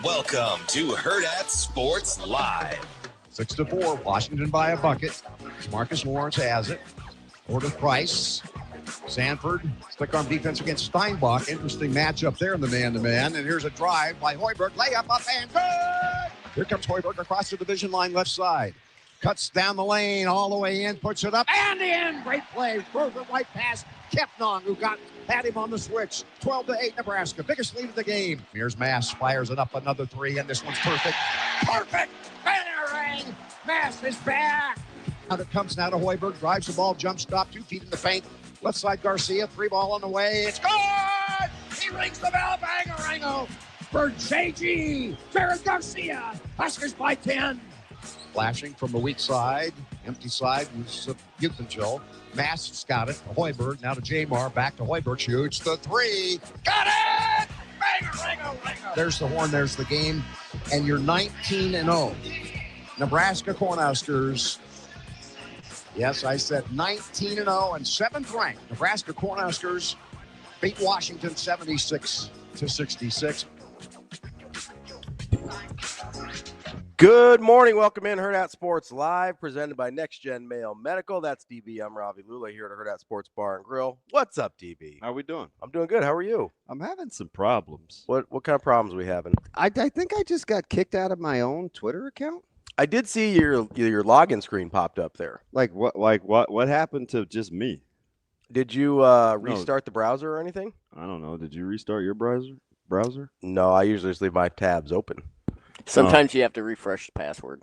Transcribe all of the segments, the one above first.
Welcome to Hurrdat Sports Live. 6-4, Washington by a bucket. Marcus Lawrence has it. Order Price. Sanford, stick arm defense against Steinbach. Interesting matchup there in the man-to-man. And here's a drive by Hoiberg. Layup up and good! Here comes Hoiberg across the division line left side. Cuts down the lane all the way in, puts it up and in. Great play. Throws it right past Kepnong, who had him on the switch. 12-8 Nebraska. Biggest lead of the game. Here's Mass. Fires it up another three, and this one's perfect. Perfect! Bannering! Mass is back. Out it comes now to Hoiberg. Drives the ball, jump stop, 2 feet in the paint. Left side Garcia, 3 ball on the way. It's good! He rings the bell. Bangarango for JG. Jared Garcia. Huskers by 10. Flashing from the weak side. Empty side was Buchenwald. Mass got it. Hoiberg. Now to Jamar. Back to Hoiberg. Shoots the 3. Got it! Bangarango. There's the horn. There's the game. And you're 19-0. Nebraska Cornhuskers. Yes, I said 19-0 and 7th ranked. Nebraska Cornhuskers beat Washington 76-66. Good morning. Welcome in Hurrdat Sports Live, presented by Next Gen Mail Medical. That's DB. I'm Ravi. Lulla here at Hurrdat Sports Bar and Grill. What's up, DB? How we doing? I'm doing good. How are you? I'm having some problems. What kind of problems are we having? I think I just got kicked out of my own Twitter account. I did see your login screen popped up there. Like what happened to just me? Did you restart the browser or anything? I don't know. Did you restart your browser? No, I usually just leave my tabs open. Sometimes you have to refresh the password.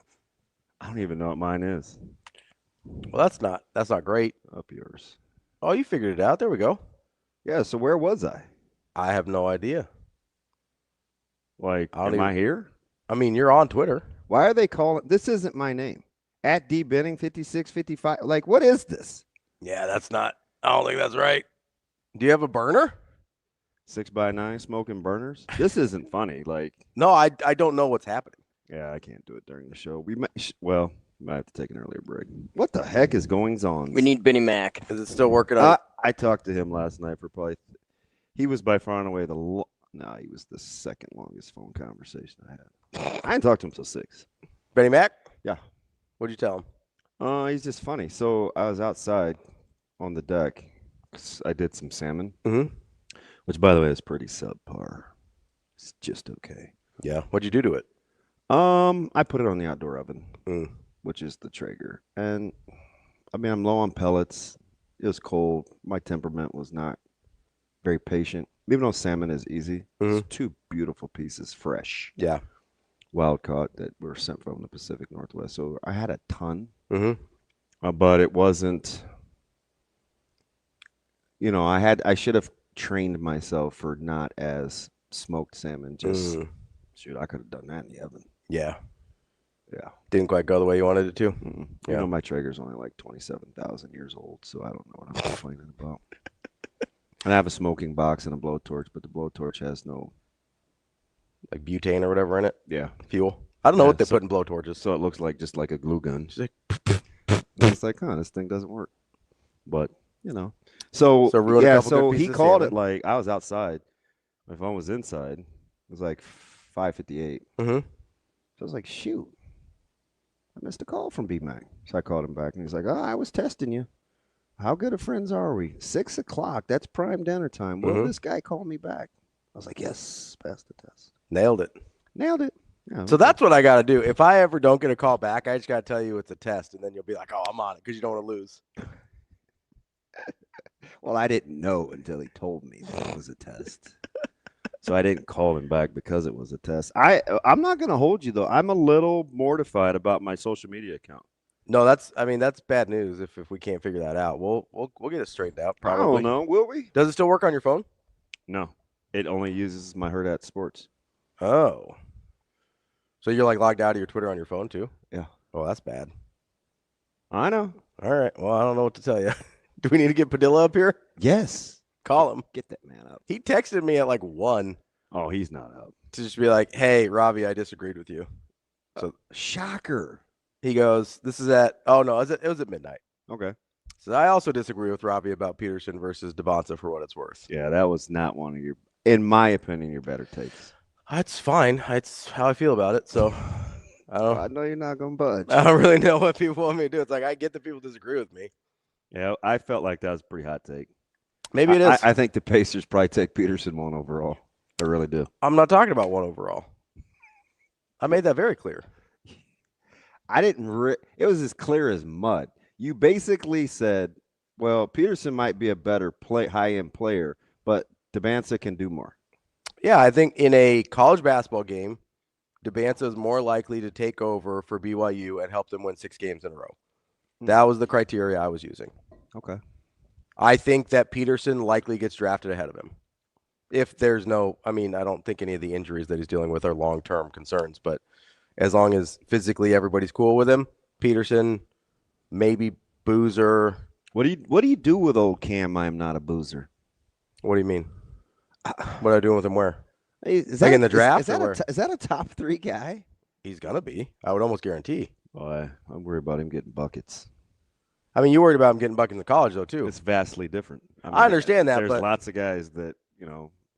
I don't even know what mine is. Well, that's not great. Up yours. Oh, you figured it out. There we go. Yeah, so where was I? I have no idea. Am I here? I mean, you're on Twitter. Why are they calling? This isn't my name. At D Benning 5655. Like, what is this? Yeah, I don't think that's right. Do you have a burner? 6x9 smoking burners. This isn't funny. Like, no, I don't know what's happening. Yeah, I can't do it during the show. We might have to take an earlier break. What the heck is going on? We need Benny Mac. Is it still working on? I talked to him last night for probably. He was by far and away he was the second longest phone conversation I had. I didn't talk to him till 6. Benny Mac? Yeah. What'd you tell him? He's just funny. So I was outside on the deck. I did some salmon, which, by the way, is pretty subpar. It's just okay. Yeah. What'd you do to it? I put it on the outdoor oven, which is the Traeger. And, I mean, I'm low on pellets. It was cold. My temperament was not very patient. Even though salmon is easy, it's 2 beautiful pieces, fresh. Yeah. Wild caught that were sent from the Pacific Northwest. So I had a ton, but it wasn't, I should have trained myself for not as smoked salmon. Shoot, I could have done that in the oven. Yeah. Yeah. Didn't quite go the way you wanted it to. Yeah. My Traeger's only like 27,000 years old, so I don't know what I'm complaining about. And I have a smoking box and a blowtorch, but the blowtorch has no, like, butane or whatever in it. Yeah, fuel. I don't know what they put in blowtorches. So it looks like just like a glue gun. It's like, this thing doesn't work. But so he called it like I was outside. My phone was inside. It was like 5:58. So I was like, shoot, I missed a call from B-Mac. So I called him back, and he's like, I was testing you. How good of friends are we? 6 o'clock. That's prime dinner time. Will this guy call me back? I was like, yes, pass the test. Nailed it. Yeah, so that's what I got to do. If I ever don't get a call back, I just got to tell you it's a test, and then you'll be like, oh, I'm on it, because you don't want to lose. Well, I didn't know until he told me that it was a test. So I didn't call him back because it was a test. I'm not going to hold you, though. I'm a little mortified about my social media account. No, that's bad news if we can't figure that out. We'll get it straightened out, probably. I don't know. Will we? Does it still work on your phone? No. It only uses my Hurrdat Sports. Oh. So you're, like, logged out of your Twitter on your phone, too? Yeah. Oh, that's bad. I know. All right. Well, I don't know what to tell you. Do we need to get Padilla up here? Yes. Call him. Get that man up. He texted me at, like, 1. Oh, he's not up. To just be like, hey, Ravi, I disagreed with you. So shocker. He goes, this is at, oh, no, it was at midnight. Okay. So I also disagree with Ravi about Peterson versus Devonta for what it's worth. Yeah, that was not one of your, in my opinion, your better takes. That's fine. It's how I feel about it. So I know you're not gonna budge. I don't really know what people want me to do. It's like I get that people disagree with me. Yeah, I felt like that was a pretty hot take. Maybe it is. I think the Pacers probably take Peterson 1 overall. I really do. I'm not talking about 1 overall. I made that very clear. I didn't. It was as clear as mud. You basically said, "Well, Peterson might be a better high-end player, but Dabansa can do more." Yeah, I think in a college basketball game, Dabansa is more likely to take over for BYU and help them win 6 games in a row. That was the criteria I was using. Okay. I think that Peterson likely gets drafted ahead of him. If there's no, I don't think any of the injuries that he's dealing with are long-term concerns, but as long as physically everybody's cool with him, Peterson, maybe Boozer. What do you do with old Cam? I'm not a boozer. What do you mean? What are I doing with him where? Is like in the draft? Is that a top 3 guy? He's going to be. I would almost guarantee. Boy, I'm worried about him getting buckets. You worried about him getting buckets in college, though, too. It's vastly different. I understand that, there's lots of guys that,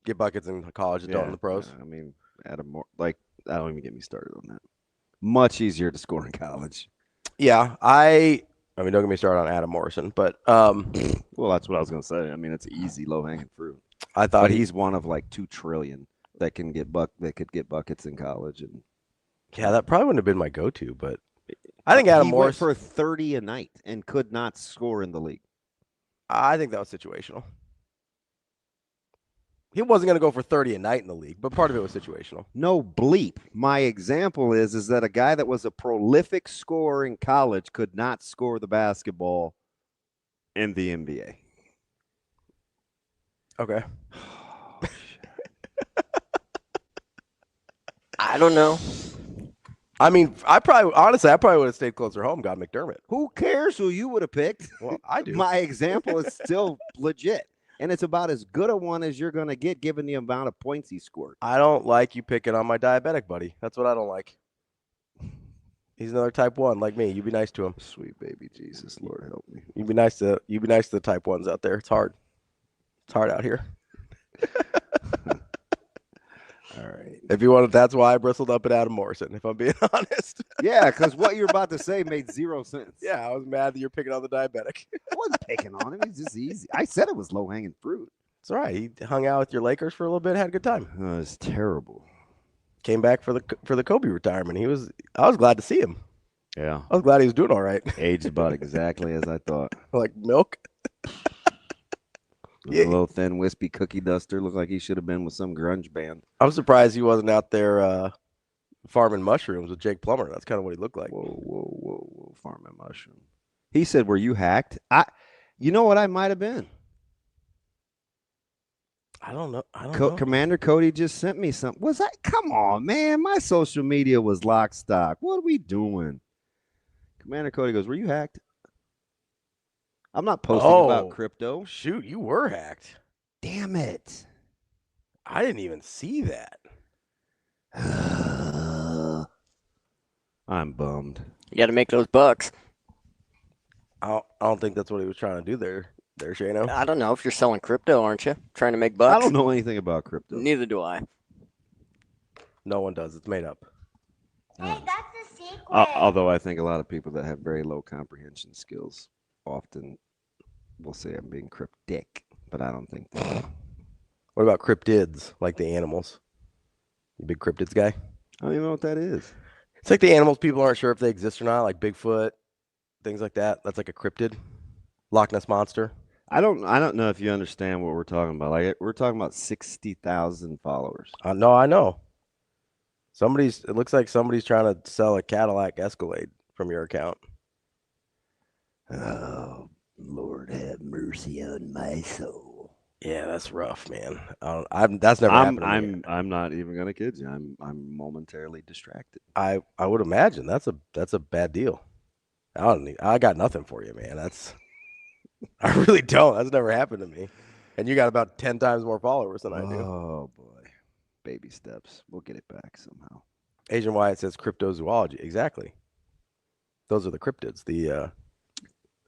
get buckets in college that don't in the pros. Adam Moore, I don't even get me started on that. Much easier to score in college. Yeah, don't get me started on Adam Morrison, but well, that's what I was going to say. It's easy, low-hanging fruit. I thought he's one of 2 trillion that can get that could get buckets in college, and yeah, that probably wouldn't have been my go-to, but I think Adam Morrison went for 30 a night and could not score in the league. I think that was situational. He wasn't going to go for 30 a night in the league, but part of it was situational. No bleep. My example is that a guy that was a prolific scorer in college could not score the basketball in the NBA. Okay. I don't know. I probably would have stayed closer home, got McDermott. Who cares who you would have picked? Well, I do. My example is still legit. And it's about as good a one as you're going to get given the amount of points he scored. I don't like you picking on my diabetic buddy. That's what I don't like. He's another type 1 like me. You be nice to him. Sweet baby Jesus, Lord help me. You be nice to the type 1s out there. It's hard. It's hard out here. All right. If you wanted, that's why I bristled up at Adam Morrison, if I'm being honest. Yeah, because what you're about to say made 0 sense. Yeah, I was mad that you're picking on the diabetic. I wasn't picking on him. It's just easy. I said it was low-hanging fruit. It's all right. He hung out with your Lakers for a little bit, had a good time. It's terrible. Came back for the Kobe retirement. I was glad to see him. Yeah. I was glad he was doing all right. Aged about exactly as I thought. Like milk. Yeah. A little thin, wispy cookie duster. Looked like he should have been with some grunge band. I'm surprised he wasn't out there farming mushrooms with Jake Plummer. That's kind of what he looked like. Whoa. Farming mushroom. He said, were you hacked? You know what I might have been? I don't know. Commander Cody just sent me something. Was I? Come on, man. My social media was lock stock. What are we doing? Commander Cody goes, were you hacked? I'm not posting about crypto. Shoot, you were hacked. Damn it. I didn't even see that. I'm bummed. You got to make those bucks. I don't think that's what he was trying to do there, Shano. I don't know if you're selling crypto, aren't you? Trying to make bucks? I don't know anything about crypto. Neither do I. No one does. It's made up. Hey, that's the secret. Although I think a lot of people that have very low comprehension skills often will say I'm being cryptic, but I don't think that. What about cryptids, like the animals? You big cryptids guy? I don't even know what that is. It's like the animals people aren't sure if they exist or not, like Bigfoot, things like that. That's like a cryptid. Loch Ness Monster. I don't know if you understand what we're talking about. Like we're talking about 60,000 followers. No, I know. It looks like somebody's trying to sell a Cadillac Escalade from your account. Oh, Lord have mercy on my soul. Yeah, that's rough, man. That's never happened to me. I'm not even gonna kid you. I'm momentarily distracted. I would imagine that's a bad deal. I got nothing for you, man. I really don't. That's never happened to me. And you got about 10 times more followers than I do. Oh boy. Baby steps. We'll get it back somehow. Asian Wyatt says cryptozoology. Exactly. Those are the cryptids, the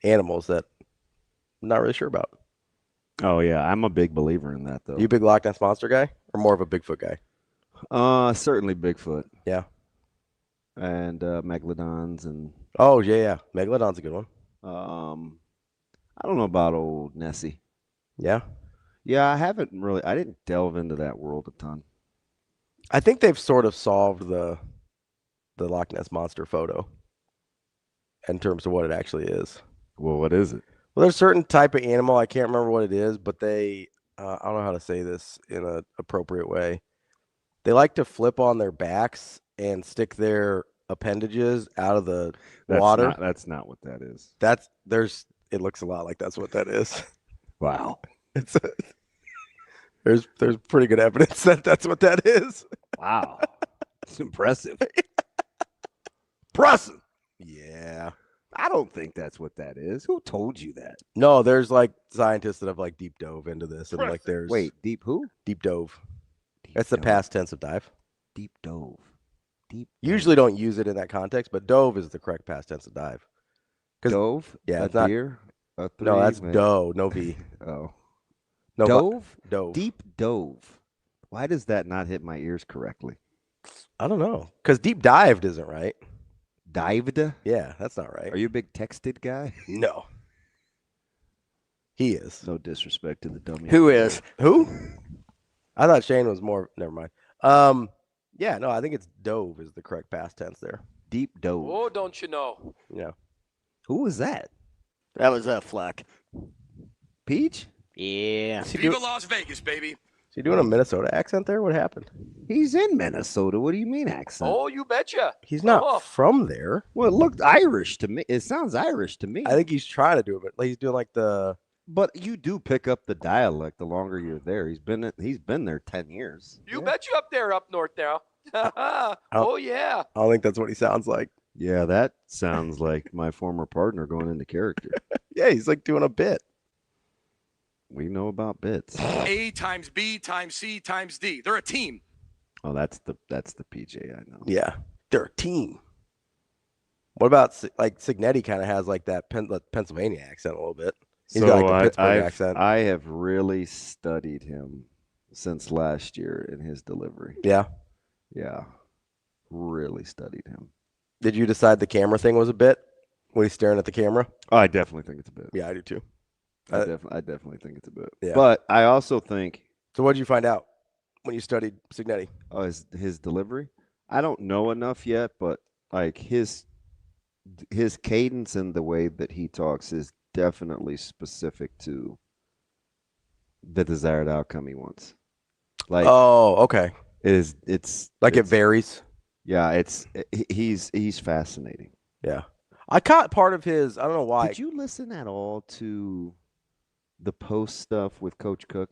animals that I'm not really sure about. Oh yeah, I'm a big believer in that though. You a big Loch Ness Monster guy or more of a Bigfoot guy? Certainly Bigfoot. Yeah. And megalodons and. Oh yeah. Megalodon's a good one. I don't know about old Nessie. Yeah. Yeah, I didn't delve into that world a ton. I think they've sort of solved the Loch Ness Monster photo in terms of what it actually is. Well, what is it? Well, there's a certain type of animal. I can't remember what it is, but they, I don't know how to say this in an appropriate way. They like to flip on their backs and stick their appendages out of the water. That's not what that is. It looks a lot like that's what that is. Wow. There's pretty good evidence that that's what that is. Wow. It's impressive. Impressive. Yeah. I don't think that's what that is. Who told you that? No, there's like scientists that have like deep dove into this, and like there's deep who? Deep dove. That's the past tense of dive. Deep dove. Usually don't use it in that context, but dove is the correct past tense of dive. Dove? Yeah, it's not deer. No, that's doe. No V. Oh. No, dove? Dove. Deep dove. Why does that not hit my ears correctly? I don't know. Because deep dived isn't right. Dived? Yeah, that's not right. Are you a big texted guy? No. He is. No disrespect to the dummy. Who is? Who? I thought Shane was more. Never mind. Yeah, no, I think it's dove is the correct past tense there. Deep dove. Oh, don't you know? Yeah. Who was that? That was a Fleck. Peach? Yeah. Viva Las Vegas, baby. Is he doing a Minnesota accent there? What happened? He's in Minnesota. What do you mean accent? Oh, you betcha. He's not from there. Well, it looked Irish to me. It sounds Irish to me. I think he's trying to do it, but like he's doing like the. But you do pick up the dialect the longer you're there. He's been there 10 years. You bet you up there, up north now. Oh, yeah. I don't think that's what he sounds like. Yeah, that sounds like my former partner going into character. Yeah, he's like doing a bit. We know about bits. A times B times C times D. They're a team. Oh, that's the PJ I know. Yeah, they're a team. What about like Signetti? Kind of has like that Pennsylvania accent a little bit. He's got like the Pittsburgh accent. I have really studied him since last year in his delivery. Yeah. Yeah. Really studied him. Did you decide the camera thing was a bit when he's staring at the camera? Oh, I definitely think it's a bit. Yeah, I do too. I definitely think it's a bit. Yeah. But I also think. So what did you find out when you studied Signetti? Oh, his delivery? I don't know enough yet, but like his cadence and the way that he talks is definitely specific to the desired outcome he wants. Like, oh, okay. It's like it varies. Yeah, he's fascinating. Yeah. I caught part of his, I don't know why. Did you listen at all to the post stuff with Coach Cook?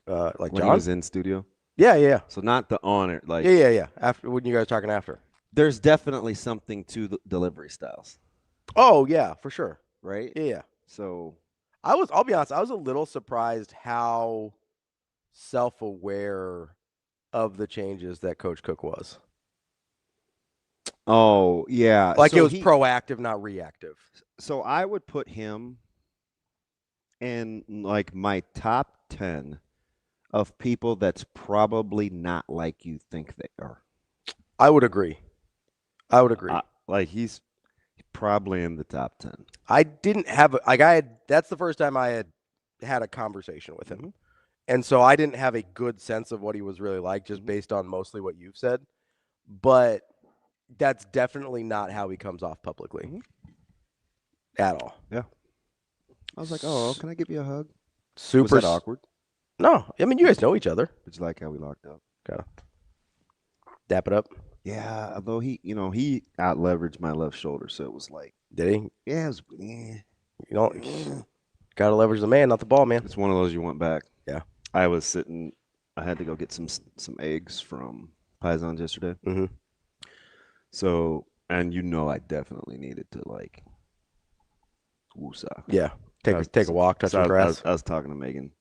Like when John? He was in studio? Yeah. So not the honor, like Yeah. After when you guys talking after. There's definitely something to the delivery styles. Oh, yeah, for sure. Right? Yeah. So I'll be honest, I was a little surprised how self-aware of the changes that Coach Cook was. Oh, yeah. Like it was proactive, not reactive. So I would put him in like my top 10 of people that's probably not like you think they are. I would agree. Like he's probably in the top 10. I didn't have that's the first time I had a conversation with him. And so I didn't have a good sense of what he was really like just based on mostly what you've said. But that's definitely not how he comes off publicly at all. Yeah. I was like, oh, can I give you a hug? Super. Was that awkward? No. I mean, you guys know each other. Did you like how we locked up? Gotta dap it up. Yeah, although he out leveraged my left shoulder, so it was like. Did he? Yeah, it was. Yeah. You don't. Gotta leverage the man, not the ball, man. It's one of those you went back. Yeah. I had to go get some eggs from Paisans yesterday. Mm-hmm. So, and I definitely needed to like woosah. Yeah. Take a walk, touch some grass. I was talking to Megan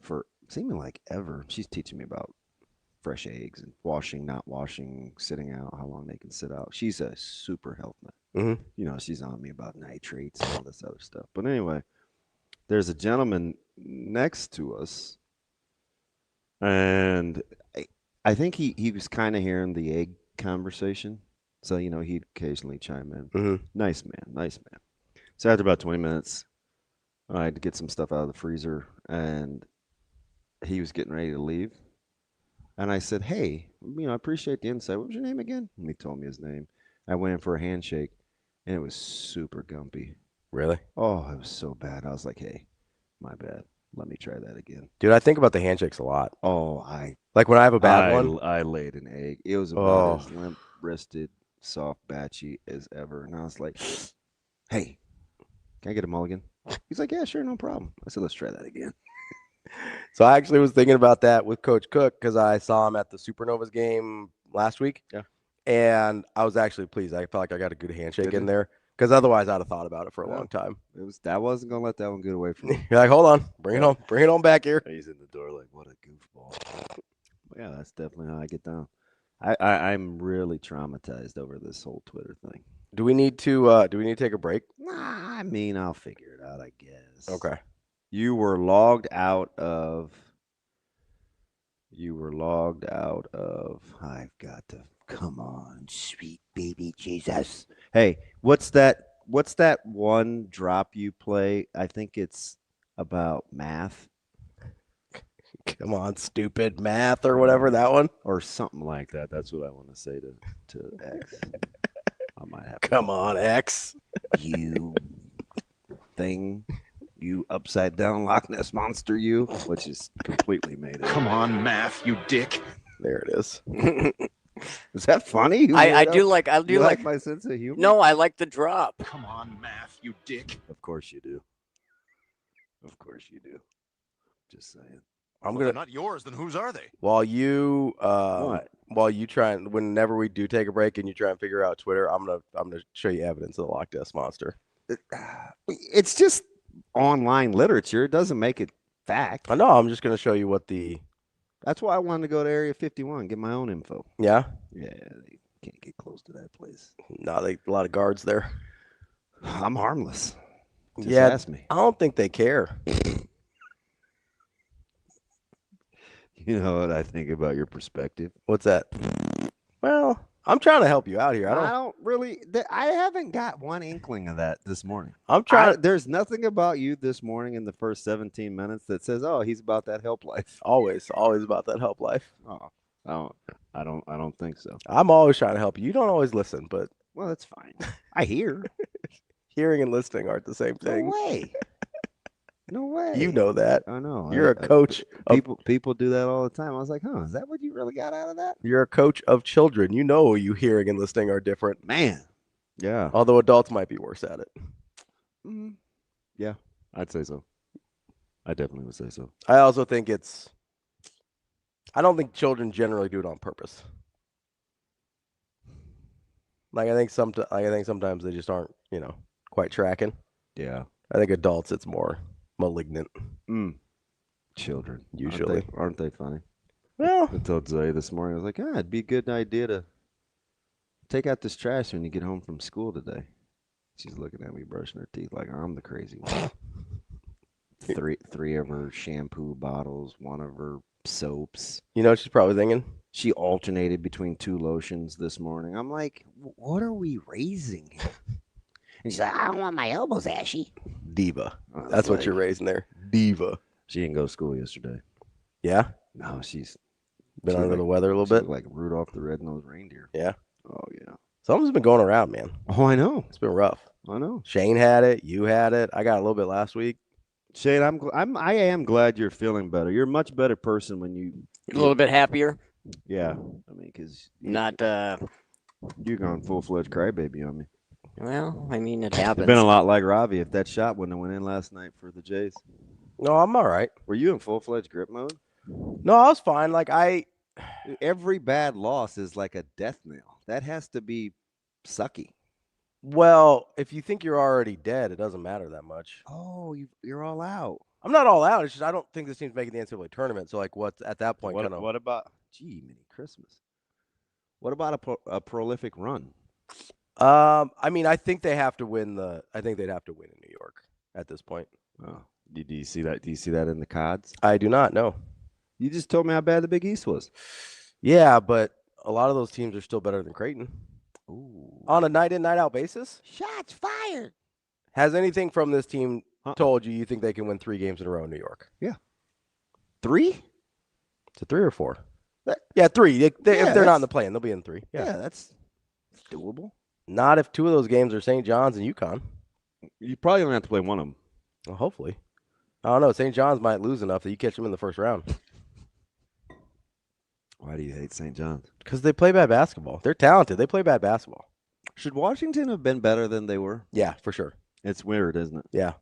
for seeming like ever. She's teaching me about fresh eggs and washing, not washing, sitting out, how long they can sit out. She's a super health nut. Mm-hmm. She's on me about nitrates and all this other stuff. But anyway, there's a gentleman next to us. And I think he was kind of hearing the egg conversation. So, he'd occasionally chime in. Mm-hmm. Nice man. So after about 20 minutes, I had to get some stuff out of the freezer, and he was getting ready to leave. And I said, hey, I appreciate the insight. What was your name again? And he told me his name. I went in for a handshake, and it was super gumpy. Really? Oh, it was so bad. I was like, hey, my bad. Let me try that again. Dude, I think about the handshakes a lot. Oh, like when I have a bad one. I laid an egg. It was about as limp-wristed, soft, batchy as ever. And I was like, hey, can I get a mulligan? He's like, yeah, sure, no problem. I said, let's try that again. So I actually was thinking about that with Coach Cook because I saw him at the Supernovas game last week. Yeah. And I was actually pleased. I felt like I got a good handshake in there because otherwise I'd have thought about it for a long time. I wasn't going to let that one get away from me. You're like, hold on. Bring it on back here. He's in the door like, what a goofball. Yeah, that's definitely how I get down. I'm really traumatized over this whole Twitter thing. Do we need to take a break? Nah, I mean, I'll figure it out, I guess. Okay. You were logged out of. I've got to. Come on, sweet baby Jesus. Hey, what's that one drop you play? I think it's about math. Come on, stupid math or whatever, that one. Or something like that. That's what I want to say to X. I might have Come on, X. You thing. You upside down Loch Ness monster, you, which is completely made up. Come on, math, you dick. There it is. Is that funny? I do like my sense of humor. No, I like the drop. Come on, math, you dick. Of course you do. Just saying. I'm gonna. Not yours. Then whose are they? While you What? While you try and whenever we do take a break and you try and figure out Twitter, I'm gonna show you evidence of the Loch Ness monster. It's just online literature. It doesn't make it fact. I know. I'm just gonna show you what the. That's why I wanted to go to Area 51, get my own info. Yeah. Yeah, they can't get close to that place. No, a lot of guards there. I'm harmless. Just ask me. I don't think they care. You know what I think about your perspective? What's that? Well, I'm trying to help you out here. I don't really. I haven't got one inkling of that this morning. I'm trying. There's nothing about you this morning in the first 17 minutes that says, "Oh, he's about that help life." Always about that help life. Oh, I don't think so. I'm always trying to help you. You don't always listen, but well, that's fine. I hear. Hearing and listening aren't the same thing. No way. You know that. I know. You're a coach. People do that all the time. I was like, is that what you really got out of that? You're a coach of children. You know you hearing and listening are different. Man. Yeah. Although adults might be worse at it. Yeah, I'd say so. I definitely would say so. I also think I don't think children generally do it on purpose. Like I think sometimes they just aren't, quite tracking. Yeah. I think adults it's more malignant. Children. Usually. Aren't they funny? Well, I told Zoe this morning, I was like, it'd be a good idea to take out this trash when you get home from school today. She's looking at me brushing her teeth like I'm the crazy one. Three of her shampoo bottles, one of her soaps. You know what she's probably thinking? She alternated between 2 lotions this morning. I'm like, what are we raising here? And she's like, I don't want my elbows ashy. Diva. That's what you're raising there. Diva. She didn't go to school yesterday. Yeah? No, she's been under the weather a little bit. Like Rudolph the Red-Nosed Reindeer. Yeah. Oh yeah. Something's been going around, man. Oh, I know. It's been rough. I know. Shane had it. You had it. I got a little bit last week. Shane, I am glad you're feeling better. You're a much better person when You're a little bit happier. Yeah. I mean, because not you're going full-fledged crybaby on me. Well, I mean, it happens. It's been a lot like Ravi if that shot wouldn't have went in last night for the Jays. No, I'm all right. Were you in full-fledged grip mode? No, I was fine. Like every bad loss is like a death knell. That has to be sucky. Well, if you think you're already dead, it doesn't matter that much. Oh, you're all out. I'm not all out. It's just I don't think this team's making the NCAA tournament. So, like, what's at that point? What about? Gee, mini Christmas. What about a prolific run? I mean, I think they have to win I think they'd have to win in New York at this point. Oh, do you see that? Do you see that in the cards? I do not know. You just told me how bad the Big East was. Yeah, but a lot of those teams are still better than Creighton. Ooh. On a night in, night out basis? Shots fired. Has anything from this team told you think they can win 3 games in a row in New York? Yeah. 3? Is it 3 or 4? Yeah, 3. If they're not in the play-in, they'll be in 3. Yeah, that's doable. Not if 2 of those games are St. John's and UConn. You probably only have to play one of them. Well, hopefully. I don't know. St. John's might lose enough that you catch them in the first round. Why do you hate St. John's? Because they play bad basketball. They're talented. They play bad basketball. Should Washington have been better than they were? Yeah, for sure. It's weird, isn't it? Yeah.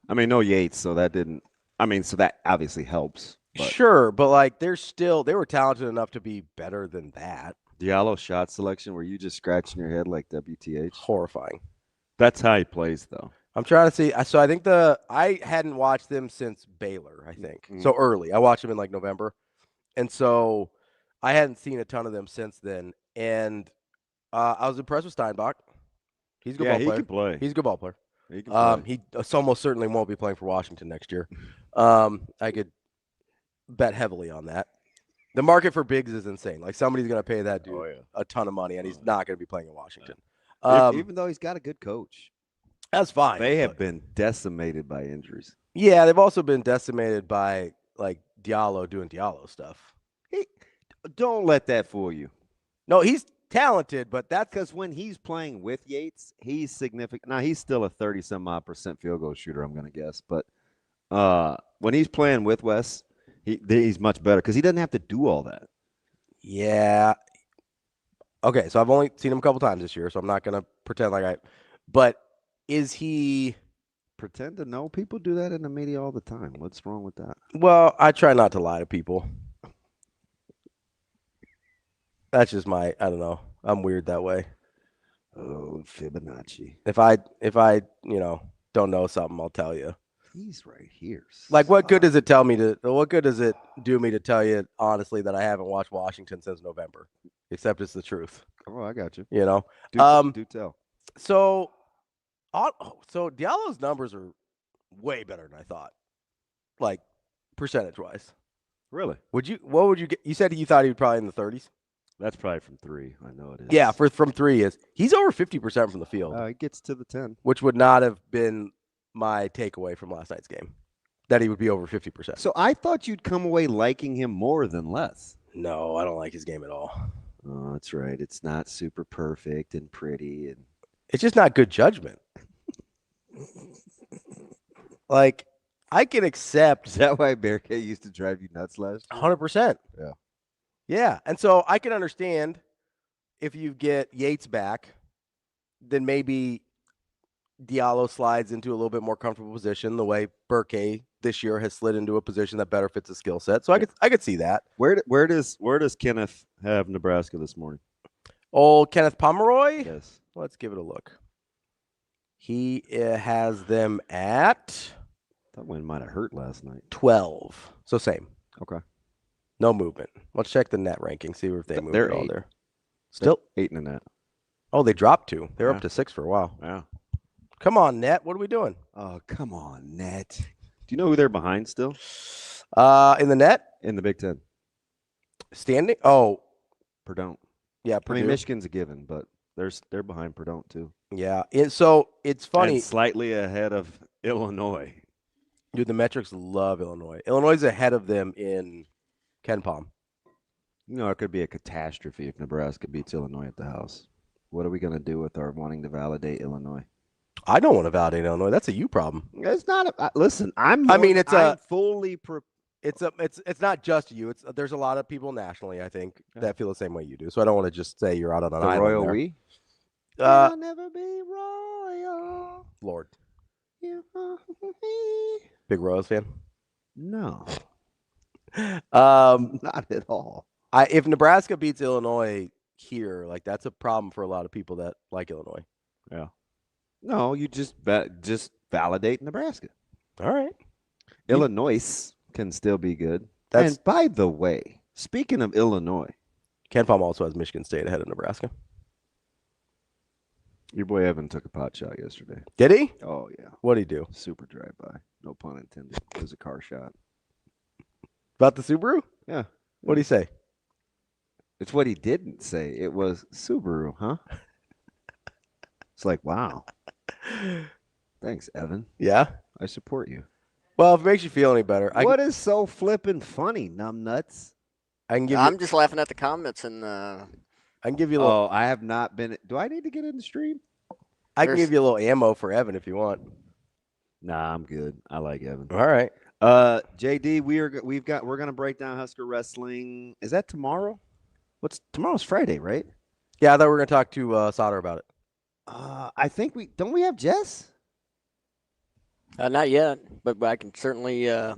I mean, no Yates, so that didn't – I mean, so that obviously helps. But. Sure, but, like, they were talented enough to be better than that. Diallo shot selection, were you just scratching your head like WTH? Horrifying. That's how he plays, though. I'm trying to see. So I think I hadn't watched them since Baylor, I think. Mm-hmm. So early. I watched them in, like, November. And so I hadn't seen a ton of them since then. And I was impressed with Steinbach. He's a good ball player. He can play. He's a good ball player. He can play. He almost certainly won't be playing for Washington next year. I could bet heavily on that. The market for bigs is insane. Like, somebody's going to pay that dude a ton of money, and he's not going to be playing in Washington. Even though he's got a good coach. That's fine. They have been decimated by injuries. Yeah, they've also been decimated by, like, Diallo doing Diallo stuff. Don't let that fool you. No, he's talented, but that's because when he's playing with Yates, he's significant. Now, he's still a 30-some-odd% field goal shooter, I'm going to guess. But when he's playing with Wes, he's much better because he doesn't have to do all that. Yeah. Okay, so I've only seen him a couple times this year, so I'm not going to pretend like but is he pretend to know? People do that in the media all the time. What's wrong with that? Well, I try not to lie to people. That's just I don't know. I'm weird that way. Oh, Fibonacci. If I don't know something, I'll tell you. He's right here. Like, what good does it do me to tell you honestly that I haven't watched Washington since November? Except it's the truth. Oh, I got you. You know? Do tell. So Diallo's numbers are way better than I thought. Like, percentage-wise. Really? What would you get? You said you thought he was probably in the 30s? That's probably from 3. I know it is. Yeah, from 3 he's over 50% from the field. He gets to the 10. Which would not have been my takeaway from last night's game. That he would be over 50%. So I thought you'd come away liking him more than less. No, I don't like his game at all. Oh, that's right. It's not super perfect and pretty, and it's just not good judgment. Like, I can accept. Is that why Bearcat used to drive you nuts last year? 100%. Yeah. Yeah. And so I can understand if you get Yates back, then maybe Diallo slides into a little bit more comfortable position the way Buc-ee this year has slid into a position that better fits his skill set. So I could see that. Where does Kenneth have Nebraska this morning? Old Kenneth Pomeroy? Yes. Let's give it a look. He has them at that one might have hurt last night. 12. So same. Okay. No movement. Let's check the net ranking, see if they moved They're at all 8. there. Still 8 in the net. Oh, they dropped 2. They're up to 6 for a while. Yeah. Come on, net. What are we doing? Oh, come on, net. Do you know who they're behind still? In the net? In the Big Ten. Standing? Oh. Purdue. Yeah, Purdue. I mean, Michigan's a given, but they're behind Purdue too. Yeah. So it's funny. And slightly ahead of Illinois. Dude, the metrics love Illinois. Illinois is ahead of them in KenPom. You know, it could be a catastrophe if Nebraska beats Illinois at the house. What are we going to do with our wanting to validate Illinois? I don't want to validate Illinois. That's a you problem. It's not. Listen, I'm fully. It's not just you. There's a lot of people nationally, I think, that feel the same way you do. So I don't want to just say you're out on an island. Royal we. I'll never be royal. Lord. Big Royals fan? No. Not at all. If Nebraska beats Illinois here, like, that's a problem for a lot of people that like Illinois. Yeah. No, you just validate Nebraska. All right. Illinois can still be good. And by the way, speaking of Illinois, KenPom also has Michigan State ahead of Nebraska. Your boy Evan took a pot shot yesterday. Did he? Oh, yeah. What'd he do? Super drive-by. No pun intended. It was a car shot. About the Subaru? Yeah. What'd he say? It's what he didn't say. It was Subaru, huh? It's like, wow. Thanks, Evan. Yeah? I support you. Well, if it makes you feel any better. What is so flippin' funny, numbnuts? I'm just laughing at the comments and I can give you a little. Oh, I have not been. Do I need to get in the stream? I can give you a little ammo for Evan if you want. Nah, I'm good. I like Evan. All right. JD, we're gonna break down Husker wrestling. Is that tomorrow? Tomorrow's Friday, right? Yeah, I thought we were gonna talk to Sauter about it. I think we have Jess? not yet, but I can certainly. I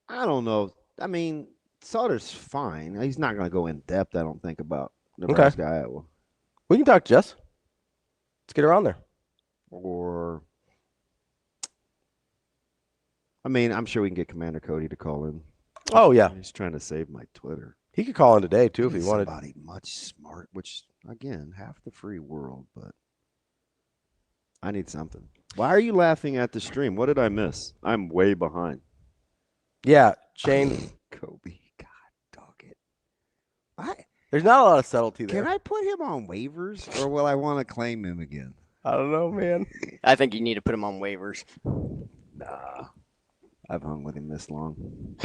don't know. I mean, Sauter's fine. He's not gonna go in depth. I don't think about Nebraska, Iowa. We can talk to Jess. Let's get her on there. Or, I mean, I'm sure we can get Commander Cody to call in. Oh yeah, He's trying to save my Twitter. he could call in today too if he wanted. Somebody much smart, which again, half the free world, but I need something. Why are you laughing at the stream? What did I miss? I'm way behind. Yeah, Shane. Kobe, God, dog it. What? There's not a lot of subtlety there. Can I put him on waivers, or will I want to claim him again? I don't know, man. I think you need to put him on waivers. Nah, I've hung with him this long.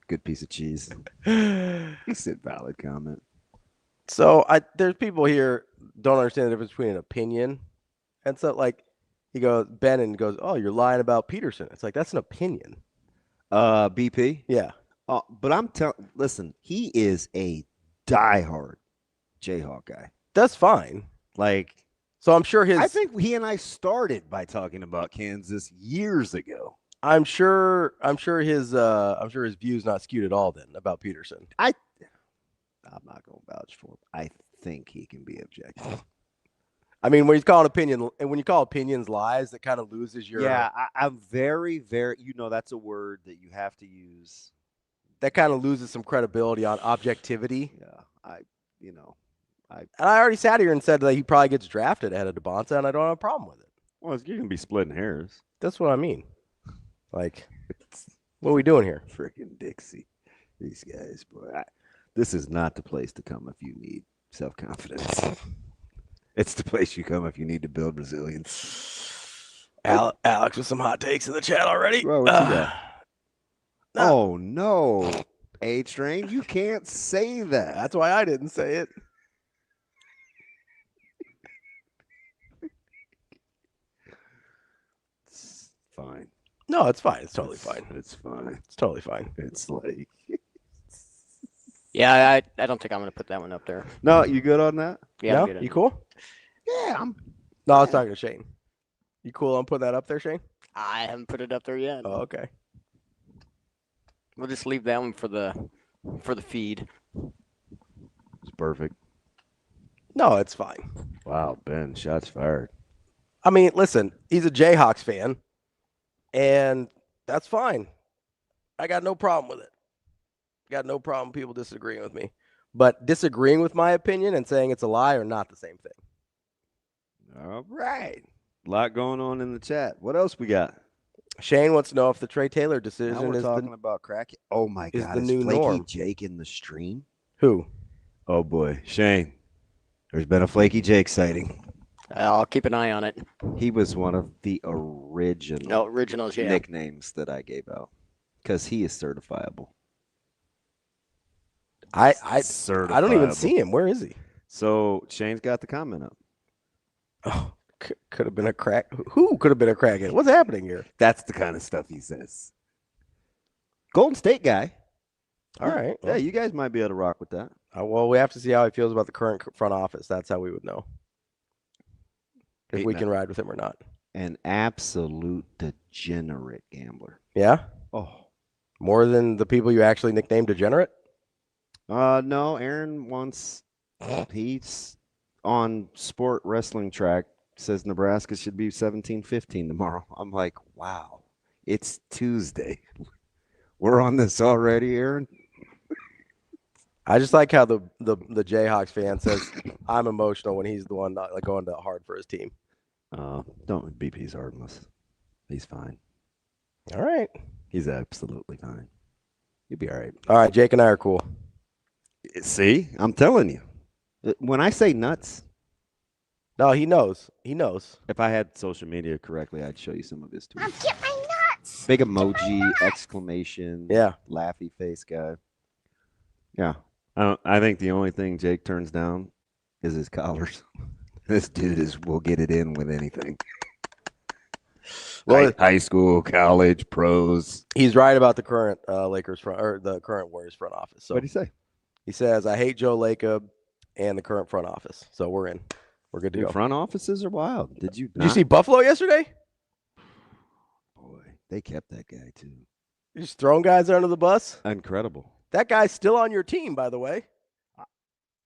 Good piece of cheese. He said valid comment. So there's people here don't understand the difference between an opinion and so like Ben goes, oh, you're lying about Peterson. It's like that's an opinion. BP. Yeah. But listen, he is a diehard Jayhawk guy. That's fine. Like, so I'm sure I think he and I started by talking about Kansas years ago. I'm sure his view's not skewed at all then about Peterson. I'm not going to vouch for him. I think he can be objective. I mean, when you call opinions lies, that kind of loses your. Yeah, I'm very, very. That's a word that you have to use. That kind of loses some credibility on objectivity. Yeah, And I already sat here and said that he probably gets drafted ahead of DeBonta, and I don't have a problem with it. Well, you're going to be splitting hairs. That's what I mean. Like, what are we doing here? Freaking Dixie. These guys, boy. This is not the place to come if you need self-confidence. It's the place you come if you need to build resilience. Alex with some hot takes in the chat already. Well, what you got? Oh, no. A-Train, you can't say that. That's why I didn't say it. It's fine. No, it's fine. It's totally fine. It's fine. It's totally fine. It's like... Yeah, I don't think I'm going to put that one up there. No, you good on that? Yeah, no? I'm good. You cool? Yeah, No, I was talking to Shane. You cool on putting that up there, Shane? I haven't put it up there yet. Oh, okay. We'll just leave that one for the feed. It's perfect. No, it's fine. Wow, Ben, shots fired. I mean, listen, he's a Jayhawks fan, and that's fine. I got no problem with it. Got no problem people disagreeing with me. But disagreeing with my opinion and saying it's a lie are not the same thing. All right. A lot going on in the chat. What else we got? Shane wants to know if the Trey Taylor decision now we're is talking about crack. Oh, my God. the is new Flaky norm. Jake in the stream? Who? Oh, boy. Shane, there's been a Flaky Jake sighting. I'll keep an eye on it. He was one of the originals, yeah. nicknames that I gave out because he is certifiable. I don't even see him. Where is he? So Shane's got the comment up. Oh, could have been a crack. Who could have been a crackhead? What's happening here? That's the kind of stuff he says. Golden State guy. All right. Yeah, you guys might be able to rock with that. Well, we have to see how he feels about the current front office. That's how we would know if we can ride with him or not. An absolute degenerate gambler. Yeah? Oh. More than the people you actually nicknamed degenerate? No, Aaron wants, he's on sport wrestling track, says Nebraska should be 17-15 tomorrow. I'm like, wow, it's Tuesday. We're on this already, Aaron. I just like how the Jayhawks fan says I'm emotional when he's the one not like going hard for his team. BP's harmless. He's fine. All right. He's absolutely fine. You'll be all right. All right, Jake and I are cool. See, I'm telling you. When I say nuts. No, he knows. He knows. If I had social media correctly, I'd show you some of his tweets. Get my nuts. Big emoji, exclamation. Yeah. Laughy face guy. Yeah. I think the only thing Jake turns down is his collars. This dude will get it in with anything. Well, high school, college, pros. He's right about the current Lakers front or the current Warriors front office. So what did he say? He says, "I hate Joe Lacob and the current front office." So we're in. We're good to go. Front offices are wild. Did you see Buffalo yesterday? Boy, they kept that guy too. You just throwing guys under the bus? Incredible. That guy's still on your team, by the way.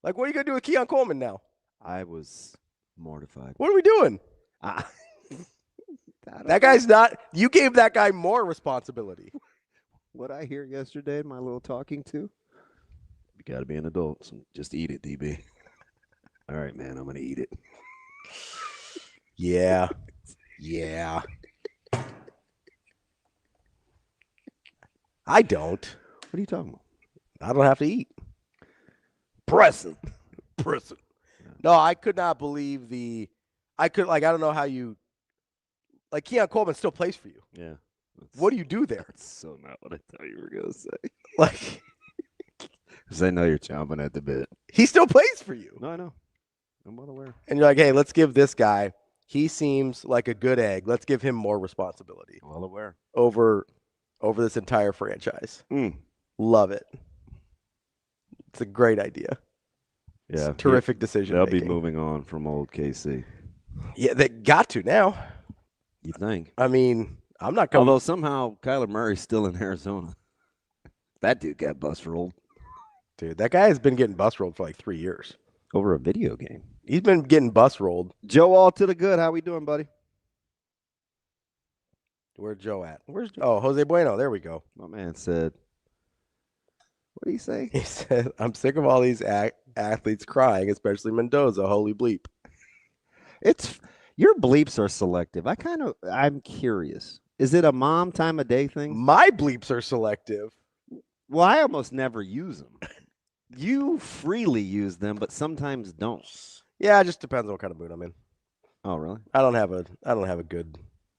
Like, what are you gonna do with Keon Coleman now? I was mortified. What are we doing? That guy's not. You gave that guy more responsibility. What I hear yesterday in my little talking to, you got to be an adult. So just eat it, DB. All right, man, I'm going to eat it. Yeah. Yeah. I don't. What are you talking about? I don't have to eat. Pressing. No, I could not believe I don't know how you. Like, Keon Coleman still plays for you. Yeah. What do you do there? That's so not what I thought you were going to say. Like, because I know you're chomping at the bit. He still plays for you. No, I know. I'm well aware. And you're like, hey, let's give this guy. He seems like a good egg. Let's give him more responsibility. Well aware. Over this entire franchise. Love it. It's a great idea. Yeah. It's terrific decision. They'll be moving on from old KC. Yeah, they got to now. You think? I mean, I'm not coming. Although somehow Kyler Murray's still in Arizona. That dude got bus rolled. Dude, that guy has been getting bus rolled for like 3 years. Over a video game. He's been getting bus rolled. Joe, all to the good. How we doing, buddy? Where's Joe at? Jose Bueno. There we go. My man said, what did he say? He said, I'm sick of all these athletes crying, especially Mendoza. Holy bleep. Your bleeps are selective. I'm curious. Is it a mom time of day thing? My bleeps are selective. Well, I almost never use them. You freely use them, but sometimes don't. Yeah, it just depends on what kind of mood I'm in. Oh, really? I don't have a good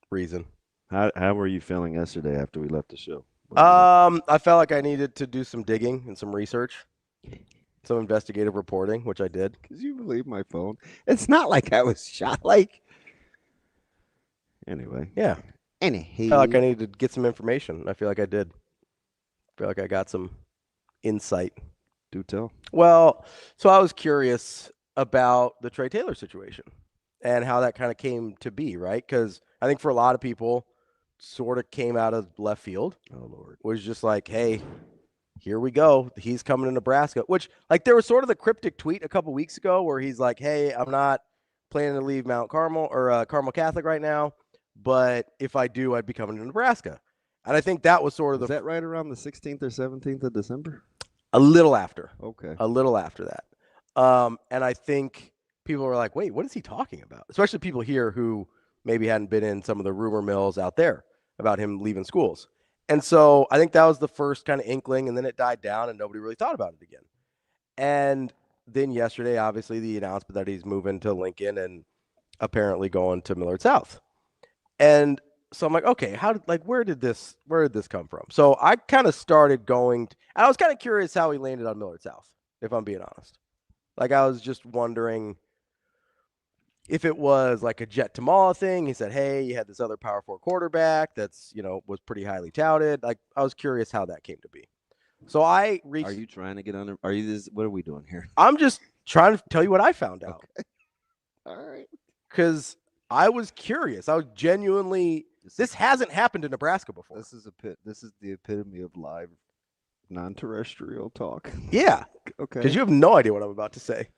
reason. How were you feeling yesterday after we left the show? I felt like I needed to do some digging and some research, some investigative reporting, which I did. Could you believe my phone? It's not like I was shot. Like, anyway. Yeah. I felt like I needed to get some information. I feel like I did. I feel like I got some insight. Do tell. Well, so I was curious about the Trae Taylor situation and how that kind of came to be, right? Because I think for a lot of people, sort of came out of left field. Oh, Lord. Was just like, hey, here we go. He's coming to Nebraska, which, like, there was sort of the cryptic tweet a couple weeks ago where he's like, hey, I'm not planning to leave Mount Carmel or Carmel Catholic right now, but if I do, I'd be coming to Nebraska. And I think that was sort of Is that right around the 16th or 17th of December? A little after. Okay. A little after that. And I think people were like, wait, what is he talking about? Especially people here who maybe hadn't been in some of the rumor mills out there about him leaving schools. And so I think that was the first kind of inkling, and then it died down and nobody really thought about it again. And then yesterday, obviously, the announcement that he's moving to Lincoln and apparently going to Millard South. And so I'm like, okay, where did this come from? So I kind of started going, and I was kind of curious how he landed on Millard South, if I'm being honest. Like, I was just wondering if it was like a Jet Tamala thing. He said, hey, you had this other Power 4 quarterback that's, was pretty highly touted. Like, I was curious how that came to be. So I reached. Are you trying to get under? What are we doing here? I'm just trying to tell you what I found out. Okay. All right. Because I was curious. I was genuinely. This hasn't happened in Nebraska before. This is the epitome of live non-terrestrial talk. Yeah. Okay. Because you have no idea what I'm about to say.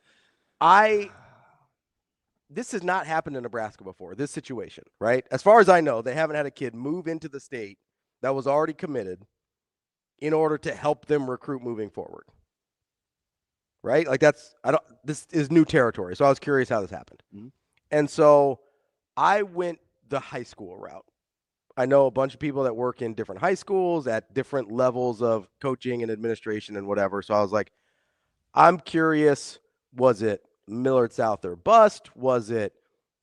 This has not happened in Nebraska before, this situation, right? As far as I know, they haven't had a kid move into the state that was already committed in order to help them recruit moving forward. Right? Like, this is new territory. So I was curious how this happened. Mm-hmm. And so I went the high school route. I know a bunch of people that work in different high schools at different levels of coaching and administration and whatever. So I was like, I'm curious, was it Millard South or bust? Was it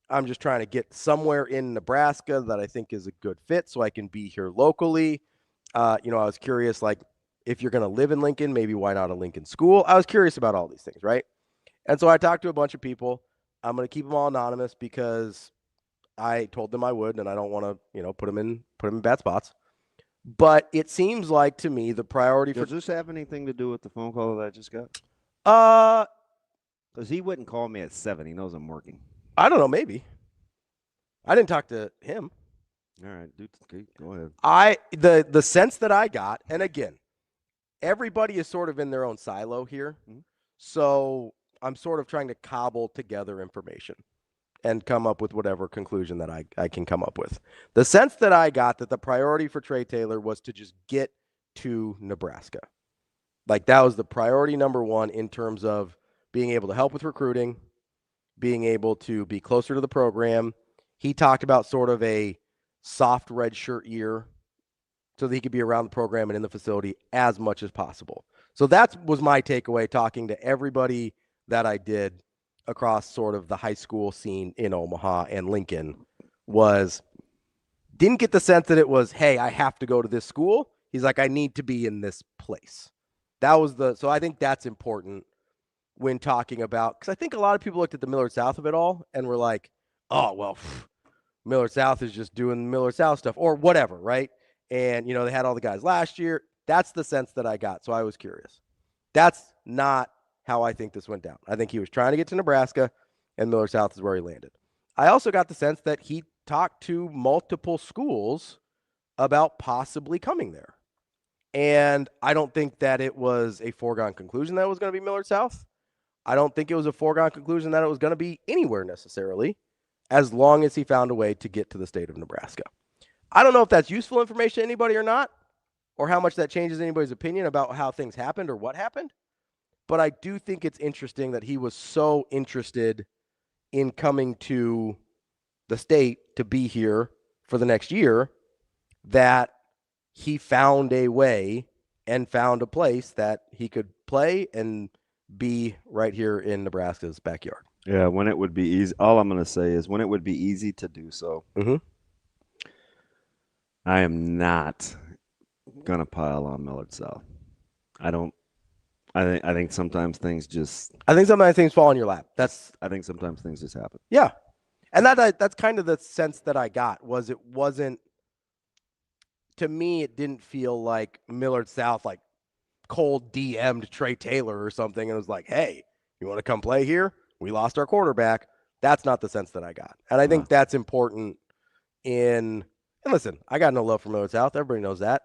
I'm just trying to get somewhere in Nebraska that I think is a good fit so I can be here locally? I was curious, like, if you're going to live in Lincoln, maybe why not a Lincoln school? I was curious about all these things, right? And so I talked to a bunch of people. I'm going to keep them all anonymous because I told them I would, and I don't want to, put them in bad spots. But it seems like to me the priority Does this have anything to do with the phone call that I just got? Because he wouldn't call me at 7. He knows I'm working. I don't know. Maybe. I didn't talk to him. All right, dude. Okay, go ahead. The sense that I got, and again, everybody is sort of in their own silo here, so I'm sort of trying to cobble together information and come up with whatever conclusion that I can come up with. The sense that I got that the priority for Trae Taylor was to just get to Nebraska. Like that was the priority number one in terms of being able to help with recruiting, being able to be closer to the program. He talked about sort of a soft red shirt year so that he could be around the program and in the facility as much as possible. So that was my takeaway talking to everybody that I did across sort of the high school scene in Omaha and Lincoln was didn't get the sense that it was, hey, I have to go to this school. He's like, I need to be in this place. So I think that's important when talking about, because I think a lot of people looked at the Millard South of it all and were like, oh, well, Millard South is just doing Millard South stuff or whatever, right? And, they had all the guys last year. That's the sense that I got. So I was curious. That's not how I think this went down. I think he was trying to get to Nebraska, and Millard South is where he landed. I also got the sense that he talked to multiple schools about possibly coming there. And I don't think that it was a foregone conclusion that it was going to be Millard South. I don't think it was a foregone conclusion that it was going to be anywhere necessarily, as long as he found a way to get to the state of Nebraska. I don't know if that's useful information to anybody or not, or how much that changes anybody's opinion about how things happened or what happened. But I do think it's interesting that he was so interested in coming to the state to be here for the next year that he found a way and found a place that he could play and be right here in Nebraska's backyard. Yeah, when it would be easy. All I'm going to say is when it would be easy to do so. Mm-hmm. I am not going to pile on Millard South. I think sometimes things fall in your lap. I think sometimes things just happen. Yeah. And that's kind of the sense that I got was it wasn't, to me, it didn't feel like Millard South like cold DM'd Trae Taylor or something and was like, hey, you want to come play here? We lost our quarterback. That's not the sense that I got. And I think that's important and listen, I got no love for Millard South. Everybody knows that.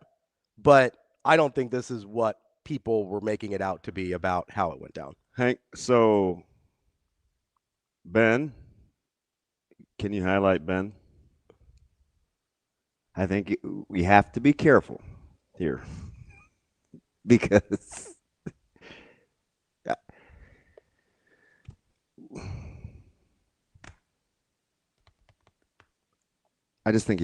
But I don't think this is what people were making it out to be about how it went down. Hank, so Ben, can you highlight Ben? I think we have to be careful here because I just think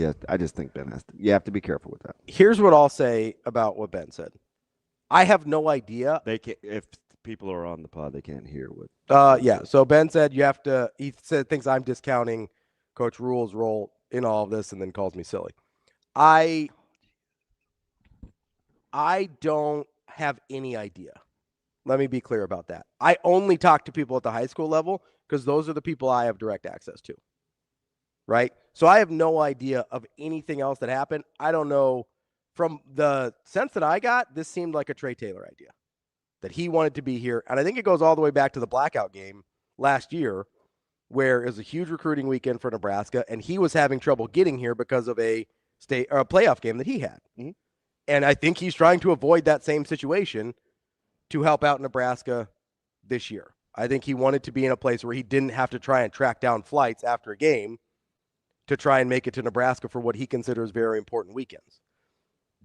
Ben has to. You have to be careful with that. Here's what I'll say about what Ben said. I have no idea. If people are on the pod, they can't hear what. Yeah. So Ben said he thinks I'm discounting Coach Rule's role in all of this and then calls me silly. I don't have any idea. Let me be clear about that. I only talk to people at the high school level because those are the people I have direct access to. Right? So I have no idea of anything else that happened. I don't know. From the sense that I got, this seemed like a Trae Taylor idea, that he wanted to be here. And I think it goes all the way back to the blackout game last year, where it was a huge recruiting weekend for Nebraska, and he was having trouble getting here because of a state or a playoff game that he had. Mm-hmm. And I think he's trying to avoid that same situation to help out Nebraska this year. I think he wanted to be in a place where he didn't have to try and track down flights after a game to try and make it to Nebraska for what he considers very important weekends.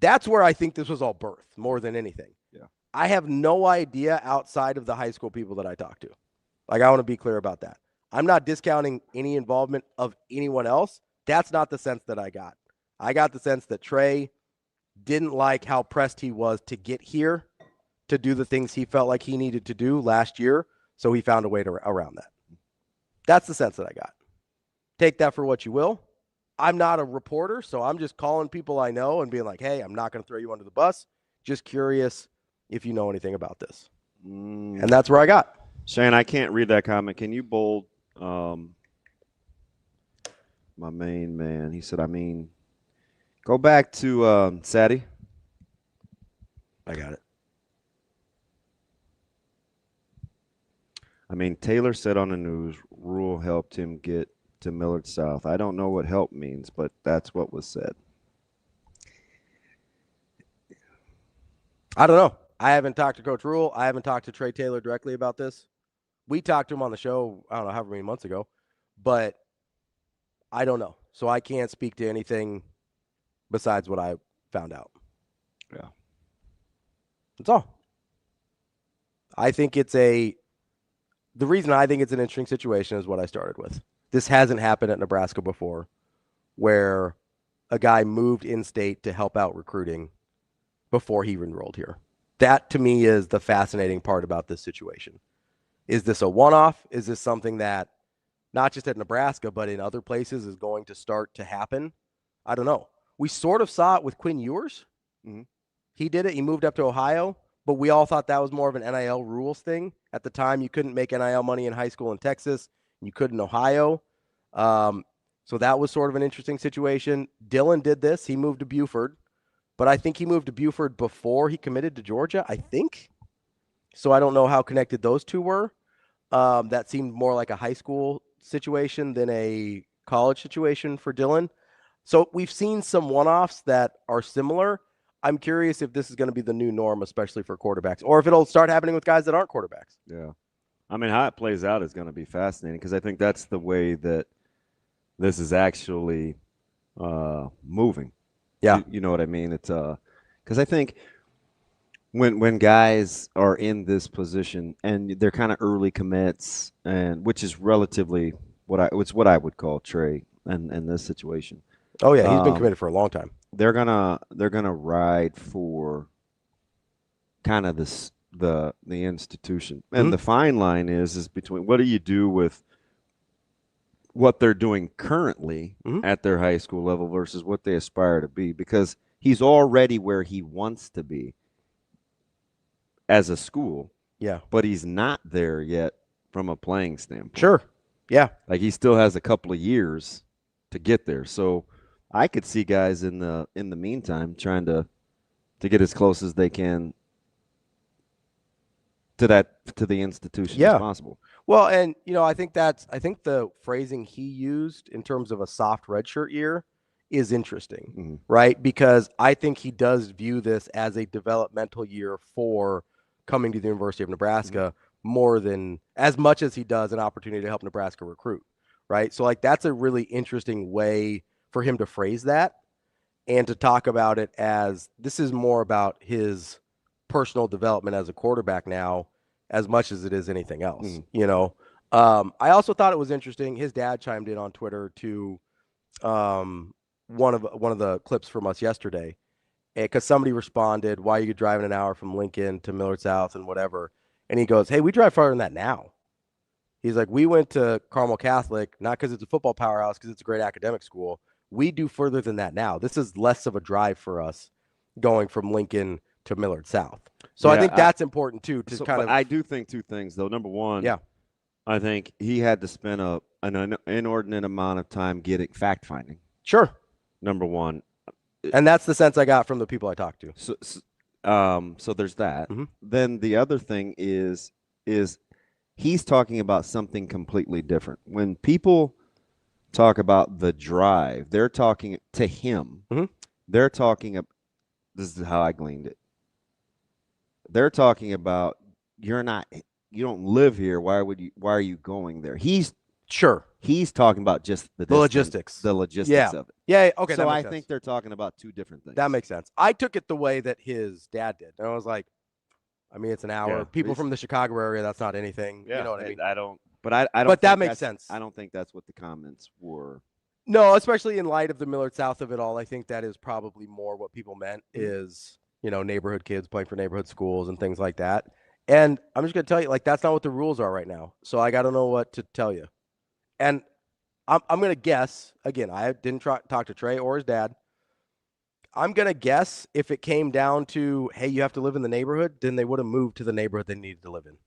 That's where I think this was all birthed more than anything. Yeah. I have no idea outside of the high school people that I talk to. Like, I want to be clear about that. I'm not discounting any involvement of anyone else. That's not the sense that I got. I got the sense that Trae didn't like how pressed he was to get here to do the things he felt like he needed to do last year, so he found a way around that. That's the sense that I got. Take that for what you will. I'm not a reporter, so I'm just calling people I know and being like, hey, I'm not going to throw you under the bus. Just curious if you know anything about this. And that's where I got. Shane, I can't read that comment. Can you bold my main man? He said, go back to Sadie. I got it. Taylor said on the news, Rule helped him get to Millard South. I don't know what help means, but that's what was said. I don't know. I haven't talked to Coach Rule. I haven't talked to Trae Taylor directly about this. We talked to him on the show, I don't know, however many months ago, but I don't know. So I can't speak to anything besides what I found out. Yeah. That's all. I think the reason I think it's an interesting situation is what I started with. This hasn't happened at Nebraska before, where a guy moved in-state to help out recruiting before he enrolled here. That, to me, is the fascinating part about this situation. Is this a one-off? Is this something that, not just at Nebraska, but in other places, is going to start to happen? I don't know. We sort of saw it with Quinn Ewers. Mm-hmm. He did it. He moved up to Ohio, but we all thought that was more of an NIL rules thing. At the time, you couldn't make NIL money in high school in Texas. You could in Ohio. So that was sort of an interesting situation. Dylan did this. He moved to Buford, but I think he moved to Buford before he committed to Georgia, I think. So I don't know how connected those two were. That seemed more like a high school situation than a college situation for Dylan. So we've seen some one-offs that are similar. I'm curious if this is going to be the new norm, especially for quarterbacks, or if it'll start happening with guys that aren't quarterbacks. Yeah. How it plays out is going to be fascinating because I think that's the way that this is actually moving. Yeah. You know what I mean? It's because I think when guys are in this position and they're kind of early commits, and which is relatively what I would call Trae in this situation. Oh yeah, he's been committed for a long time. They're gonna ride for kind of the institution, and the fine line is between what do you do with what they're doing currently at their high school level versus what they aspire to be, because he's already where he wants to be as a school. Yeah. But he's not there yet from a playing standpoint. Sure. Yeah. Like he still has a couple of years to get there. So I could see guys in the meantime trying to get as close as they can to the institution as possible. Well, and I think the phrasing he used in terms of a soft redshirt year is interesting, right? Because I think he does view this as a developmental year for coming to the University of Nebraska more than as much as he does an opportunity to help Nebraska recruit, right? So that's a really interesting way for him to phrase that and to talk about it as this is more about his personal development as a quarterback now as much as it is anything else, I also thought it was interesting. His dad chimed in on Twitter to one of the clips from us yesterday, because somebody responded, why are you driving an hour from Lincoln to Millard South and whatever? And he goes, hey, we drive farther than that now. He's like, we went to Carmel Catholic, not because it's a football powerhouse, because it's a great academic school. We do further than that now. This is less of a drive for us going from Lincoln to Millard South. So I think that's important too. I do think two things though. Number one, I think he had to spend an inordinate amount of time getting fact finding. Sure. Number one, and that's the sense I got from the people I talked to. So there's that. Then the other thing is he's talking about something completely different. When people talk about the drive, they're talking to him. They're talking. This is how I gleaned it. They're talking about you don't live here. Why are you going there? He's talking about just the logistics. The logistics of it. Yeah. Okay. So I think they're talking about two different things. That makes sense. I took it the way that his dad did. And I was like, it's an hour. People from the Chicago area, that's not anything. Yeah, you know what I mean? I don't. But I don't. But that makes sense. I don't think that's what the comments were. No, especially in light of the Millard South of it all. I think that is probably more what people meant is, neighborhood kids playing for neighborhood schools and things like that. And I'm just going to tell you, that's not what the rules are right now. So I got to know what to tell you. And I'm going to guess, again, I didn't talk to Trae or his dad. I'm going to guess if it came down to, hey, you have to live in the neighborhood, then they would have moved to the neighborhood they needed to live in.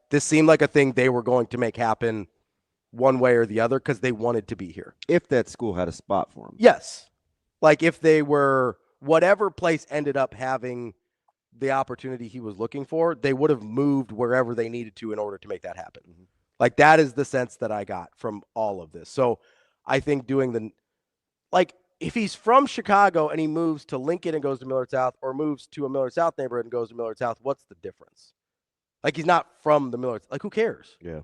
This seemed like a thing they were going to make happen one way or the other because they wanted to be here. If that school had a spot for them. Yes. If they were, whatever place ended up having the opportunity he was looking for, they would have moved wherever they needed to in order to make that happen. Mm-hmm. That is the sense that I got from all of this. So I think doing if he's from Chicago and he moves to Lincoln and goes to Millard South, or moves to a Millard South neighborhood and goes to Millard South, what's the difference? He's not from the Millard. Who cares? Yeah,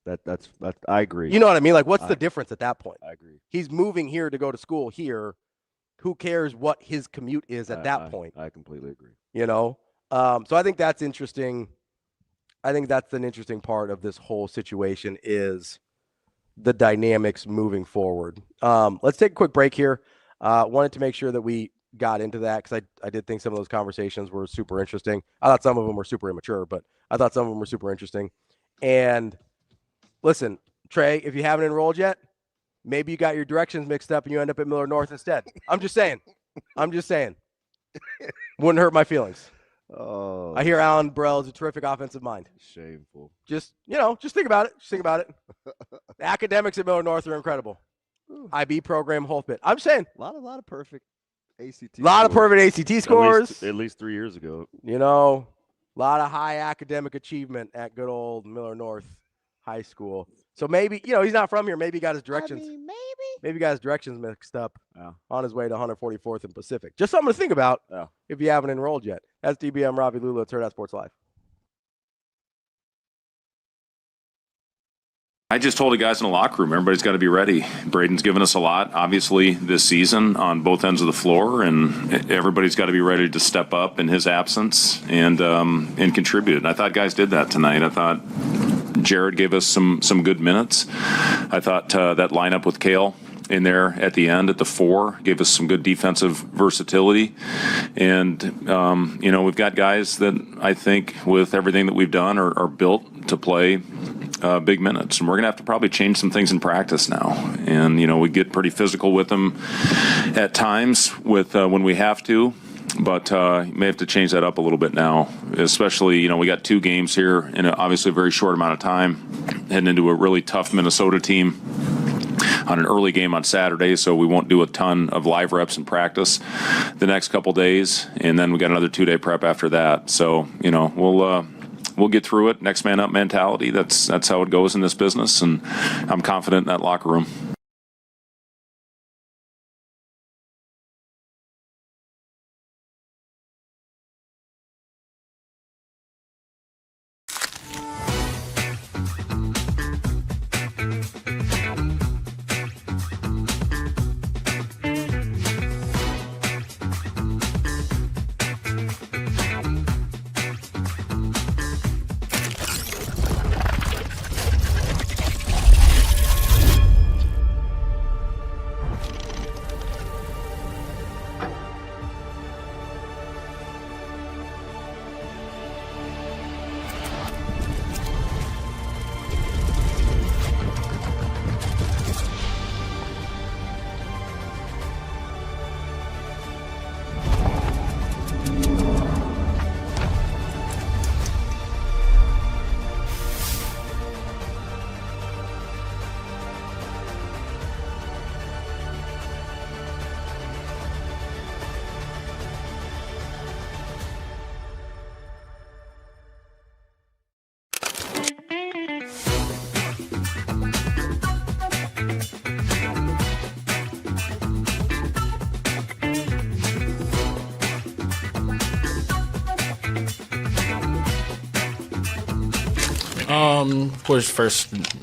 that's I agree. You know what I mean? What's the difference at that point? I agree. He's moving here to go to school here. Who cares what his commute is at that point? I completely agree. So I think that's interesting. I think that's an interesting part of this whole situation is the dynamics moving forward. Let's take a quick break here. Wanted to make sure that we got into that because I did think some of those conversations were super interesting. I thought some of them were super immature, but I thought some of them were super interesting. And listen, Trae, if you haven't enrolled yet, maybe you got your directions mixed up and you end up at Millard North instead. I'm just saying. Wouldn't hurt my feelings. Oh, I hear Alan Burrell is a terrific offensive mind. Shameful. Just think about it. The academics at Millard North are incredible. IB program, whole bit. I'm saying. A lot of perfect ACT. A lot of perfect ACT scores. At least 3 years ago. A lot of high academic achievement at good old Millard North High School. So maybe, he's not from here. Maybe he got his directions. Maybe he got his directions mixed up on his way to 144th and Pacific. Just something to think about if you haven't enrolled yet. That's DBM Ravi Lulla at Hurrdat Sports Live. I just told the guys in the locker room, everybody's got to be ready. Braden's given us a lot, obviously, this season on both ends of the floor, and everybody's got to be ready to step up in his absence and contribute. And I thought guys did that tonight. I thought Jared gave us some good minutes. I thought that lineup with Kale in there at the end at the 4 gave us some good defensive versatility. And, we've got guys that I think with everything that we've done are built to play big minutes. And we're going to have to probably change some things in practice now. And, we get pretty physical with them at times with when we have to. But you may have to change that up a little bit now, especially, we got 2 games here in obviously a very short amount of time, heading into a really tough Minnesota team on an early game on Saturday, so we won't do a ton of live reps in practice the next couple days, and then we got another 2-day prep after that. So, we'll get through it. Next man up mentality. That's how it goes in this business, and I'm confident in that locker room.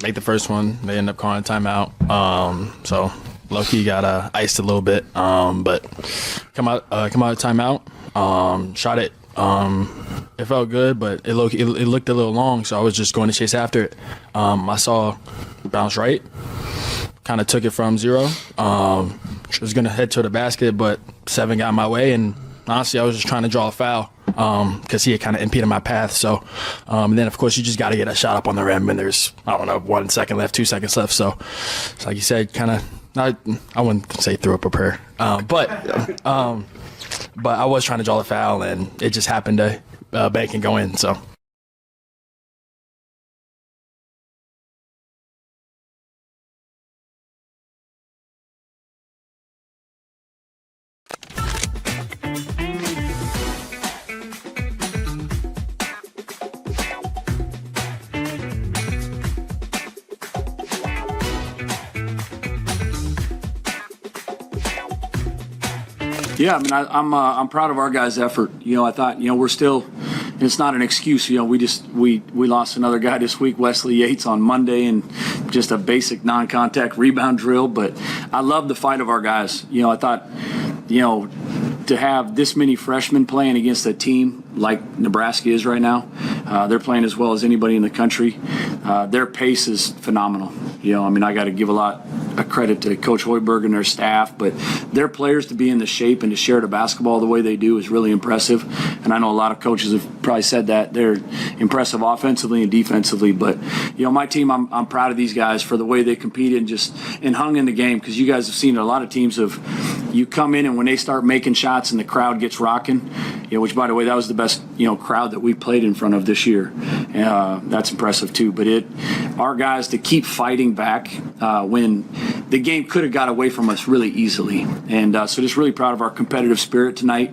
Make the first one. They end up calling a timeout. So low-key got iced a little bit. But come out of timeout. Shot it. It felt good, but it looked a little long. So I was just going to chase after it. I saw it bounce right. kind of took it from 0. Was going to head to the basket, but 7 got in my way, and honestly, I was just trying to draw a foul because he had kind of impeded my path. So, and then, of course, you just got to get a shot up on the rim, and there's, 1 second left, 2 seconds left. So, it's like you said, kind of, I wouldn't say threw up a prayer, but I was trying to draw the foul, and it just happened to bank and go in. So. Yeah, I mean, I'm proud of our guys' effort. I thought, we're still, and it's not an excuse. We lost another guy this week, Wesley Yates, on Monday, and just a basic non-contact rebound drill. But I love the fight of our guys. I thought, to have this many freshmen playing against a team like Nebraska is right now, they're playing as well as anybody in the country. Their pace is phenomenal. I got to give a lot of credit to Coach Hoiberg and their staff, but their players to be in the shape and to share the basketball the way they do is really impressive. And I know a lot of coaches have probably said that they're impressive offensively and defensively. But my team, I'm proud of these guys for the way they competed and hung in the game, because you guys have seen a lot of teams you come in and when they start making shots and the crowd gets rocking, which by the way, that was the best crowd that we played in front of this year. That's impressive too. But our guys to keep fighting back when the game could have got away from us really easily. And so just really proud of our competitive spirit tonight.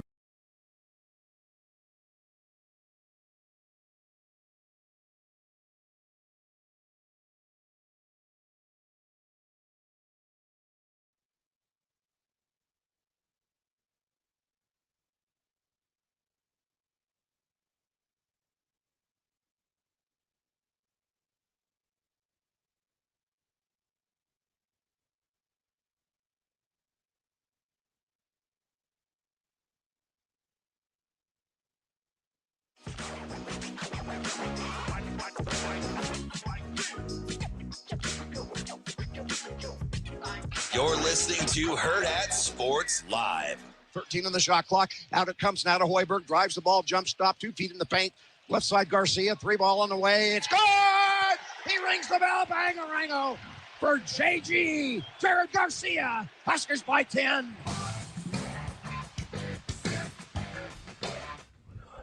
You're listening to Hurrdat Sports Live. 13 on the shot clock. Out it comes now to Hoiberg. Drives the ball. Jump stop. 2 feet in the paint. Left side Garcia. 3 ball on the way. It's good! He rings the bell. Bang-a-rango for JG. Jared Garcia. Huskers by 10.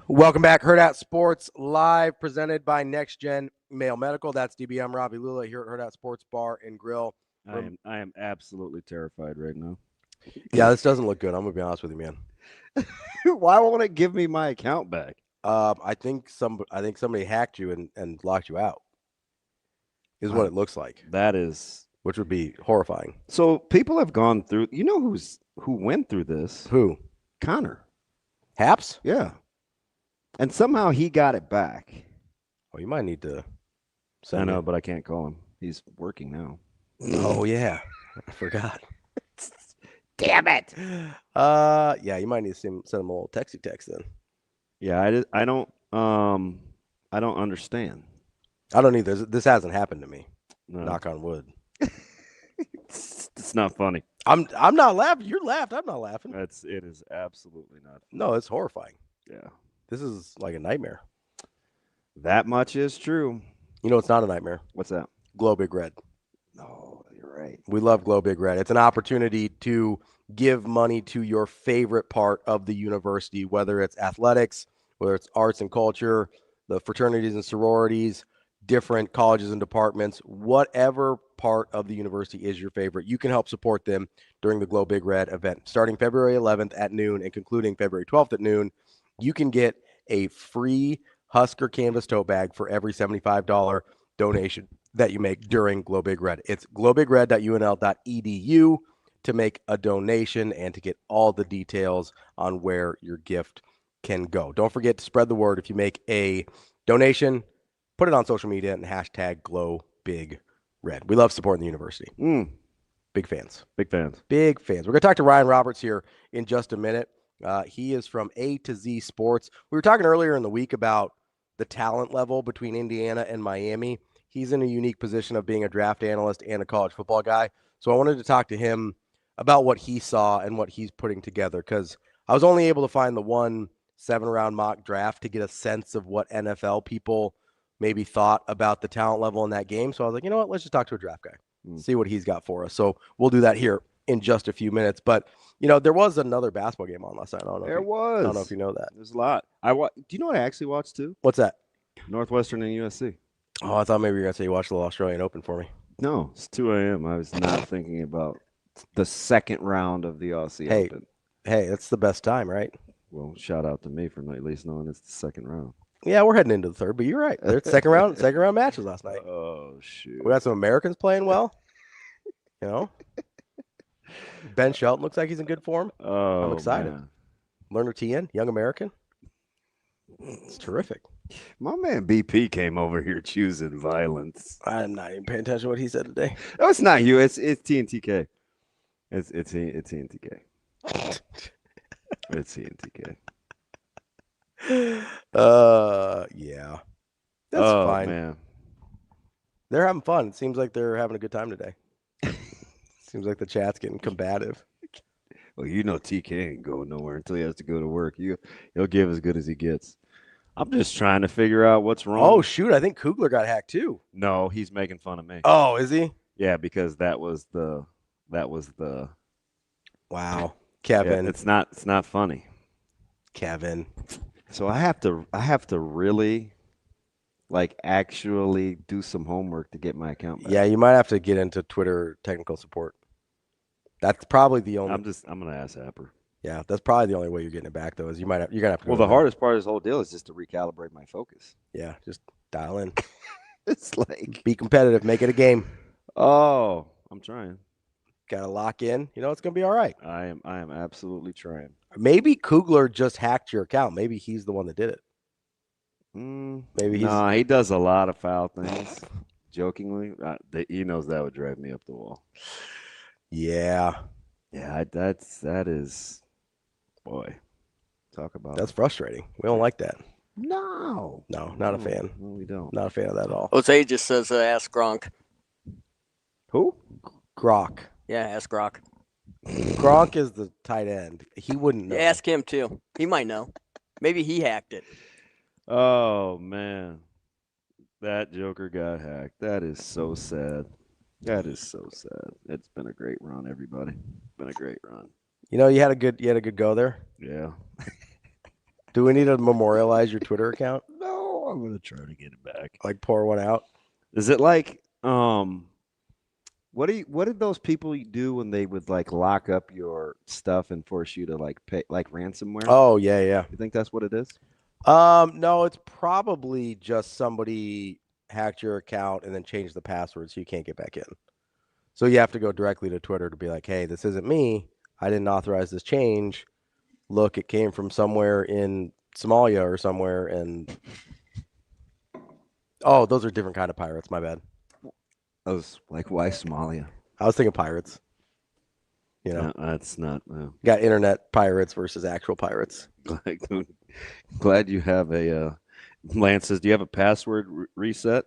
Welcome back. Hurrdat Sports Live, presented by Next Gen Male Medical. That's DBM Ravi Lulla here at Hurrdat Sports Bar and Grill. I am absolutely terrified right now. Yeah, this doesn't look good. I'm gonna be honest with you, man. Why won't it give me my account back? I think somebody hacked you and locked you out. Is what it looks like. That is, which would be horrifying. So people have gone through. You know who went through this? Who? Connor Haps. Yeah, and somehow he got it back. Oh, you might need to. I know, but I can't call him. He's working now. Oh yeah, I forgot. Damn it. Yeah, you might need to send him a little texty text then. Yeah, I don't understand. I don't either. This hasn't happened to me. No. Knock on wood. It's not funny. I'm not laughing. You're laughed. I'm not laughing. It is absolutely not funny. No, it's horrifying. Yeah. This is like a nightmare. That much is true. You know, it's not a nightmare. What's that? Glow Big Red. No, you're right. We love Glow Big Red. It's an opportunity to give money to your favorite part of the university, whether it's athletics, whether it's arts and culture, the fraternities and sororities, different colleges and departments, whatever part of the university is your favorite. You can help support them during the Glow Big Red event. Starting February 11th at noon and concluding February 12th at noon, you can get a free Husker canvas tote bag for every $75 donation that you make during Glow Big Red. It's glowbigred.unl.edu to make a donation and to get all the details on where your gift can go. Don't forget to spread the word. If you make a donation, put it on social media and hashtag Glow Big Red. We love supporting the university. Big fans. Big fans. Big fans. We're going to talk to Ryan Roberts here in just a minute. He is from A to Z Sports. We were talking earlier in the week about the talent level between Indiana and Miami. He's in a unique position of being a draft analyst and a college football guy. So I wanted to talk to him about what he saw and what he's putting together, because I was only able to find the one 7-round mock draft to get a sense of what NFL people maybe thought about the talent level in that game. So I was like, you know what, let's just talk to a draft guy, see what he's got for us. So we'll do that here in just a few minutes. But, there was another basketball game on last night. I don't know if you know that. There's a lot. Do you know what I actually watched too? What's that? Northwestern and USC. Oh, I thought maybe you were going to say you watched the Australian Open for me. No, it's 2 a.m. I was not thinking about the second round of the Aussie Open. Hey, that's the best time, right? Well, shout out to me for at least knowing it's the second round. Yeah, we're heading into the third, but you're right. There's second round matches last night. Oh, shoot. We got some Americans playing well. Ben Shelton looks like he's in good form. Oh, I'm excited. Man. Lerner Tien, young American. It's terrific. My man BP came over here choosing violence. I'm not even paying attention to what he said today. No, it's not you. It's TNTK. It's TNTK. It's TNTK. Yeah. That's fine. Man. They're having fun. It seems like they're having a good time today. Seems like the chat's getting combative. Well, TK ain't going nowhere until he has to go to work. He'll give as good as he gets. I'm just trying to figure out what's wrong. Oh, shoot. I think Kugler got hacked too. No, he's making fun of me. Oh, is he? Yeah, because that was the Wow. Kevin. Yeah, it's not funny. Kevin. So I have to really actually do some homework to get my account back. Yeah, you might have to get into Twitter technical support. That's probably the only. I'm gonna ask Happer. Yeah, that's probably the only way you're getting it back though. Is you're gonna have to. Well, the hardest part of this whole deal is just to recalibrate my focus. Yeah, just dial in. It's like be competitive, make it a game. Oh, I'm trying. Got to lock in. It's gonna be all right. I am absolutely trying. Maybe Kugler just hacked your account. Maybe he's the one that did it. Maybe he does a lot of foul things. Jokingly, he knows that would drive me up the wall. Yeah. Yeah, that is, boy, talk about. That's frustrating. We don't like that. No, not a fan. No, we don't. Not a fan of that at all. Jose just says, ask Gronk. Who? Gronk. Yeah, ask Gronk. Gronk is the tight end. He wouldn't know. Yeah, ask him too. He might know. Maybe he hacked it. Oh man, that Joker got hacked. That is so sad. That is so sad. It's been a great run, everybody. Been a great run. You had a good go there. Yeah. Do we need to memorialize your Twitter account? No, I'm gonna try to get it back. Like pour one out. Is it like what did those people do when they would lock up your stuff and force you to pay ransomware? Oh yeah. You think that's what it is? No, it's probably just somebody hacked your account and then changed the password so you can't get back in. So you have to go directly to Twitter to be like, hey, this isn't me. I didn't authorize this change. Look, it came from somewhere in Somalia or somewhere. And oh, those are different kind of pirates. My bad. I was like, why Somalia? I was thinking pirates. No, that's not. Got internet pirates versus actual pirates. Glad you have a. Lance says, do you have a password reset?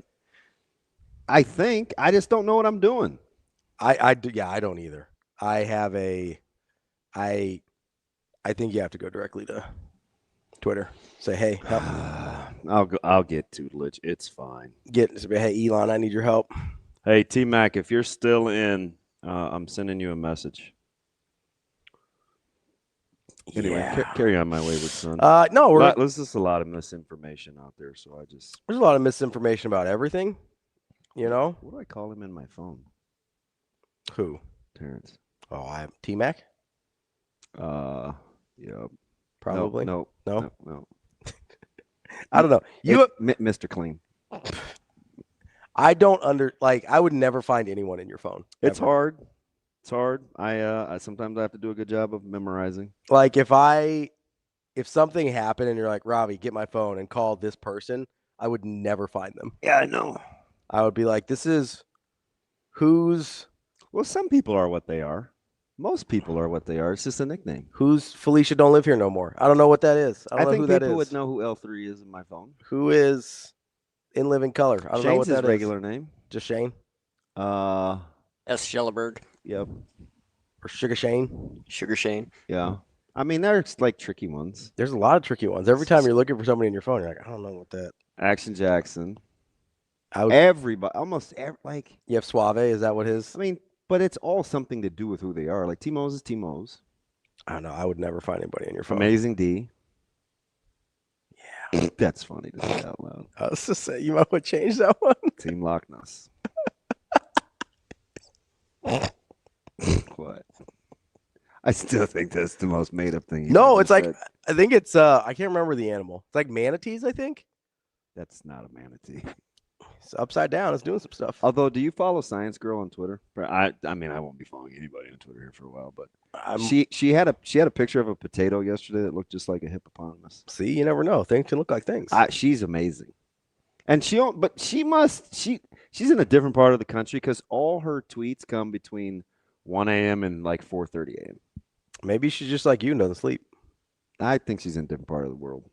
I think. I just don't know what I'm doing. I do. Yeah, I don't either. I have a. I think you have to go directly to Twitter. Say, hey, help. I'll get tutelage. It's fine. Hey, Elon, I need your help. Hey, T-Mac, if you're still in, I'm sending you a message. Anyway, carry on, my wayward son. No, there's just a lot of misinformation out there, so there's a lot of misinformation about everything. What do I call him in my phone? Who? Terrence. Oh, I have T-Mac. Yeah. Probably. No. I don't know. Mr. Clean. I don't I would never find anyone in your phone. It's hard. It's hard. I sometimes I have to do a good job of memorizing. Like if something happened and you're like, Ravi, get my phone and call this person, I would never find them. Yeah, I know. I would be like, this is who's. Well, some people are what they are. Most people are what they are. It's just a nickname. Who's Felicia don't live here no more? I don't know what that is. I think people would know who L3 is in my phone. Who is in living color? I don't know what that is. Shane's his regular name. Just Shane? S. Schellenberg. Yep. Or Sugar Shane. Sugar Shane. Yeah. I mean, there's like tricky ones. There's a lot of tricky ones. Every time you're looking for somebody in your phone, you're like, I don't know what that. Action Jackson. Everybody, almost like. You have Suave. Is that what his? I mean, but it's all something to do with who they are. Like T-Mose is T-Mose. I don't know. I would never find anybody in your phone. Amazing D. Yeah. That's funny to say out loud. I was just saying, you might want to change that one. Team Loch Ness. What? I still think that's the most made up thing. No, it's like, I think it's, I can't remember the animal. It's like manatees, I think. That's not a manatee. It's upside down. It's doing some stuff. Although, do you follow Science Girl on Twitter? I mean, I won't be following anybody on Twitter here for a while, but she had a picture of a potato yesterday that looked just like a hippopotamus. See, you never know. Things can look like things. She's amazing, and she's in a different part of the country because all her tweets come between 1 a.m. and like 4:30 a.m. Maybe she's just like you and doesn't sleep. I think she's in a different part of the world.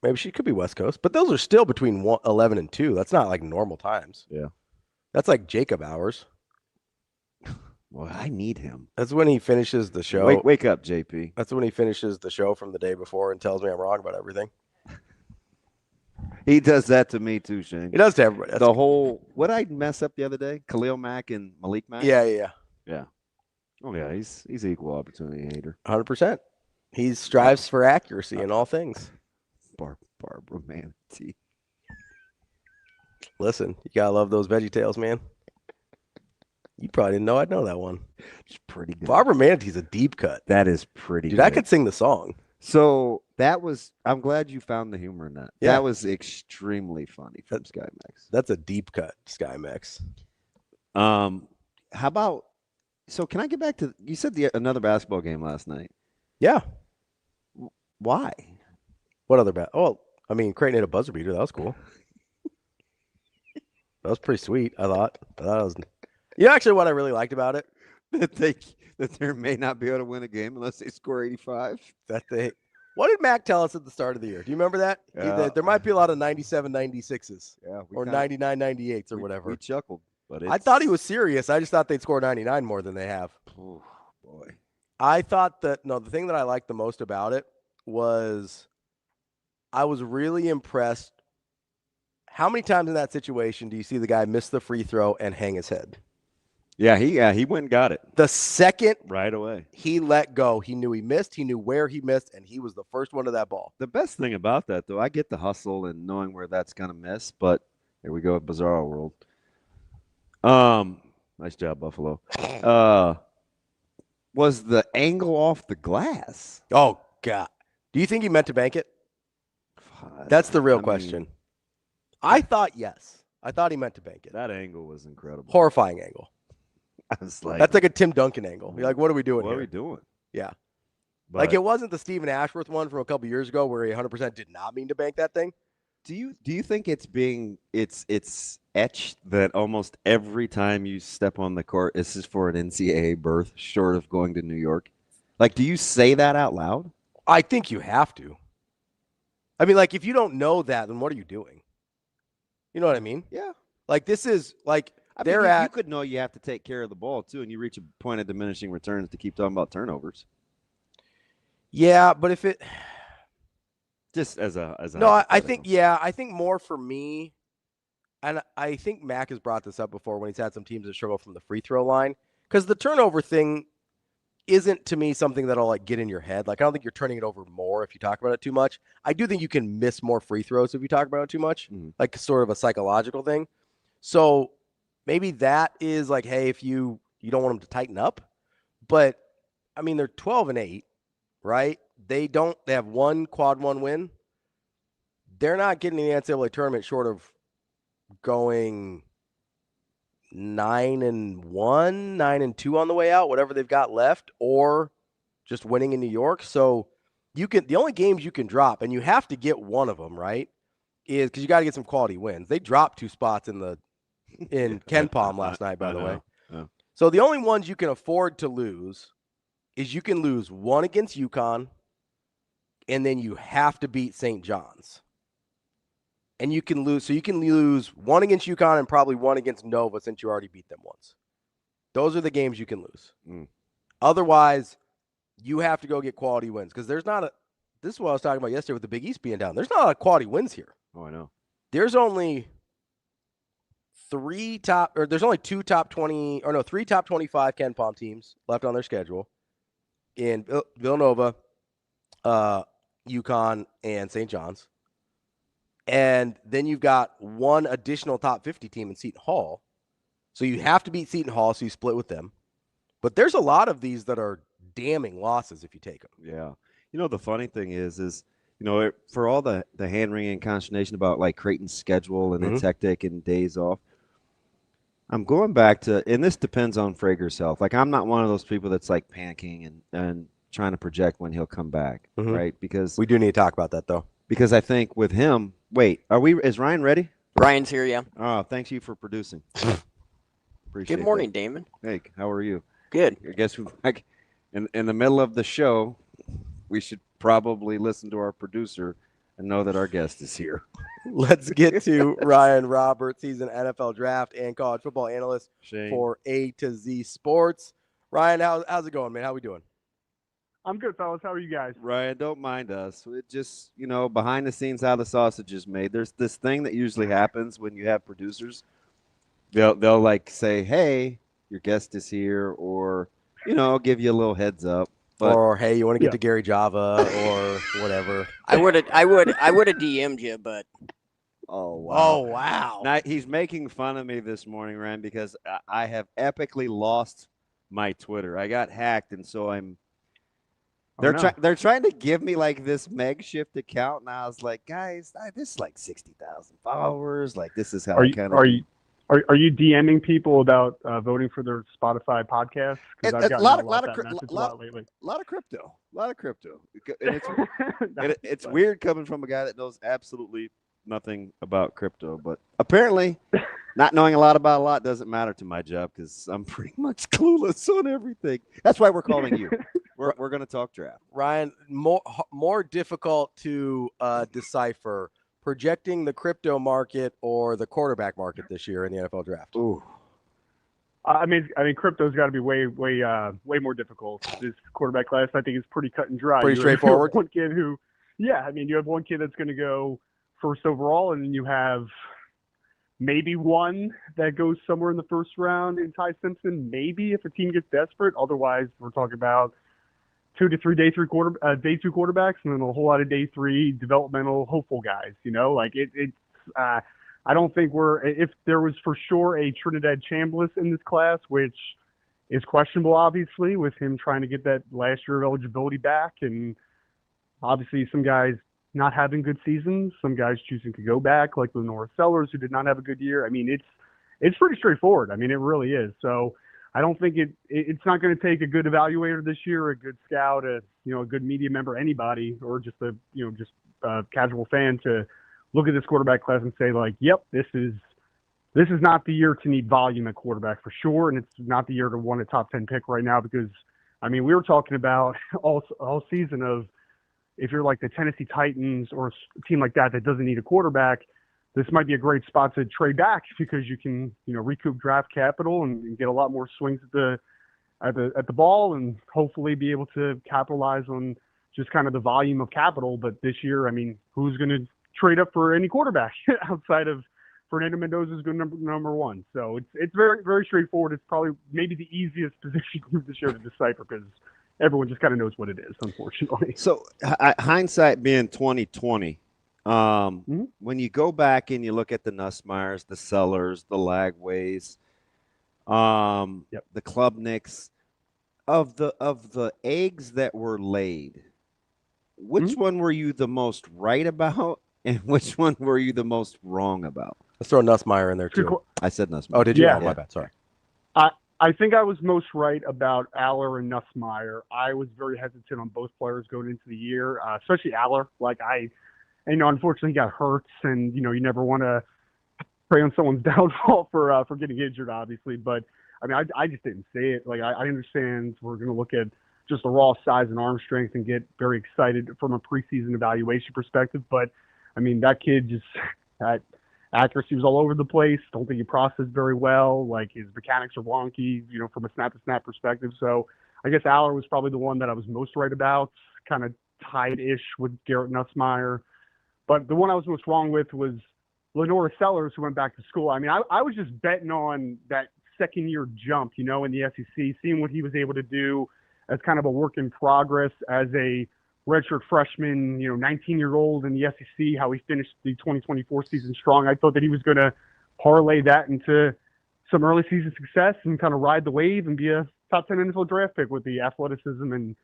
Maybe she could be West Coast, but those are still between 11 and 2. That's not like normal times. Yeah. That's like Jacob hours. Well, I need him. That's when he finishes the show. Wake up, JP. That's when he finishes the show from the day before and tells me I'm wrong about everything. He does that to me too, Shane. He does to everybody. That's what I messed up the other day? Khalil Mack and Malik Mack? Yeah. Oh, yeah, he's an equal opportunity hater. 100%. He strives for accuracy in all things. Barbara Manatee. Listen, you gotta love those Veggie Tales, man. You probably didn't know I'd know that one. It's pretty good. Barbara Manatee's a deep cut. That is pretty Dude, good. I could sing the song. So I'm glad you found the humor in that. Yeah. That was extremely funny from SkyMax. That's a deep cut, SkyMax. How about, so can I get back to, you said another basketball game last night. Yeah. Why? What other I mean, Creighton hit a buzzer beater. That was cool. That was pretty sweet, I thought. Actually, what I really liked about it, that they may not be able to win a game unless they score 85. What did Mac tell us at the start of the year? Do you remember that? Yeah. There might be a lot of 97, 96s. Yeah, or 99, 98s or whatever. We chuckled, but I thought he was serious. I just thought they'd score 99 more than they have. Oh, boy. I thought the thing that I liked the most about it was I was really impressed. How many times in that situation do you see the guy miss the free throw and hang his head? Yeah, he went and got it. The second right away he let go, he knew he missed, he knew where he missed, and he was the first one to that ball. The best thing about that, though, I get the hustle and knowing where that's going to miss, but here we go at Bizarro World. Nice job, Buffalo. Was the angle off the glass? Oh, God. Do you think he meant to bank it? That's the real question. I thought yes. I thought he meant to bank it. That angle was incredible. Horrifying angle. I was like, that's like a Tim Duncan angle. You're like, what are we doing here? What are we doing? Yeah. But, like it wasn't the Stephen Ashworth one from a couple years ago where he 100% did not mean to bank that thing. Do you think it's etched that almost every time you step on the court, this is for an NCAA berth, short of going to New York? Like, do you say that out loud? I think you have to. I mean, like, if you don't know that, then what are you doing? You know what I mean? Yeah. Like, this is like you could know you have to take care of the ball too, and you reach a point of diminishing returns to keep talking about turnovers. Yeah, but if it just as a no, I think more for me, and I think Mac has brought this up before when he's had some teams that struggle from the free throw line, because the turnover thing isn't to me something that'll like get in your head. Like I don't think you're turning it over more if you talk about it too much. I do think you can miss more free throws if you talk about it too much, like sort of a psychological thing. So maybe that is like, hey, if you don't want them to tighten up, but I mean they're 12-8, right? They have one quad one win. They're not getting in the NCAA tournament short of going 9-1, 9-2 on the way out, whatever they've got left, or just winning in New York. So the only games you can drop, and you have to get one of them, right, is because you got to get some quality wins. They dropped 2 spots in Ken Palm last night, by the way. Yeah. So the only ones you can afford to lose is you can lose one against UConn, and then you have to beat St. John's. And you can lose one against UConn and probably one against Nova since you already beat them once. Those are the games you can lose. Otherwise, you have to go get quality wins because there's not a – this is what I was talking about yesterday with the Big East being down. There's not a lot of quality wins here. Oh, I know. There's only three top 25 Ken Palm teams left on their schedule in Villanova, UConn, and St. John's. And then you've got one additional top 50 team in Seton Hall. So you have to beat Seton Hall, so you split with them. But there's a lot of these that are damning losses if you take them. Yeah. You know, the funny thing is you know, for all the hand-wringing consternation about, like, Creighton's schedule and its hectic and days off, I'm going back to – and this depends on Frager's health. Like, I'm not one of those people that's, like, panicking and trying to project when he'll come back, right? Because we do need to talk about that, though. Because I think with him – wait, is Ryan ready? Ryan's here, yeah. Oh, thanks you for producing. Good morning, Damon. Hey, how are you? Good. I guess in the middle of the show, we should probably listen to our producer and know that our guest is here. Let's get to Ryan Roberts. He's an NFL draft and college football analyst for A to Z Sports. Ryan, how's it going, man? How we doing? I'm good, fellas. How are you guys? Ryan, don't mind us. It just, you know, behind the scenes how the sausage is made. There's this thing that usually happens when you have producers. They'll like say, hey, your guest is here, or, you know, give you a little heads up. Or, hey, you want to get to Gary Java or whatever. I would have DM'd you, but. Oh, wow. Oh, wow. Now, he's making fun of me this morning, Ryan, because I have epically lost my Twitter. I got hacked, and so I'm. They're trying to give me like this makeshift account, and I was like, guys, this is like 60,000 followers. Like, this is how I kind of. Are you DMing people about voting for their Spotify podcast? Because I've gotten a lot of lately. A lot of crypto. And it's weird coming from a guy that knows absolutely nothing about crypto, but apparently not knowing a lot about a lot doesn't matter to my job because I'm pretty much clueless on everything. That's why we're calling you. We're going to talk draft. Ryan, more difficult to decipher, projecting the crypto market or the quarterback market this year in the NFL draft. Ooh. I mean, crypto's got to be way more difficult. This quarterback class, I think, is pretty cut and dry. Pretty straightforward. One kid who, you have one kid that's going to go first overall, and then you have maybe one that goes somewhere in the first round in Ty Simpson. Maybe if a team gets desperate. Otherwise, we're talking about 2 to 3 day two quarterbacks, and then a whole lot of day three developmental hopeful guys. You know, like I don't think if there was for sure a Trinidad Chambliss in this class, which is questionable, obviously, with him trying to get that last year of eligibility back, and obviously some guys not having good seasons, some guys choosing to go back, like Lenora Sellers, who did not have a good year. I mean, it's pretty straightforward. I mean, it really is. So I don't think it's not going to take a good evaluator this year, a good scout, a good media member, anybody, or just a casual fan to look at this quarterback class and say, like, yep, this is not the year to need volume at quarterback for sure, and it's not the year to want a top 10 pick right now because, I mean, we were talking about all season of if you're like the Tennessee Titans or a team like that doesn't need a quarterback, this might be a great spot to trade back because you can, recoup draft capital and get a lot more swings at the ball and hopefully be able to capitalize on just kind of the volume of capital. But this year, I mean, who's going to trade up for any quarterback outside of Fernando Mendoza's good number one? So it's very, very straightforward. It's probably maybe the easiest position group this year to decipher because everyone just kind of knows what it is, unfortunately. So hindsight being 2020, when you go back and you look at the Nussmeyers, the Sellers, the Lagways, the Klubniks, of the eggs that were laid, which one were you the most right about, and which one were you the most wrong about? Let's throw Nussmeier in there too. I said Nussmeier. Oh, did you? Yeah. Oh, my bad. Sorry. I think I was most right about Aller and Nussmeier. I was very hesitant on both players going into the year, especially Aller. Like unfortunately he got hurt, and you never want to prey on someone's downfall for getting injured, obviously. But I mean, I just didn't say it. Like I understand we're going to look at just the raw size and arm strength and get very excited from a preseason evaluation perspective. But I mean, that kid just accuracy was all over the place. Don't think he processed very well. Like, his mechanics are wonky, from a snap-to-snap perspective. So I guess Aller was probably the one that I was most right about, kind of tied-ish with Garrett Nussmeier. But the one I was most wrong with was Lenora Sellers, who went back to school. I mean, I was just betting on that second-year jump, in the SEC, seeing what he was able to do as kind of a work in progress as a redshirt freshman, 19-year-old in the SEC, how he finished the 2024 season strong. I thought that he was going to parlay that into some early season success and kind of ride the wave and be a top 10 NFL draft pick with the athleticism and,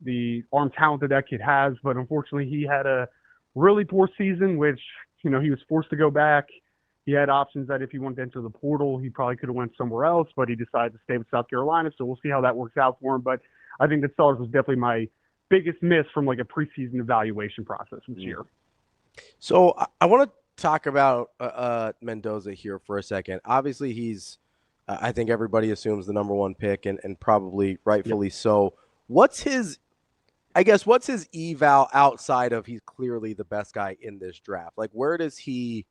the arm talent that kid has. But unfortunately, he had a really poor season, which, he was forced to go back. He had options that if he wanted to enter the portal, he probably could have went somewhere else, but he decided to stay with South Carolina. So we'll see how that works out for him. But I think that Sellers was definitely my biggest miss from like a preseason evaluation process this year. So I want to talk about Mendoza here for a second. Obviously, he's I think everybody assumes the number one pick and probably rightfully so. What's his eval outside of he's clearly the best guy in this draft? Like, where does he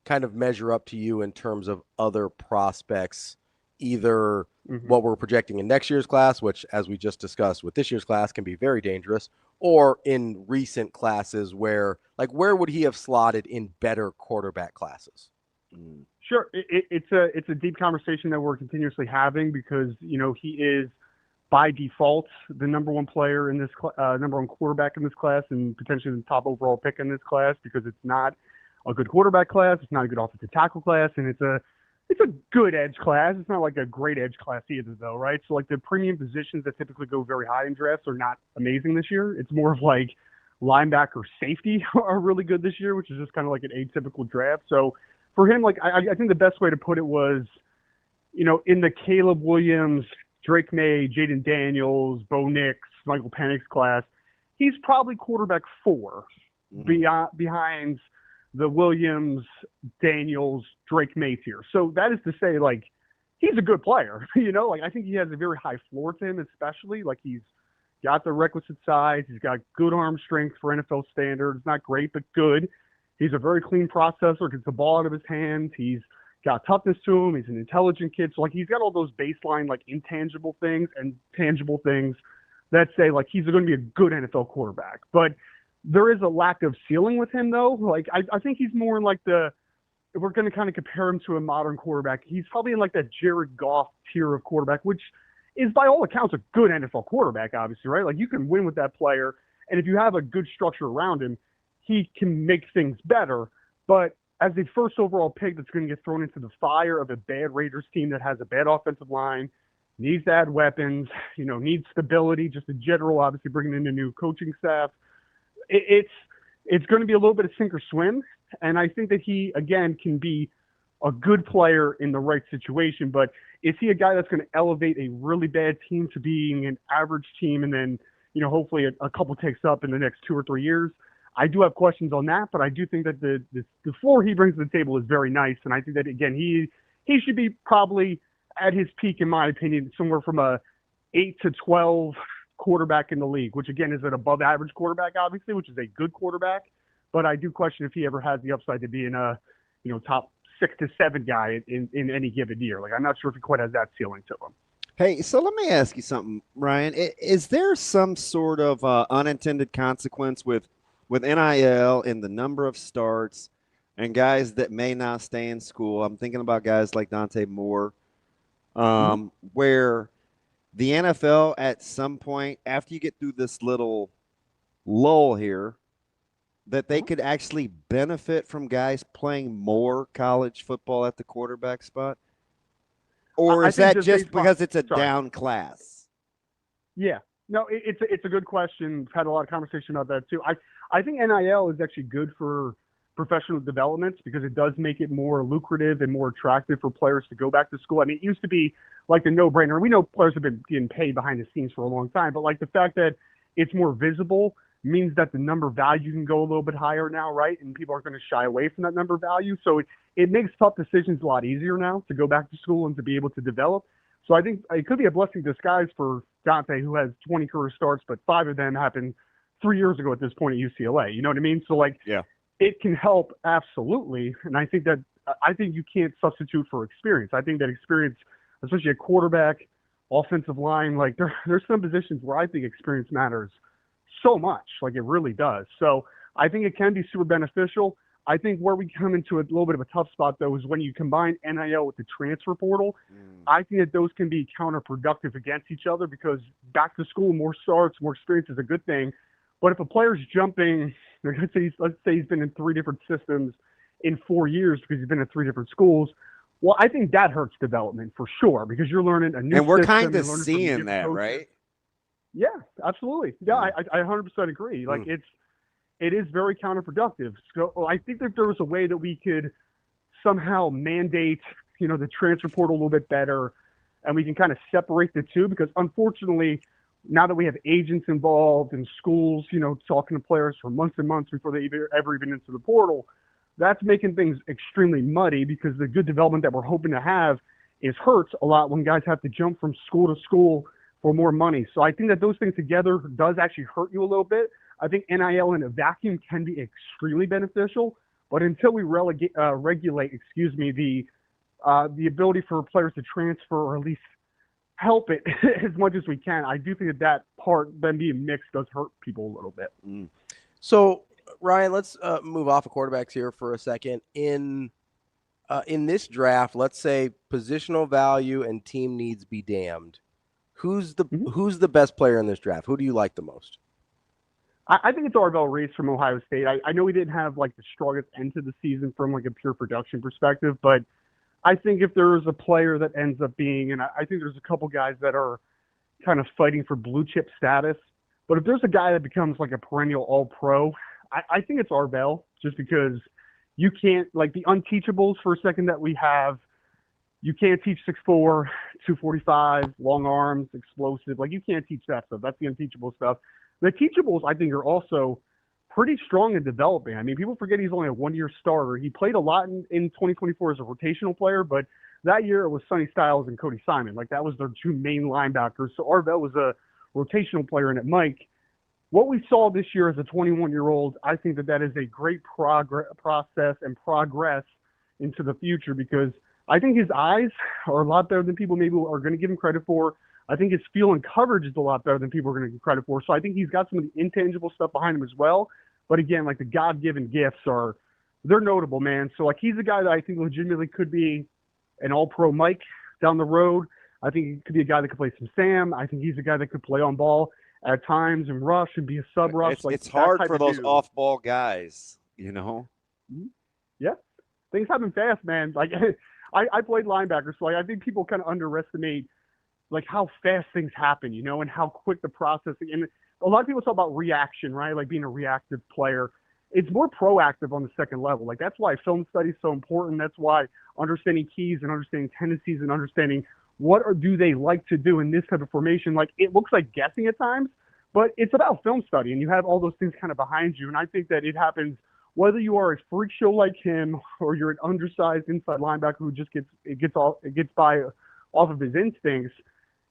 kind of measure up to you in terms of other prospects, either what we're projecting in next year's class, which, as we just discussed with this year's class, can be very dangerous, or in recent classes where would he have slotted in better quarterback classes? Sure. It's a deep conversation that we're continuously having because, he is by default the number one player in this number one quarterback in this class and potentially the top overall pick in this class because it's not a good quarterback class. It's not a good offensive tackle class. And it's a good edge class. It's not like a great edge class either, though, right? So, like, the premium positions that typically go very high in drafts are not amazing this year. It's more of like linebacker, safety are really good this year, which is just kind of like an atypical draft. So, for him, like, I think the best way to put it was, in the Caleb Williams, Drake May, Jaden Daniels, Bo Nix, Michael Penix class, he's probably quarterback 4 behind the Williams, Daniels, Drake May tier. So that is to say, like, he's a good player, I think he has a very high floor to him, especially like he's got the requisite size. He's got good arm strength for NFL standards. Not great, but good. He's a very clean processor, gets the ball out of his hands. He's got toughness to him. He's an intelligent kid. So, like, he's got all those baseline, like, intangible things and tangible things that say, like, he's going to be a good NFL quarterback. But there is a lack of ceiling with him, though. Like, I think he's more in, like, if we're going to kind of compare him to a modern quarterback, he's probably in, like, that Jared Goff tier of quarterback, which is, by all accounts, a good NFL quarterback, obviously, right? Like, you can win with that player. And if you have a good structure around him, he can make things better. But as a first overall pick that's going to get thrown into the fire of a bad Raiders team that has a bad offensive line, needs to add weapons, needs stability, just in general, obviously bringing in a new coaching staff, it's going to be a little bit of sink or swim. And I think that he, again, can be a good player in the right situation. But is he a guy that's going to elevate a really bad team to being an average team and then, hopefully a couple takes up in the next 2 or 3 years? I do have questions on that, but I do think that the floor he brings to the table is very nice. And I think that, again, he should be probably at his peak, in my opinion, somewhere from a 8 to 12 quarterback in the league, which, again, is an above average quarterback, obviously, which is a good quarterback. But I do question if he ever has the upside to being a, top 6 to 7 guy in any given year. Like, I'm not sure if he quite has that ceiling to him. Hey, so let me ask you something, Ryan. Is there some sort of unintended consequence with NIL and the number of starts and guys that may not stay in school? I'm thinking about guys like Dante Moore, where the NFL at some point, after you get through this little lull here, that they could actually benefit from guys playing more college football at the quarterback spot? Or is that just because it's a down class? Yeah. No, it's a good question. We've had a lot of conversation about that too. I think NIL is actually good for professional development because it does make it more lucrative and more attractive for players to go back to school. I mean, it used to be like the no-brainer. We know players have been getting paid behind the scenes for a long time, but like the fact that it's more visible means that the number value can go a little bit higher now, right? And people are going to shy away from that number value. So it makes tough decisions a lot easier now to go back to school and to be able to develop. So I think it could be a blessing in disguise for Dante, who has 20 career starts, but 5 of them happened 3 years ago at this point at UCLA. You know what I mean? So, like, it can help absolutely, and I think you can't substitute for experience. I think that experience, especially at quarterback, offensive line, like there's some positions where I think experience matters so much, like it really does. So I think it can be super beneficial. I think where we come into a little bit of a tough spot, though, is when you combine NIL with the transfer portal. I think that those can be counterproductive against each other because back to school, more starts, more experience is a good thing. But if a player's jumping, let's say he's been in 3 different systems in 4 years because he's been at 3 different schools, well, I think that hurts development for sure because you're learning a new system. And we're kind of seeing that, right? Yeah, absolutely. Yeah, I 100% agree. Like it is very counterproductive. So I think that there was a way that we could somehow mandate, the transfer portal a little bit better, and we can kind of separate the two because unfortunately, now that we have agents involved and schools, talking to players for months and months before they ever even into the portal, that's making things extremely muddy because the good development that we're hoping to have is hurts a lot when guys have to jump from school to school for more money. So I think that those things together does actually hurt you a little bit. I think NIL in a vacuum can be extremely beneficial, but until we regulate, the ability for players to transfer or at least help it as much as we can, I do think that part, then being mixed, does hurt people a little bit. So, Ryan, let's move off of quarterbacks here for a second. In this draft, let's say positional value and team needs be damned. Who's the best player in this draft? Who do you like the most? I think it's Arvell Reese from Ohio State. I know he didn't have like the strongest end to the season from like a pure production perspective, but I think if there is a player that ends up being, and I think there's a couple guys that are kind of fighting for blue chip status, but if there's a guy that becomes like a perennial all-pro, I think it's Arvell, just because you can't, like the unteachables for a second that we have, you can't teach 6'4", 245, long arms, explosive. Like you can't teach that stuff. That's the unteachable stuff. The teachables, I think, are also pretty strong in developing. I mean, people forget he's only a 1-year starter. He played a lot in 2024 as a rotational player, but that year it was Sonny Styles and Cody Simon. Like that was their 2 main linebackers. So Arvell was a rotational player, and at Mike, what we saw this year as a 21-year-old, I think that is a great process and progress into the future because I think his eyes are a lot better than people maybe are going to give him credit for. I think his feel and coverage is a lot better than people are going to give credit for. So I think he's got some of the intangible stuff behind him as well. But again, like the God-given gifts they're notable, man. So like he's a guy that I think legitimately could be an all-pro Mike down the road. I think he could be a guy that could play some Sam. I think he's a guy that could play on ball at times and rush and be a sub-rush. It's hard for those off-ball guys, Yeah. Things happen fast, man. Like I played linebacker, so I think people kind of underestimate like how fast things happen, and how quick the processing. And a lot of people talk about reaction, right? Like being a reactive player. It's more proactive on the second level. Like that's why film study is so important. That's why understanding keys and understanding tendencies and understanding do they like to do in this type of formation. Like it looks like guessing at times, but it's about film study, and you have all those things kind of behind you. And I think that it happens whether you are a freak show like him or you're an undersized inside linebacker who just gets by off of his instincts.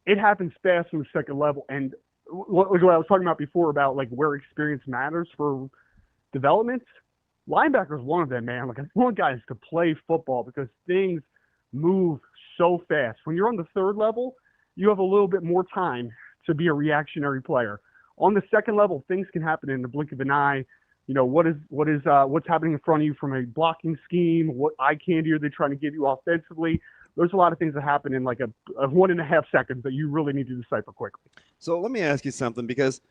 It happens fast on the second level. And what I was talking about before about like where experience matters for development, linebacker is one of them, man. Like I want guys to play football because things move so fast. When you're on the third level, you have a little bit more time to be a reactionary player. On the second level, things can happen in the blink of an eye. What's happening in front of you from a blocking scheme? What eye candy are they trying to give you offensively? There's a lot of things that happen in like a 1.5 seconds that you really need to decipher quickly. So let me ask you something, because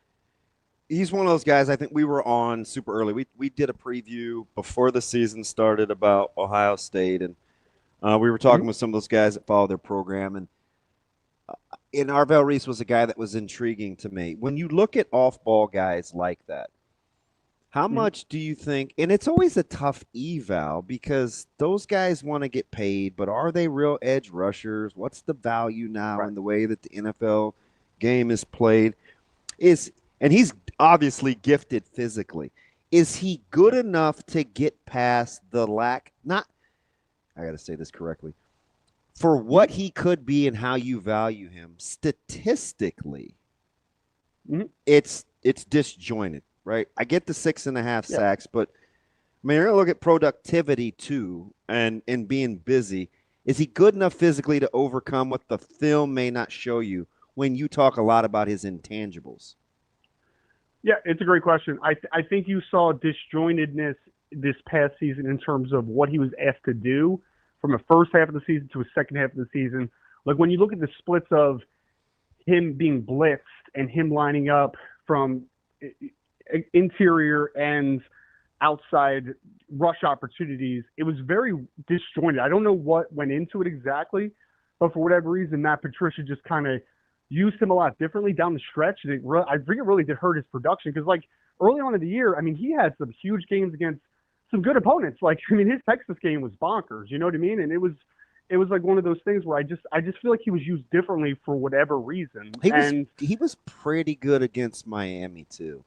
he's one of those guys I think we were on super early. We did a preview before the season started about Ohio State, and we were talking with some of those guys that follow their program. And Arvell Reese was a guy that was intriguing to me. When you look at off-ball guys like that, how much do you think – and it's always a tough eval because those guys want to get paid, but are they real edge rushers? What's the value now in the way that the NFL game is played? And he's obviously gifted physically. Is he good enough to get past the lack – I got to say this correctly. For what he could be and how you value him, statistically, it's disjointed. Right, I get the 6.5 sacks, but I mean, you're going to look at productivity too and being busy. Is he good enough physically to overcome what the film may not show you when you talk a lot about his intangibles? Yeah, it's a great question. I think you saw disjointedness this past season in terms of what he was asked to do from a first half of the season to a second half of the season. Like when you look at the splits of him being blitzed and him lining up from interior and outside rush opportunities, it was very disjointed. I don't know what went into it exactly, but for whatever reason, Matt Patricia just kind of used him a lot differently down the stretch. I think it really did hurt his production because, like, early on in the year, I mean, he had some huge games against some good opponents. Like, I mean, his Texas game was bonkers. You know what I mean? And it was like one of those things where I just feel like he was used differently for whatever reason. He was pretty good against Miami too.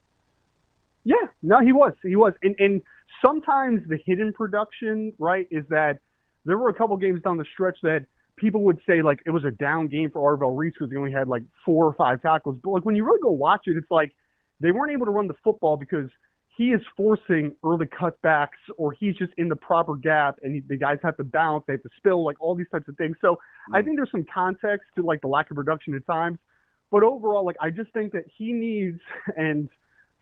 Yeah, no, he was. And sometimes the hidden production, right, is that there were a couple games down the stretch that people would say, like, it was a down game for Arvell Reese because he only had, like, 4 or 5 tackles. But, like, when you really go watch it, it's like they weren't able to run the football because he is forcing early cutbacks or he's just in the proper gap and the guys have to bounce, they have to spill, like, all these types of things. So I think there's some context to, like, the lack of production at times. But overall, like, I just think that he needs – and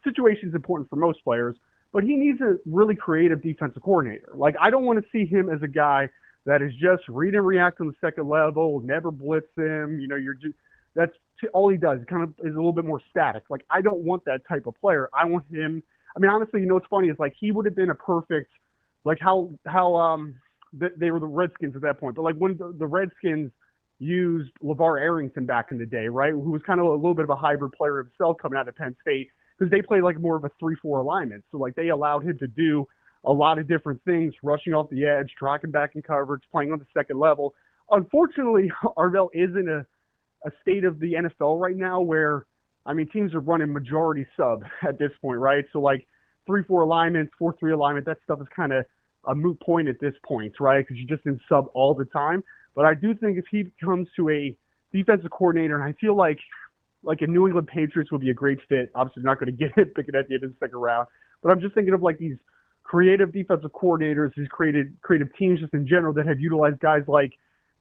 situation is important for most players, but he needs a really creative defensive coordinator. Like, I don't want to see him as a guy that is just read and react on the second level, never blitz him. You know, that's all he does. He kind of is a little bit more static. Like, I don't want that type of player. I want him. I mean, honestly, you know what's funny is, like, he would have been a perfect, like, how they were the Redskins at that point. But, like, when the Redskins used LeVar Arrington back in the day, right, who was kind of a little bit of a hybrid player himself coming out of Penn State, because they played like more of a 3-4 alignment. So, like, they allowed him to do a lot of different things, rushing off the edge, tracking back in coverage, playing on the second level. Unfortunately, Arvell is in a state of the NFL right now where, I mean, teams are running majority sub at this point, right? So, like, 3-4 alignments, 4-3 alignment, that stuff is kind of a moot point at this point, right? Because you're just in sub all the time. But I do think if he comes to a defensive coordinator, and I feel like a New England Patriots would be a great fit. Obviously, not going to get it, pick it at the end of the second round. But I'm just thinking of, like, these creative defensive coordinators, these creative teams just in general that have utilized guys like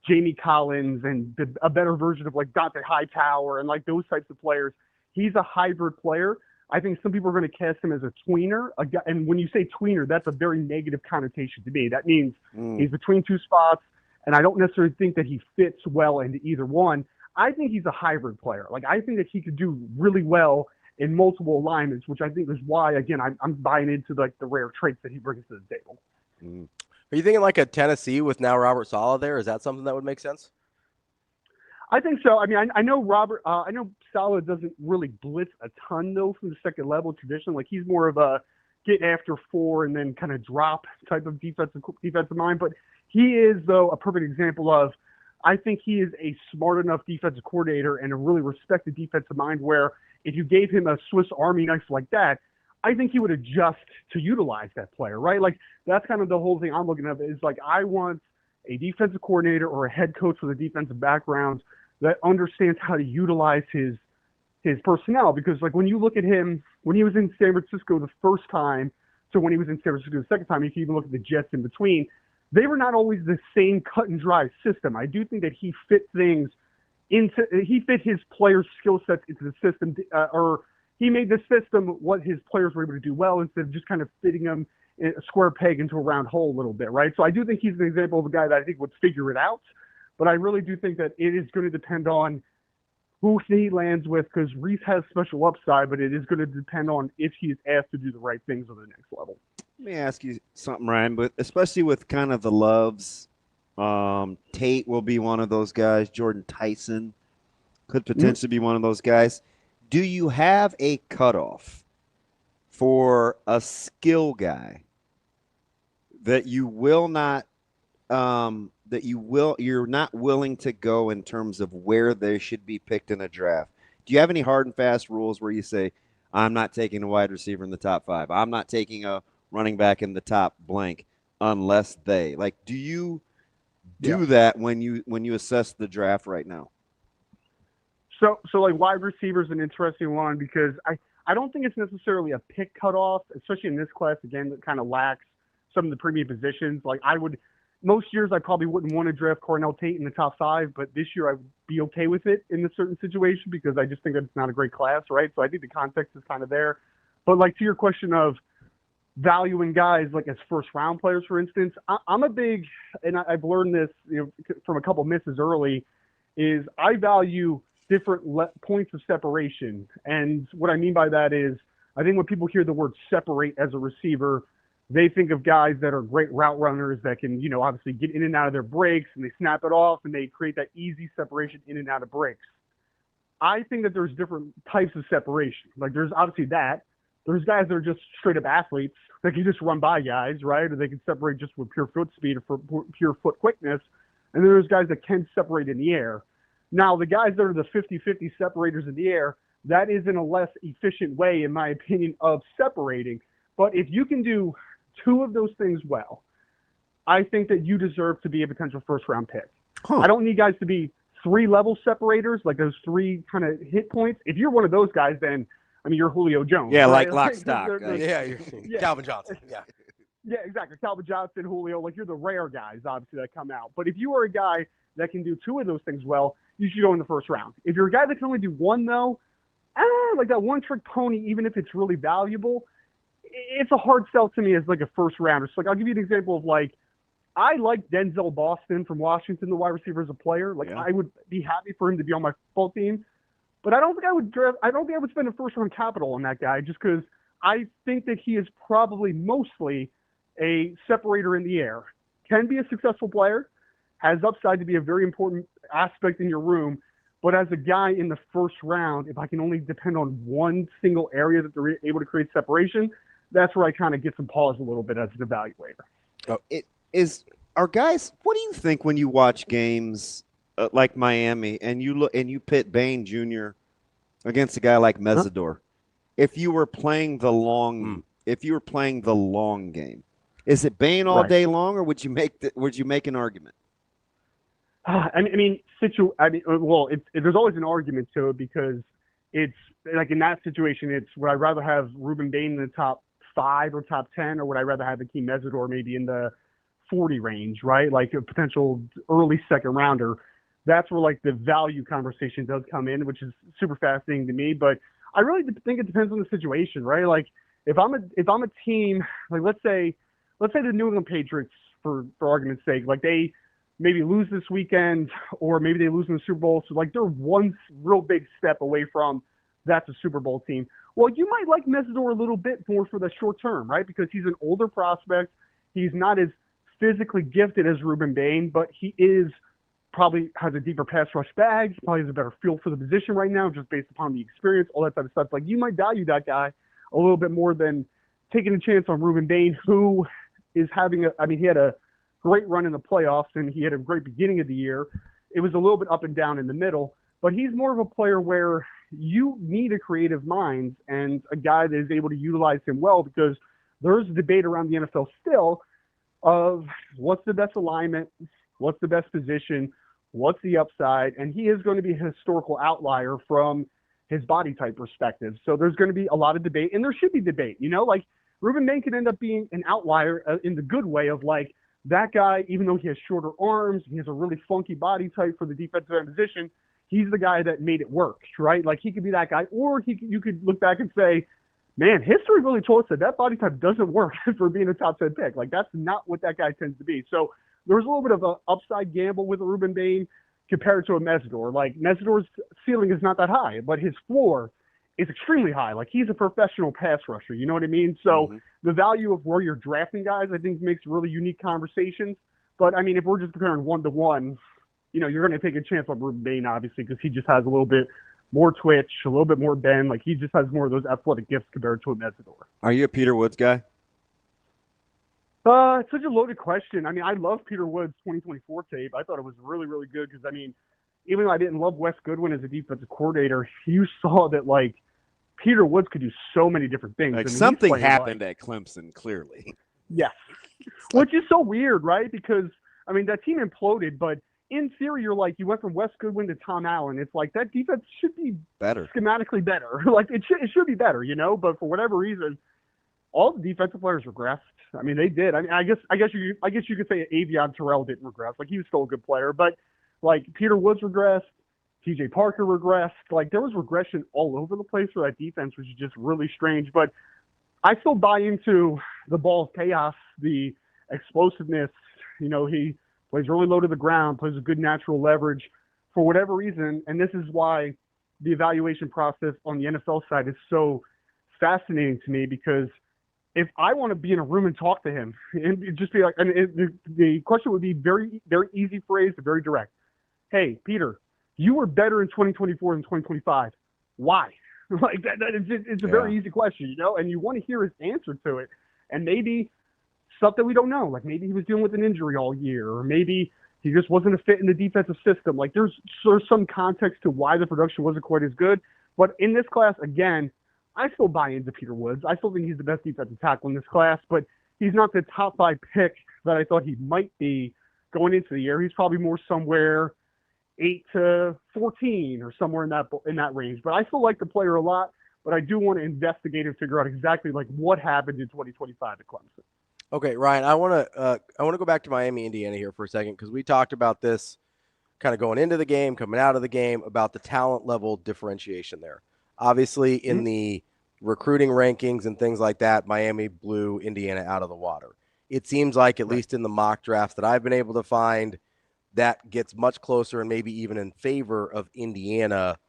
Jamie Collins and a better version of, like, Dante Hightower and, like, those types of players. He's a hybrid player. I think some people are going to cast him as a tweener. And when you say tweener, that's a very negative connotation to me. That means he's between two spots, and I don't necessarily think that he fits well into either one. I think he's a hybrid player. Like, I think that he could do really well in multiple alignments, which I think is why, again, I'm buying into, like, the rare traits that he brings to the table. Are you thinking like a Tennessee with now Robert Saleh there? Is that something that would make sense? I think so. I mean, I know I know Saleh doesn't really blitz a ton, though, from the second level tradition. Like, he's more of a get after 4 and then kind of drop type of defensive mind. But he is, though, a perfect example of, I think he is a smart enough defensive coordinator and a really respected defensive mind where if you gave him a Swiss Army knife like that, I think he would adjust to utilize that player, right? Like, that's kind of the whole thing I'm looking at is, like, I want a defensive coordinator or a head coach with a defensive background that understands how to utilize his personnel. Because, like, when you look at him, when he was in San Francisco the first time, so when he was in San Francisco the second time, you can even look at the Jets in between, they were not always the same cut and dry system. I do think that he fit his players' skill sets into the system, or he made the system what his players were able to do well instead of just kind of fitting them in a square peg into a round hole a little bit, right? So I do think he's an example of a guy that I think would figure it out, but I really do think that it is going to depend on who he lands with, because Reese has special upside, but it is going to depend on if he is asked to do the right things on the next level. Let me ask you something, Ryan, but especially with kind of the loves, Tate will be one of those guys. Jordan Tyson could potentially be one of those guys. Do you have a cutoff for a skill guy that you will not, you're not willing to go in terms of where they should be picked in a draft? Do you have any hard and fast rules where you say, I'm not taking a wide receiver in the top 5. I'm not taking a running back in the top blank unless they, like, do you do that when you assess the draft right now? So like, wide receiver is an interesting one because I don't think it's necessarily a pick cutoff, especially in this class, again, that kind of lacks some of the premium positions. Like most years I probably wouldn't want to draft Cornell Tate in the top 5, but this year I would be okay with it in a certain situation because I just think that it's not a great class, right? So I think the context is kind of there. But like to your question of valuing guys like as first round players, for instance, I'm a big, and I've learned this from a couple misses early, is I value different points of separation. And what I mean by that is I think when people hear the word separate as a receiver, they think of guys that are great route runners that can, obviously get in and out of their breaks and they snap it off and they create that easy separation in and out of breaks. I think that there's different types of separation. Like there's obviously that. There's guys that are just straight up athletes that can just run by guys, right? Or they can separate just with pure foot speed or pure foot quickness. And then there's guys that can separate in the air. Now, the guys that are the 50-50 separators in the air, that is in a less efficient way, in my opinion, of separating. But if you can do 2 of those things well, I think that you deserve to be a potential first-round pick. I don't need guys to be 3-level separators, like those 3 kind of hit points. If you're one of those guys, then, you're Julio Jones. Yeah, right? like lock stock. You're Calvin Johnson. Yeah. Yeah, exactly. Calvin Johnson, Julio, like you're the rare guys, obviously, that come out. But if you are a guy that can do 2 of those things well, you should go in the first round. If you're a guy that can only do 1, though, like that one-trick pony, even if it's really valuable, it's a hard sell to me as like a first rounder. So like I'll give you an example of like I like Denzel Boston from Washington, the wide receiver, as a player. Like I would be happy for him to be on my football team, but I don't think I would spend a first round capital on that guy just because I think that he is probably mostly a separator in the air. Can be a successful player, has upside to be a very important aspect in your room. But as a guy in the first round, if I can only depend on one single area that they're able to create separation, that's where I kind of get some pause a little bit as an evaluator. Are guys, what do you think when you watch games like Miami and you pit Bain Jr. against a guy like Mesidor? If you were playing the long game, is it Bain all day long, or would you make an argument? There's always an argument to it because it's like in that situation, it's would I rather have Ruben Bain in the top 5 or top 10, or would I rather have Akeem Mesidor maybe in the 40 range, right? Like a potential early second rounder. That's where like the value conversation does come in, which is super fascinating to me. But I really think it depends on the situation, right? Like if I'm a team, like let's say the New England Patriots, for argument's sake, like they maybe lose this weekend, or maybe they lose in the Super Bowl. So like they're one real big step away from that's a Super Bowl team. Well, you might like Mesidor a little bit more for the short term, right? Because he's an older prospect. He's not as physically gifted as Ruben Bain, but he probably has a deeper pass rush bag. He probably has a better feel for the position right now, just based upon the experience, all that type of stuff. Like you might value that guy a little bit more than taking a chance on Ruben Bain, who is having he had a great run in the playoffs and he had a great beginning of the year. It was a little bit up and down in the middle, but he's more of a player where you need a creative mind and a guy that is able to utilize him well, because there's a debate around the NFL still of what's the best alignment, what's the best position, what's the upside, and he is going to be a historical outlier from his body type perspective. So there's going to be a lot of debate, and there should be debate, like Ruben Bain could end up being an outlier in the good way of like that guy, even though he has shorter arms, he has a really funky body type for the defensive end position, he's the guy that made it work, right? Like he could be that guy, or you could look back and say, man, history really told us that body type doesn't work for being a top 10 pick. Like that's not what that guy tends to be. So there's a little bit of an upside gamble with a Ruben Bain compared to a Mesidor. Like Mesidor's ceiling is not that high, but his floor is extremely high. Like he's a professional pass rusher. You know what I mean? So the value of where you're drafting guys, I think, makes really unique conversations. But I mean, if we're just comparing 1-to-1, you're going to take a chance on Ruben Bain, obviously, because he just has a little bit more twitch, a little bit more bend. Like he just has more of those athletic gifts compared to a Mesidor. Are you a Peter Woods guy? It's such a loaded question. I mean, I love Peter Woods' 2024 tape. I thought it was really, really good because, I mean, even though I didn't love Wes Goodwin as a defensive coordinator, you saw that, like, Peter Woods could do so many different things. Like something happened at Clemson, clearly. Yes. Which is so weird, right? Because, I mean, that team imploded, but in theory, you're like, you went from Wes Goodwin to Tom Allen. It's like that defense should be better, schematically better. Like, it should be better, But for whatever reason, all the defensive players regressed. I mean, they did. I mean, I guess you could say Avion Terrell didn't regress. Like, he was still a good player, but like Peter Woods regressed, T.J. Parker regressed. Like, there was regression all over the place for that defense, which is just really strange. But I still buy into the ball of chaos, the explosiveness. You know, he plays really low to the ground, plays a good natural leverage for whatever reason. And this is why the evaluation process on the NFL side is so fascinating to me, because if I want to be in a room and talk to him and just be like, the question would be very, very easy phrase, very direct. Hey, Peter, you were better in 2024 than 2025. Why? Like it's a very easy question, you know, and you want to hear his answer to it. And maybe stuff that we don't know, like maybe he was dealing with an injury all year, or maybe he just wasn't a fit in the defensive system. Like there's some context to why the production wasn't quite as good. But in this class, again, I still buy into Peter Woods. I still think he's the best defensive tackle in this class, but he's not the top 5 pick that I thought he might be going into the year. He's probably more somewhere 8 to 14 or somewhere in that range. But I still like the player a lot, but I do want to investigate and figure out exactly like what happened in 2025 at Clemson. Okay, Ryan, I want to go back to Miami, Indiana here for a second, because we talked about this kind of going into the game, coming out of the game, about the talent level differentiation there. Obviously, in the recruiting rankings and things like that, Miami blew Indiana out of the water. It seems like, at least in the mock drafts that I've been able to find, that gets much closer and maybe even in favor of Indiana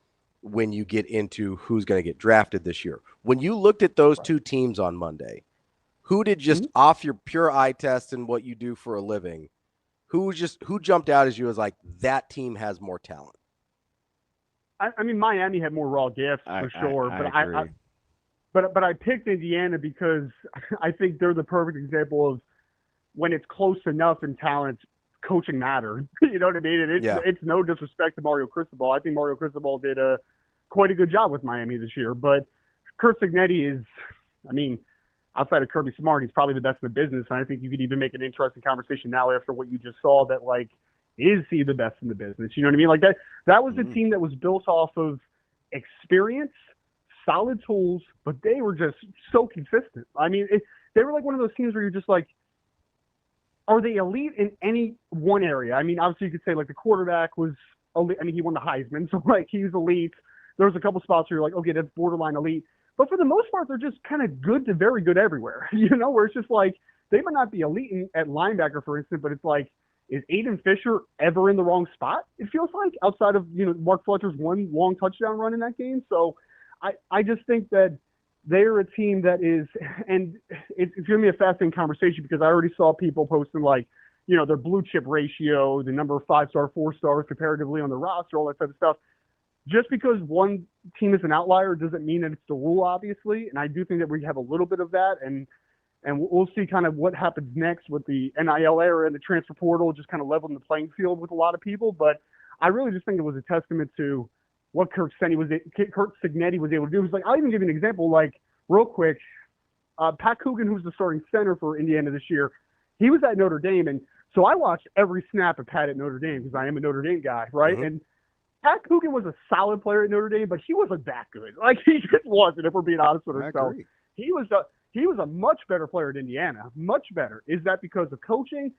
when you get into who's going to get drafted this year. When you looked at those two teams on Monday, who did just off your pure eye test and what you do for a living, who jumped out as you as like, that team has more talent? I mean, Miami had more raw gifts for sure, but I picked Indiana because I think they're the perfect example of when it's close enough in talent, coaching matters. You know what I mean? And it's no disrespect to Mario Cristobal. I think Mario Cristobal did quite a good job with Miami this year, but Curt Cignetti is, I mean, outside of Kirby Smart, he's probably the best in the business. And I think you could even make an interesting conversation now after what you just saw that, like, is he the best in the business? You know what I mean? Like that was a team that was built off of experience, solid tools, but they were just so consistent. I mean, they were like one of those teams where you're just like, are they elite in any one area? I mean, obviously you could say like the quarterback was elite. I mean, he won the Heisman, so like he was elite. There was a couple spots where you're like, okay, that's borderline elite. But for the most part, they're just kind of good to very good everywhere. You know, where it's just like, they might not be elite at linebacker, for instance, but it's like, is Aiden Fisher ever in the wrong spot? It feels like, outside of, you know, Mark Fletcher's one long touchdown run in that game. So I just think that they're a team that is, and it's going to be a fascinating conversation because I already saw people posting like, you know, their blue chip ratio, the number of 5-star, 4-stars comparatively on the roster, all that type of stuff. Just because one team is an outlier doesn't mean that it's the rule, obviously. And I do think that we have a little bit of that. And we'll see kind of what happens next with the NIL era and the transfer portal, just kind of leveling the playing field with a lot of people. But I really just think it was a testament to what Curt Cignetti was able to do. It was like, I'll even give you an example, like real quick. Pat Coogan, who's the starting center for Indiana this year, he was at Notre Dame. And so I watched every snap of Pat at Notre Dame because I am a Notre Dame guy, right? And Pat Coogan was a solid player at Notre Dame, but he wasn't that good. Like, he just wasn't, if we're being honest with ourselves. He was a much better player at Indiana, much better. Is that because of coaching?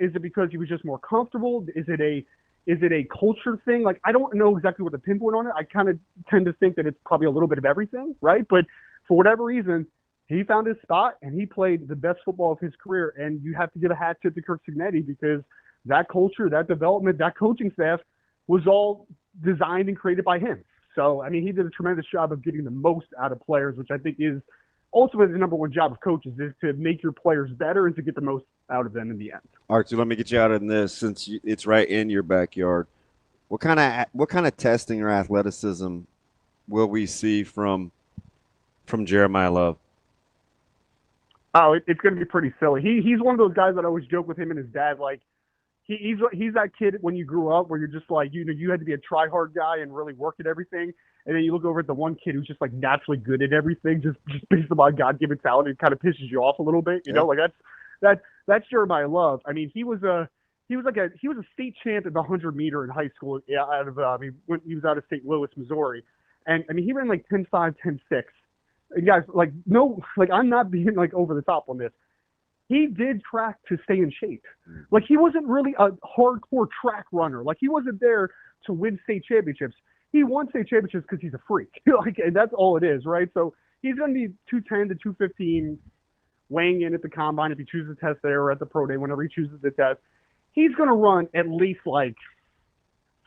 Is it because he was just more comfortable? Is it a culture thing? Like, I don't know exactly what to pinpoint on it. I kind of tend to think that it's probably a little bit of everything, right? But for whatever reason, he found his spot and he played the best football of his career. And you have to give a hat tip to Curt Cignetti because that culture, that development, that coaching staff was all designed and created by him. So, I mean, he did a tremendous job of getting the most out of players, which I think is ultimately the number one job of coaches, is to make your players better and to get the most out of them in the end. Archie, let me get you out of this since it's right in your backyard. What kind of testing or athleticism will we see from Jeremiah Love? Oh, it's going to be pretty silly. He's one of those guys that I always joke with him and his dad, like, he's that kid when you grew up where you're just like, you know, you had to be a try-hard guy and really work at everything. And then you look over at the one kid who's just like naturally good at everything, just based upon God-given talent. It kind of pisses you off a little bit, you know. Like that's Jeremiah Love. I mean, he was a state champ at the 100-meter in high school. When he was out of St. Louis, Missouri, and I mean he ran like 10.5, 10.6. and guys, like, no, like, I'm not being like over the top on this. He did track to stay in shape. Like, he wasn't really a hardcore track runner. Like, he wasn't there to win state championships. He won state championships because he's a freak. Like, and that's all it is, right? So he's going to be 210 to 215 weighing in at the combine if he chooses to test there or at the pro day, whenever he chooses to test. He's going to run at least like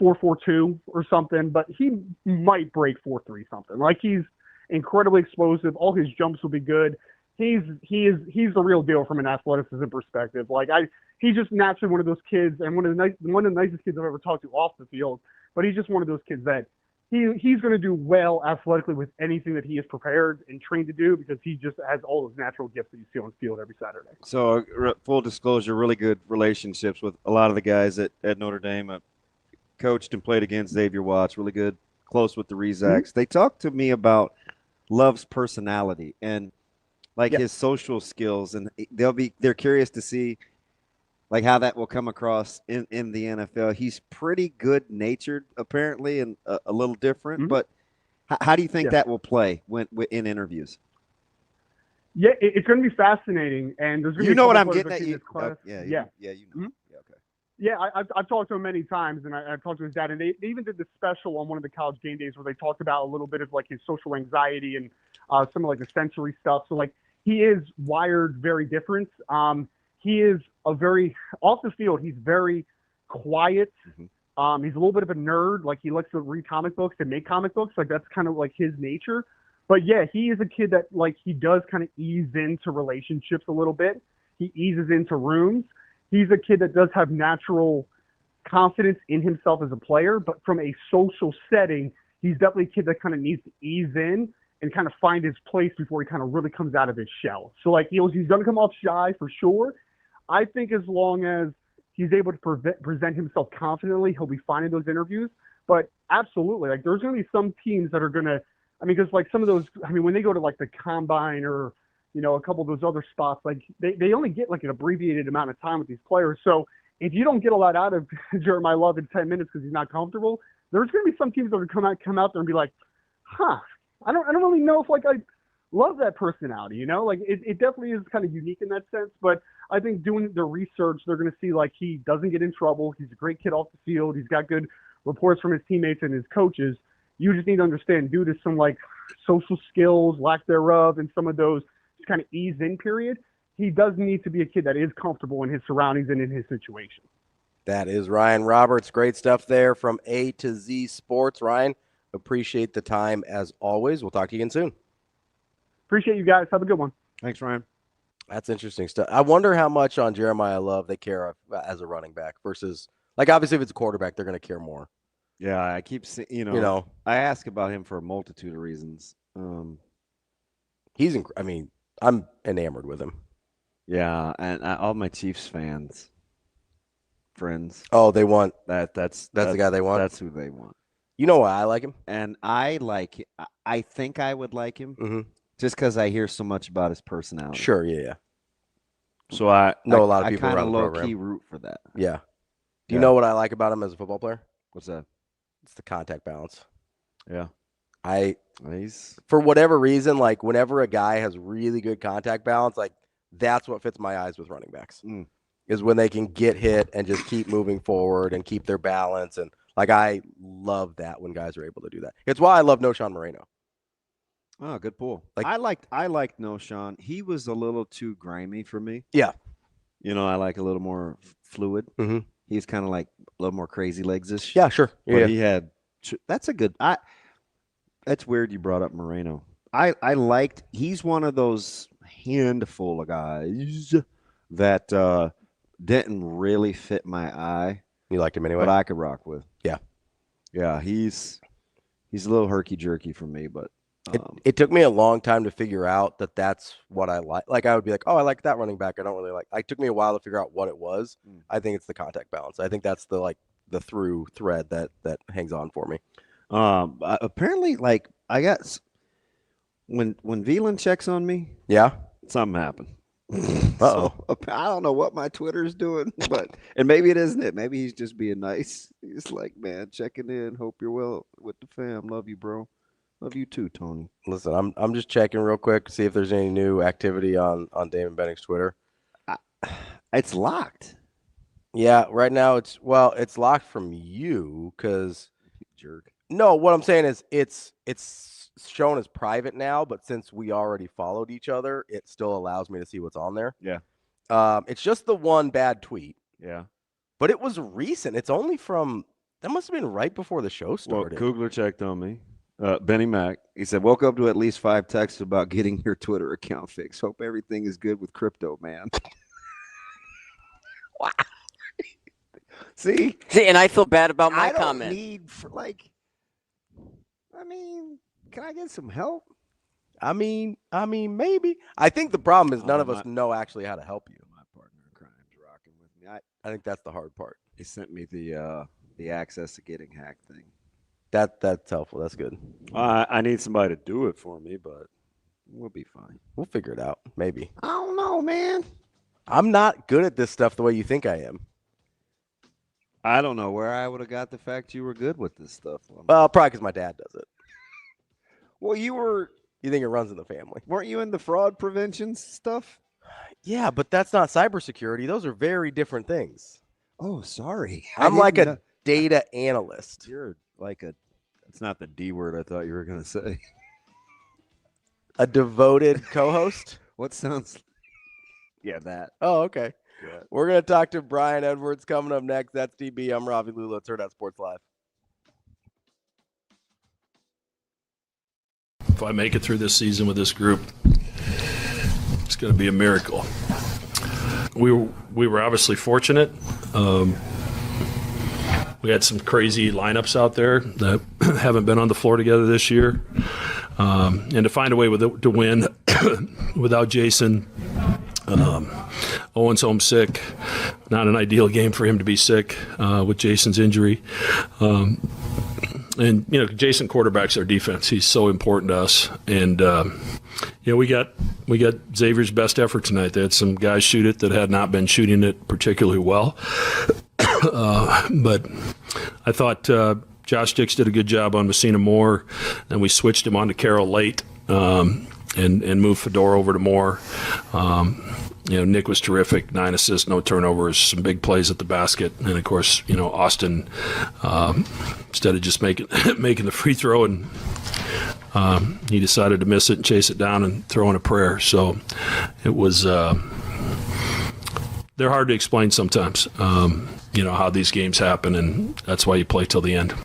4.42 or something, but he might break 4.3 something. Like, he's incredibly explosive. All his jumps will be good. He's the real deal from an athleticism perspective. Like, he's just naturally one of those kids, and one of the nicest kids I've ever talked to off the field. But he's just one of those kids that he's going to do well athletically with anything that he is prepared and trained to do, because he just has all those natural gifts that you see on the field every Saturday. So, full disclosure, really good relationships with a lot of the guys at Notre Dame. Coached and played against Xavier Watts, really good, close with the Rezaks. They talked to me about Love's personality and like his social skills, and they're curious to see like how that will come across in the NFL. He's pretty good natured apparently, and a little different. But how do you think that will play when in interviews? Yeah, it's going to be fascinating, and there's going to be what I'm getting at. You know. Yeah, I've talked to him many times, and I've talked to his dad, and they even did this special on one of the college game days where they talked about a little bit of like his social anxiety and some of like the sensory stuff. So like, he is wired very different. He is off the field, he's very quiet. He's a little bit of a nerd. Like, he likes to read comic books and make comic books. Like, that's kind of like his nature. But yeah, he is a kid that like, he does kind of ease into relationships a little bit. He eases into rooms. He's a kid that does have natural confidence in himself as a player, but from a social setting, he's definitely a kid that kind of needs to ease in and kind of find his place before he kind of really comes out of his shell. So like, he's going to come off shy for sure. I think as long as he's able to present himself confidently, he'll be fine in those interviews. But absolutely, like, there's going to be some teams that are going to, I mean, because like some of those, I mean, when they go to like the combine or, you know, a couple of those other spots, like they only get like an abbreviated amount of time with these players. So if you don't get a lot out of Jeremiah Love in 10 minutes because he's not comfortable, there's going to be some teams that are come out there and be like, I don't really know if like I love that personality, you know, like it definitely is kind of unique in that sense. But I think doing the research, they're going to see like he doesn't get in trouble. He's a great kid off the field. He's got good reports from his teammates and his coaches. You just need to understand, due to some like social skills, lack thereof, and some of those kind of ease in period, he does need to be a kid that is comfortable in his surroundings and in his situation. That is Ryan Roberts. Great stuff there from A to Z Sports. Ryan, appreciate the time as always. We'll talk to you again soon. Appreciate you guys. Have a good one. Thanks, Ryan. That's interesting stuff. I wonder how much on Jeremiah Love they care as a running back versus, like, obviously if it's a quarterback, they're going to care more. Yeah, I keep seeing, you know, I ask about him for a multitude of reasons. I mean, I'm enamored with him. Yeah, and all my Chiefs friends. Oh, they want that's the guy they want. That's who they want. You know why I like him? And I think I would like him just because I hear so much about his personality. Sure, yeah. So I know a lot of people around around the the program. Low-key root for that. Yeah. Do you know what I like about him as a football player? What's that? It's the contact balance. Yeah. For whatever reason, like whenever a guy has really good contact balance, like that's what fits my eyes with running backs is when they can get hit and just keep moving forward and keep their balance. And like, I love that when guys are able to do that. It's why I love Noshawn Moreno. Oh, good pull. Like, I liked Noshawn. He was a little too grimy for me. Yeah. You know, I like a little more fluid. He's kind of like a little more crazy legs-ish. Yeah, sure. Yeah. But he had that's a good that's weird you brought up Moreno. He's one of those handful of guys that didn't really fit my eye. You liked him anyway? But I could rock with. Yeah. Yeah, he's a little herky-jerky for me, but it took me a long time to figure out that that's what I like. Like, I would be like, oh, I like that running back. I don't really like. It took me a while to figure out what it was. I think it's the contact balance. I think that's the through thread that hangs on for me. Apparently, like, I got when Veland checks on me, something happened. So, I don't know what my Twitter's doing, and maybe it isn't it. Maybe he's just being nice. He's like, man, checking in. Hope you're well with the fam. Love you, bro. Love you too, Tony. Listen, I'm just checking real quick to see if there's any new activity on Damon Bennick's Twitter. It's locked. Yeah, right now it's locked from you because jerk. No, what I'm saying is it's shown as private now, but since we already followed each other, it still allows me to see what's on there. Yeah. It's just the one bad tweet. Yeah. But it was recent. It's only from that must have been right before the show started. Well, Kugler checked on me. Benny Mac. He said, woke up to at least 5 texts about getting your Twitter account fixed. Hope everything is good with crypto, man. Wow. See, and I feel bad about my comment. Can I get some help? I mean, maybe. I think the problem is none of us know actually how to help you. My partner in crime is rocking with me. I think that's the hard part. He sent me the access to getting hacked thing. That's helpful. That's good. I need somebody to do it for me, but we'll be fine. We'll figure it out. Maybe. I don't know, man. I'm not good at this stuff the way you think I am. I don't know where I would have got the fact you were good with this stuff. Well, probably because my dad does it. Well, you think it runs in the family. Weren't you in the fraud prevention stuff? Yeah, but that's not cybersecurity. Those are very different things. Oh, sorry. I'm like a data analyst. You're like it's not the D word I thought you were going to say. A devoted co-host? What sounds... Yeah, that. Oh, okay. Yeah. We're going to talk to Brian Edwards coming up next. That's DB. I'm Ravi Lulla. It's Hurrdat Sports Live. If I make it through this season with this group, it's going to be a miracle. We were obviously fortunate. We had some crazy lineups out there that haven't been on the floor together this year. And to find a way to win without Jason. Owen's home sick. Not an ideal game for him to be sick with Jason's injury. And, Jason quarterbacks our defense. He's so important to us. And, we got Xavier's best effort tonight. They had some guys shoot it that had not been shooting it particularly well. But I thought Josh Dix did a good job on Messina Moore. Then we switched him on to Carroll late and moved Fedor over to Moore. Nick was terrific, 9 assists, no turnovers, some big plays at the basket. And, of course, Austin, instead of just making the free throw, and he decided to miss it and chase it down and throw in a prayer. So it was they're hard to explain sometimes, how these games happen, and that's why you play till the end.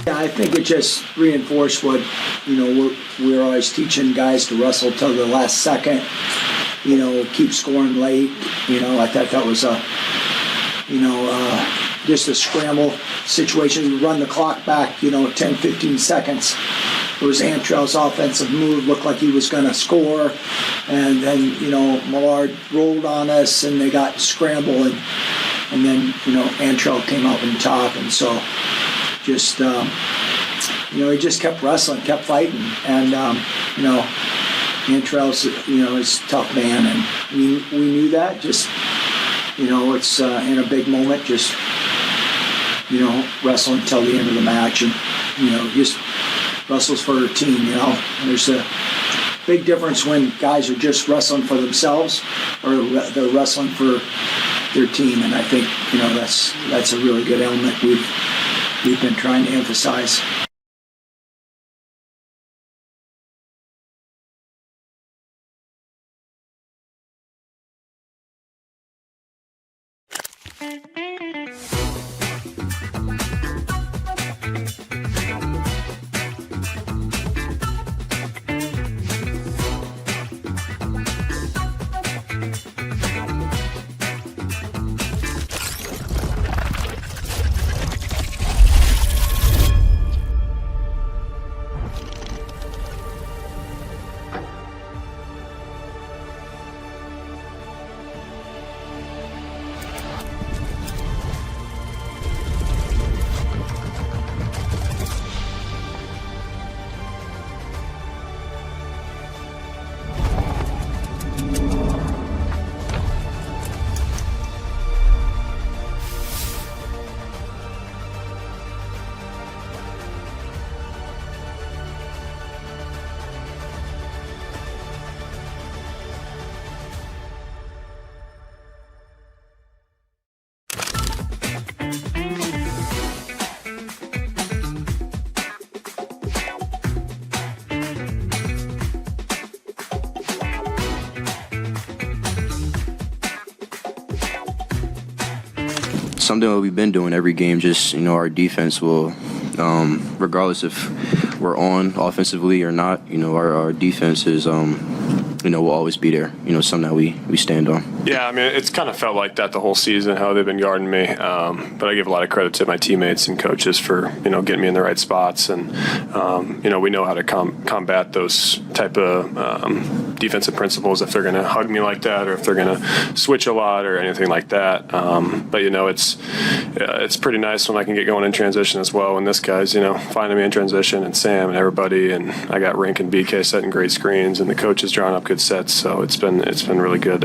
I think it just reinforced what, we're always teaching guys to wrestle till the last second, keep scoring late. I thought that was just a scramble situation. We run the clock back, 10, 15 seconds. It was Antrell's offensive move, looked like he was going to score. And then, Millard rolled on us and they got scrambled. And then, Antrell came up on top. And so just, he just kept wrestling, kept fighting. And, Antrell's, is a tough man. And we knew that. Just, it's in a big moment, just, wrestling until the end of the match. And, just wrestles for her team, There's a big difference when guys are just wrestling for themselves or they're wrestling for their team. And I think, that's a really good element we've been trying to emphasize. something that we've been doing every game. Just, our defense will, regardless if we're on offensively or not, our defense is, will always be there. Something that we stand on. Yeah, I mean, it's kind of felt like that the whole season, how they've been guarding me. But I give a lot of credit to my teammates and coaches for, getting me in the right spots. And, we know how to combat those type of defensive principles if they're going to hug me like that or if they're going to switch a lot or anything like that. But, it's pretty nice when I can get going in transition as well. And this guy's, finding me in transition, and Sam and everybody. And I got Rink and BK setting great screens, and the coach is drawing up good sets. So it's been really good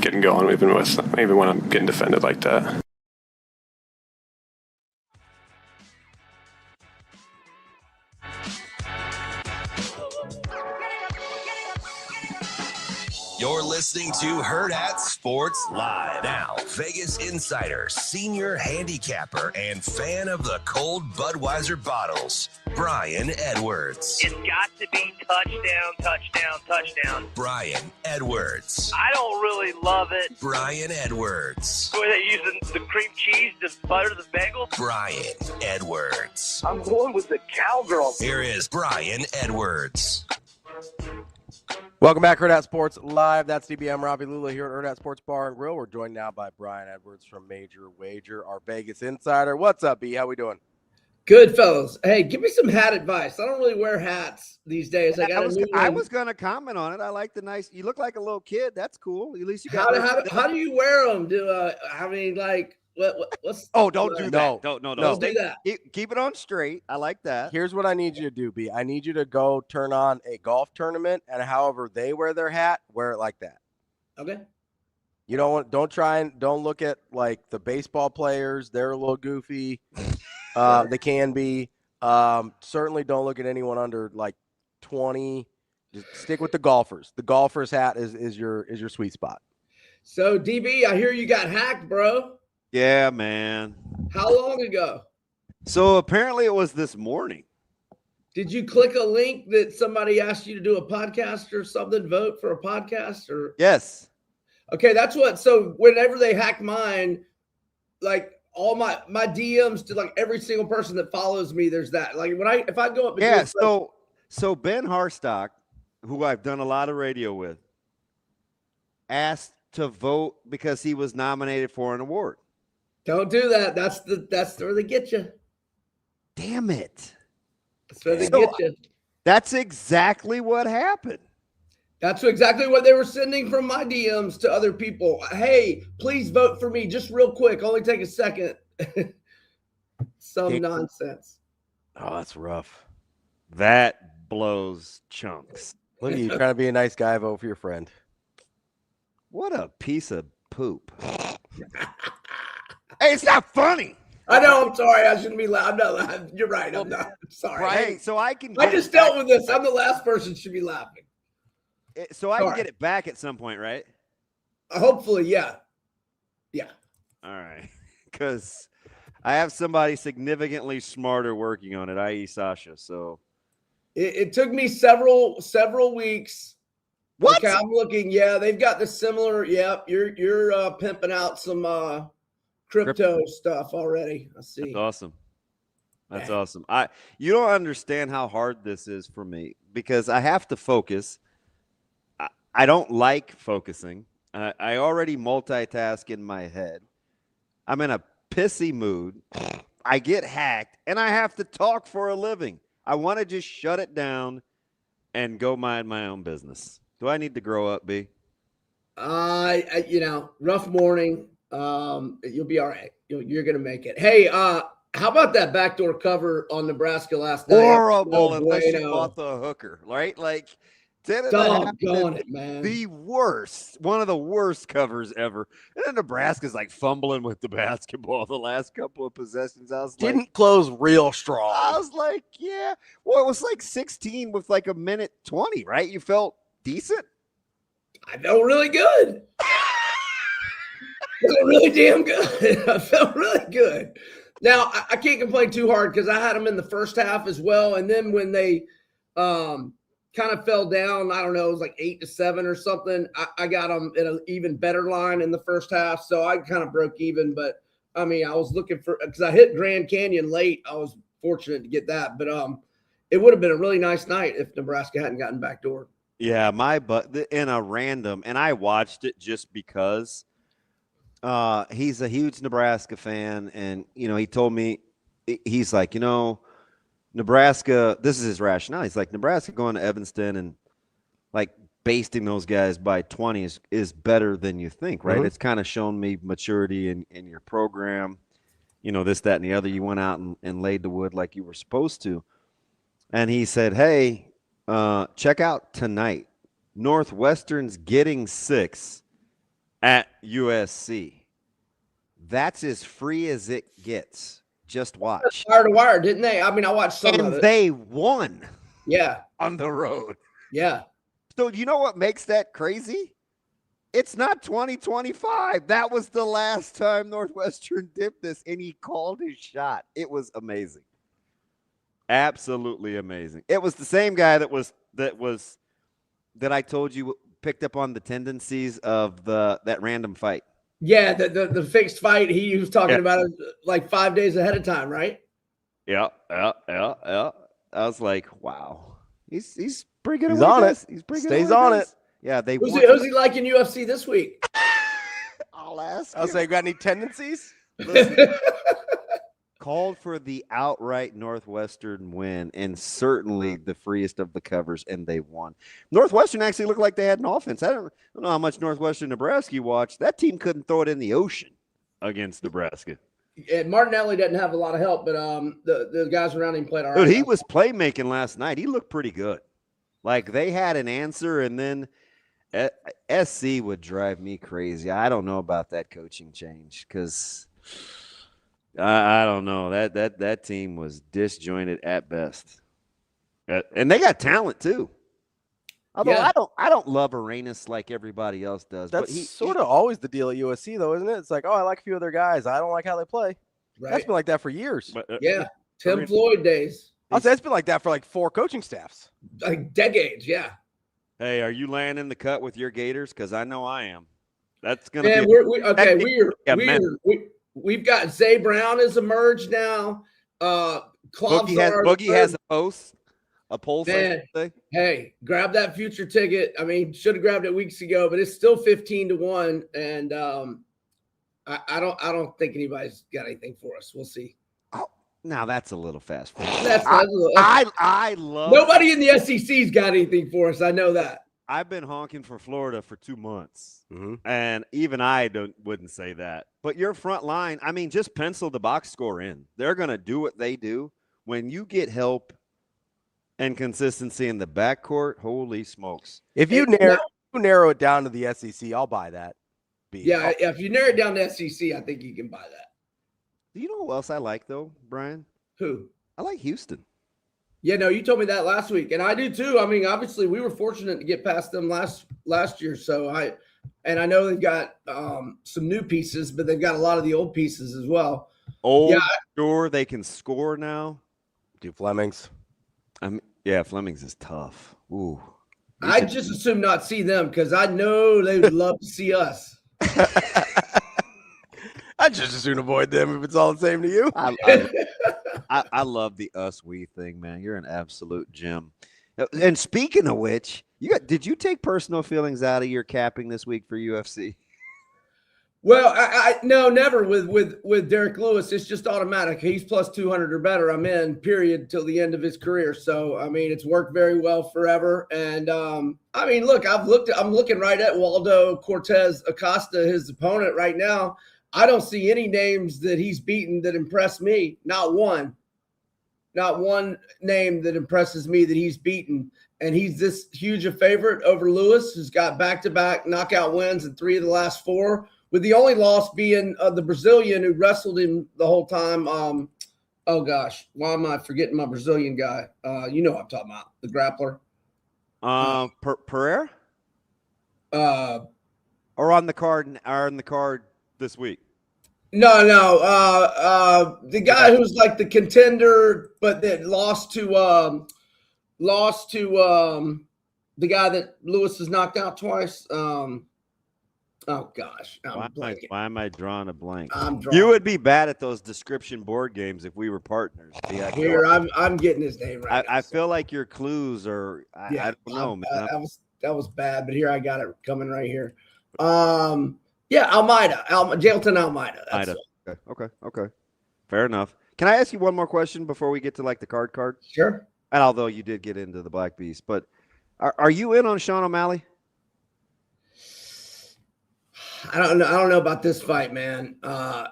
getting going even when I'm getting defended like that. You're listening to Hurrdat Sports Live. Now, Vegas insider, senior handicapper, and fan of the cold Budweiser bottles, Brian Edwards. It's got to be touchdown, touchdown, touchdown. Brian Edwards. I don't really love it. Brian Edwards. The way they're using the cream cheese to butter the bagel. Brian Edwards. I'm going with the cowgirl. Here is Brian Edwards. Welcome back, Hurrdat Sports Live. That's DBM Ravi Lulla here at Hurrdat Sports Bar and Grill. We're joined now by Brian Edwards from Major Wager, our Vegas insider. What's up, B? How we doing? Good, fellas. Hey, give me some hat advice. I don't really wear hats these days. I was going to comment on it. I like the nice. You look like a little kid. That's cool. At least you got. How do you wear them? What's? Oh, don't do that. Don't do that. Keep it on straight. I like that. Here's what I need you to do, B. I need you to go turn on a golf tournament, and however they wear their hat, wear it like that. Okay. You don't look at like the baseball players. They're a little goofy. They can be. Certainly don't look at anyone under like 20. Just stick with the golfers. The golfer's hat is your sweet spot. So DB, I hear you got hacked, bro. Yeah, man. How long ago? So apparently it was this morning. Did you click a link that somebody asked you to do a podcast or something? Vote for a podcast or? Yes. Okay, that's what. So whenever they hack mine, like all my DMs to like every single person that follows me, there's that. Like if I go up. Yeah. So Ben Harstock, who I've done a lot of radio with, asked to vote because he was nominated for an award. Don't do that. That's where they get you. Damn it. That's where they get you. That's exactly what happened. That's exactly what they were sending from my DMs to other people. Hey, please vote for me just real quick. Only take a second. Some nonsense. Oh, that's rough. That blows chunks. Look at you trying to be a nice guy, vote for your friend. What a piece of poop. Hey, it's not funny. I know. I'm sorry. I shouldn't be loud. I'm not laughing. You're right. I'm not. I'm sorry. Hey, so I just dealt with this. I'm the last person should be laughing. So I can get it back at some point, right? Hopefully, yeah. Yeah. All right. Because I have somebody significantly smarter working on it, i.e. Sasha. So it took me several weeks. What? Okay, I'm looking. Yeah, they've got the similar. Yep, you're pimping out some crypto stuff already. I see. That's awesome. That's awesome. You don't understand how hard this is for me because I have to focus. I don't like focusing. I already multitask in my head. I'm in a pissy mood. I get hacked, and I have to talk for a living. I want to just shut it down and go mind my own business. Do I need to grow up, B? Rough morning. You'll be all right. You're going to make it. Hey, how about that backdoor cover on Nebraska last night? Horrible unless you bought the hooker, right? Like, doggone it, man. The worst, one of the worst covers ever. And then Nebraska's like fumbling with the basketball the last couple of possessions. I was didn't close real strong. I was like, yeah. Well, it was like 16 with like a minute 20, right? You felt decent? I felt really good. I felt really damn good. I felt really good. Now, I can't complain too hard because I had them in the first half as well. And then when they kind of fell down, I don't know, it was like 8-7 or something. I got them in an even better line in the first half. So I kind of broke even. But I mean, I was looking for, because I hit Grand Canyon late. I was fortunate to get that, but it would have been a really nice night if Nebraska hadn't gotten backdoor. Yeah, in a random, and I watched it just because he's a huge Nebraska fan, and he told me, he's like, Nebraska, this is his rationale. He's like, Nebraska going to Evanston and like basting those guys by 20 is better than you think, right? Mm-hmm. It's kind of shown me maturity in your program, this, that, and the other. You went out and laid the wood like you were supposed to. And he said, hey, check out tonight. Northwestern's getting 6 at USC. That's as free as it gets. Just watch. Wire to wire, didn't they? I mean, I watched some of it. And they won. Yeah. On the road. Yeah. So you know what makes that crazy? It's not 2025. That was the last time Northwestern did this, and he called his shot. It was amazing. Absolutely amazing. It was the same guy that I told you picked up on the tendencies of that random fight. Yeah, the fixed fight he was talking about it like 5 days ahead of time, right? Yeah. I was like, wow. He's pretty good. He's on it. He's pretty good. Stays on it. Yeah, Who's he like in UFC this week? I'll ask. I'll say, got any tendencies? Called for the outright Northwestern win, and certainly the freest of the covers, and they won. Northwestern actually looked like they had an offense. I don't know how much Northwestern Nebraska you watched. That team couldn't throw it in the ocean against Nebraska. And Martinelli doesn't have a lot of help, but the guys around him played all right. Dude, he was playmaking last night. He looked pretty good. Like they had an answer, and then SC would drive me crazy. I don't know about that coaching change because I don't know. That team was disjointed at best. And they got talent too. Although I don't love Arenas like everybody else does. That's but sort of always the deal at USC, though, isn't it? It's like, oh, I like a few of their guys. I don't like how they play. Right. That's been like that for years. But, Tim Floyd days. I'll say it's been like that for like 4 coaching staffs. Like decades, yeah. Hey, are you laying in the cut with your Gators? Because I know I am. That's going to be we've got Zay Brown has emerged now. Boogie has a post. A poll. Man, hey, grab that future ticket. I mean, should have grabbed it weeks ago, but it's still 15-1, and I don't think anybody's got anything for us. We'll see. Oh, now that's a little fast. I love. Nobody in the SEC's got anything for us. I know that. I've been honking for Florida for 2 months, and even I wouldn't say that. But your front line, I mean, just pencil the box score in. They're going to do what they do. When you get help and consistency in the backcourt, holy smokes! If you narrow it down to the SEC, I'll buy that. If you narrow it down to SEC, I think you can buy that. Do you know who else I like though, Brian? Who? I like Houston. Yeah, no, you told me that last week, and I do too. I mean, obviously, we were fortunate to get past them last year, so I know they've got some new pieces, but they've got a lot of the old pieces as well. Sure, they can score now. Do Flemings. Flemings is tough. Ooh. I just assume not see them because I know they would love to see us. I just assume avoid them if it's all the same to you. I love the us-we thing, man. You're an absolute gem. And speaking of which, did you take personal feelings out of your capping this week for UFC? Well, no, never with Derek Lewis. It's just automatic. He's plus 200 or better. I'm in, period, till the end of his career. So, I mean, it's worked very well forever. And, I mean, look, I'm looking right at Waldo Cortez Acosta, his opponent right now. I don't see any names that he's beaten that impress me. Not one name that impresses me that he's beaten. And he's this huge a favorite over Lewis, who's got back-to-back knockout wins in 3 of the last 4. With the only loss being the Brazilian who wrestled him the whole time. Oh, gosh. Why am I forgetting my Brazilian guy? You know what I'm talking about, the grappler. Pereira? Or on the card this week? No. The guy who's like the contender, but that lost to the guy that Lewis has knocked out twice. Oh gosh, why am I drawing a blank? I'm You would be bad at those description board games if we were partners. Here, I'm getting his name right. I feel like your clues are. I don't know, man. That was bad, but here I got it coming right here. Almeida, Jailton Almeida. That's Okay. Fair enough. Can I ask you one more question before we get to like the card? Sure. And although you did get into the Black Beast, but are you in on Sean O'Malley? I don't know about this fight, man. I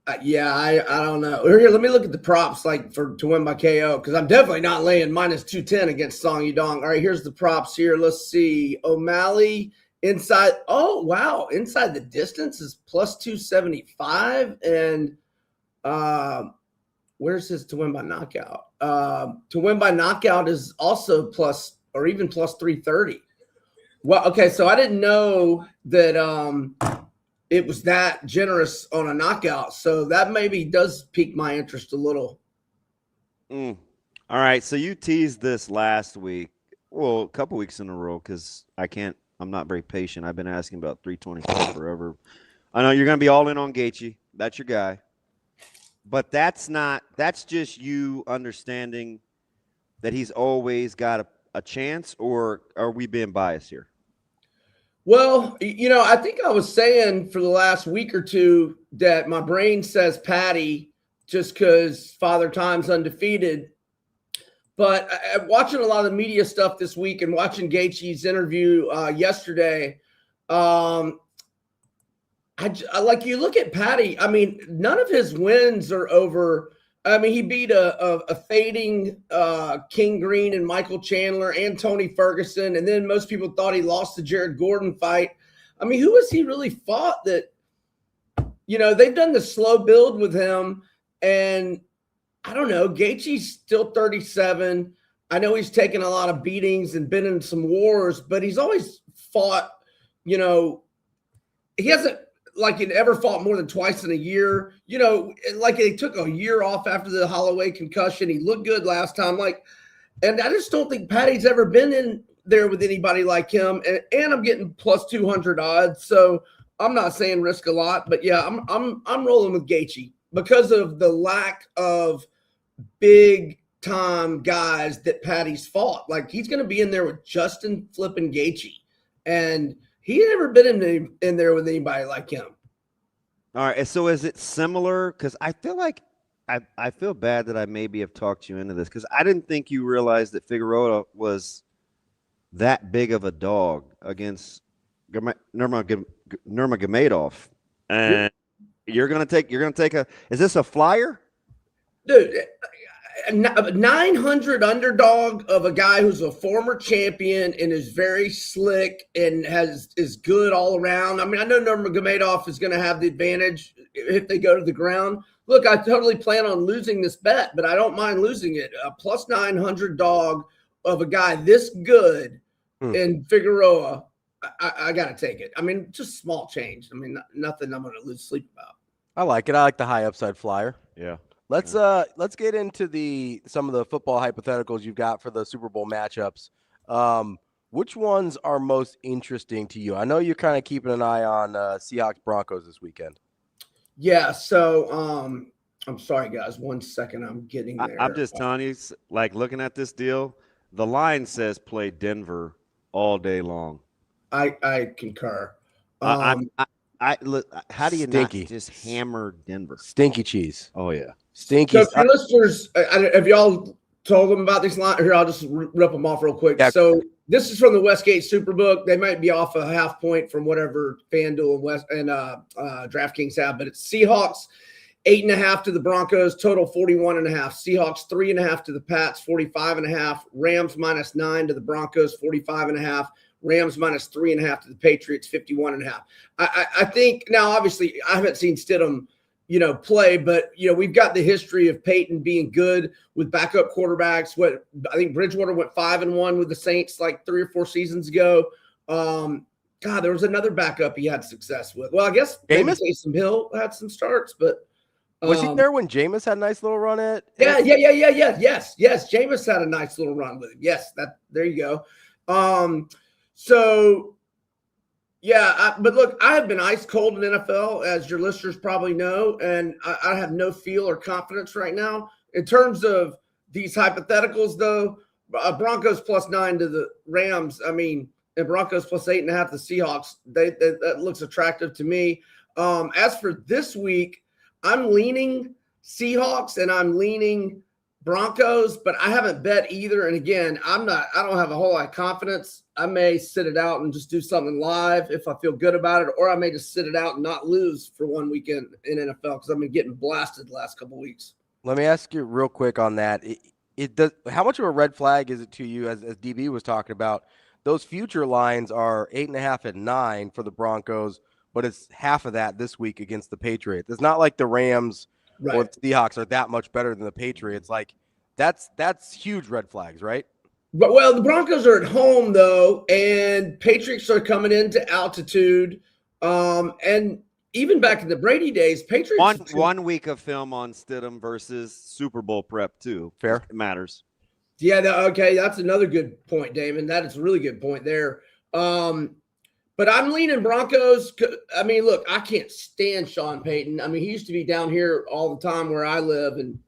don't know. Here, let me look at the props to win by KO, because I'm definitely not laying -210 against Song Yudong. All right, here's the props here. Let's see. O'Malley inside. Oh wow, inside the distance is +275, and where's his to win by knockout? To win by knockout is also +330. Well, okay, so I didn't know that it was that generous on a knockout, so that maybe does pique my interest a little. All right, so you teased this last week, well, a couple weeks in a row, because I'm not very patient. I've been asking about 325 forever. I know you're going to be all in on Gaethje. That's your guy. But that's just you understanding that he's always got a chance, or are we being biased here? Well, I think I was saying for the last week or two that my brain says Patty just because Father Time's undefeated. But watching a lot of the media stuff this week and watching Gaethje's interview yesterday, you look at Patty, I mean, none of his wins are over. I mean, he beat a fading King Green and Michael Chandler and Tony Ferguson, and then most people thought he lost the Jared Gordon fight. I mean, who has he really fought that, they've done the slow build with him, and I don't know, Gaethje's still 37. I know he's taken a lot of beatings and been in some wars, but he's always fought, he hasn't ever fought more than twice in a year. He took a year off after the Holloway concussion. He looked good last time. And I just don't think Patty's ever been in there with anybody like him. And I'm getting +200 odds. So I'm not saying risk a lot, but yeah, I'm rolling with Gaethje because of the lack of big time guys that Patty's fought. He's going to be in there with Justin flipping Gaethje, and he never been in there with anybody like him. All right. So is it similar? Because I feel like I feel bad that I maybe have talked you into this, because I didn't think you realized that Figueroa was that big of a dog against Nurmagomedov. And you're gonna take is this a flyer? Dude, 900 underdog of a guy who's a former champion and is very slick and is good all around. I mean, I know Nurmagomedov is going to have the advantage if they go to the ground. Look, I totally plan on losing this bet, but I don't mind losing it. A +900 dog of a guy this good in Figueroa, I got to take it. I mean, just small change. I mean, nothing I'm going to lose sleep about. I like it. I like the high upside flyer. Yeah. Let's get into some of the football hypotheticals you've got for the Super Bowl matchups. Which ones are most interesting to you? I know you're kind of keeping an eye on Seahawks Broncos this weekend. Yeah. So I'm sorry, guys. 1 second. I'm getting there. I'm just telling you, looking at this deal, the line says play Denver all day long. I concur. How do you not just hammer Denver? Stinky cheese. Oh yeah. Stinky. So listeners, have y'all told them about these lines? Here, I'll just rip them off real quick. Yeah. So this is from the Westgate Superbook. They might be off a half point from whatever FanDuel and DraftKings have, but it's Seahawks 8.5 to the Broncos, total 41.5. Seahawks 3.5 to the Pats, 45.5. Rams -9 to the Broncos, 45.5. Rams -3.5 to the Patriots, 51.5. I think now, obviously, I haven't seen Stidham, play, but we've got the history of Peyton being good with backup quarterbacks. I think Bridgewater went 5-1 with the Saints 3 or 4 seasons ago. God, there was another backup he had success with. Well, I guess Taysom Hill had some starts, but was he there when Jameis had a nice little run at? Yeah. Yes. Jameis had a nice little run with him. Yes, there you go. So Yeah, but look, I have been ice cold in NFL, as your listeners probably know, and I have no feel or confidence right now. In terms of these hypotheticals, though, Broncos +9 to the Rams, and Broncos +8.5 to the Seahawks, that looks attractive to me. As for this week, I'm leaning Seahawks and I'm leaning Broncos, but I haven't bet either. And again, I don't have a whole lot of confidence. I may sit it out and just do something live if I feel good about it, or I may just sit it out and not lose for one weekend in NFL because I've been getting blasted the last couple of weeks. Let me ask you real quick on that. It does. How much of a red flag is it to you, as DB was talking about? Those future lines are 8.5 and 9 for the Broncos, but it's half of that this week against the Patriots. It's not like the Rams or the Seahawks are that much better than the Patriots. Like that's huge red flags, right? But the Broncos are at home though, and Patriots are coming into altitude. And even back in the Brady days, Patriots one week of film on Stidham versus Super Bowl prep too. Fair, it matters. Yeah, okay, that's another good point, Damon. That is a really good point there. But I'm leaning Broncos. Look, I can't stand Sean Payton. He used to be down here all the time where I live, and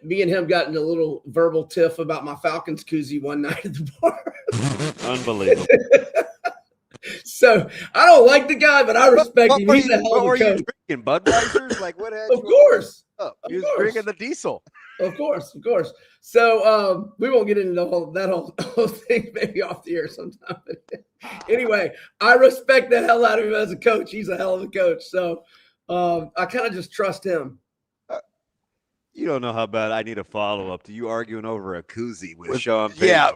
me and him got in a little verbal tiff about my Falcons koozie one night at the bar. Unbelievable. So I don't like the guy, but I respect him. He's a hell of a coach. What were you drinking, Budweisers? Like what? Of course. He was drinking the diesel. Of course. So we won't get into that whole thing maybe off the air sometime. Anyway, I respect the hell out of him as a coach. He's a hell of a coach. So I kind of just trust him. You don't know how bad I need a follow-up to you arguing over a koozie with Sean Payton. Yeah.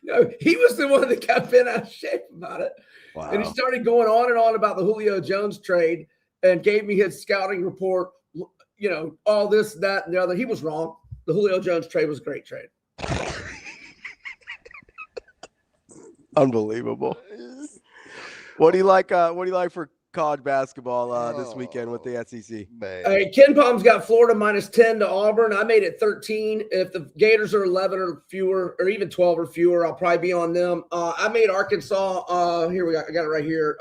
No, he was the one that got bent out of shape about it. Wow. And he started going on and on about the Julio Jones trade and gave me his scouting report, all this, that, and the other. He was wrong. The Julio Jones trade was a great trade. Unbelievable. What do you like for college basketball this weekend with the SEC? Hey, Ken Palm's got Florida -10 to Auburn. I made it 13. If the Gators are 11 or fewer, or even 12 or fewer, I'll probably be on them. I made Arkansas. I got it right here.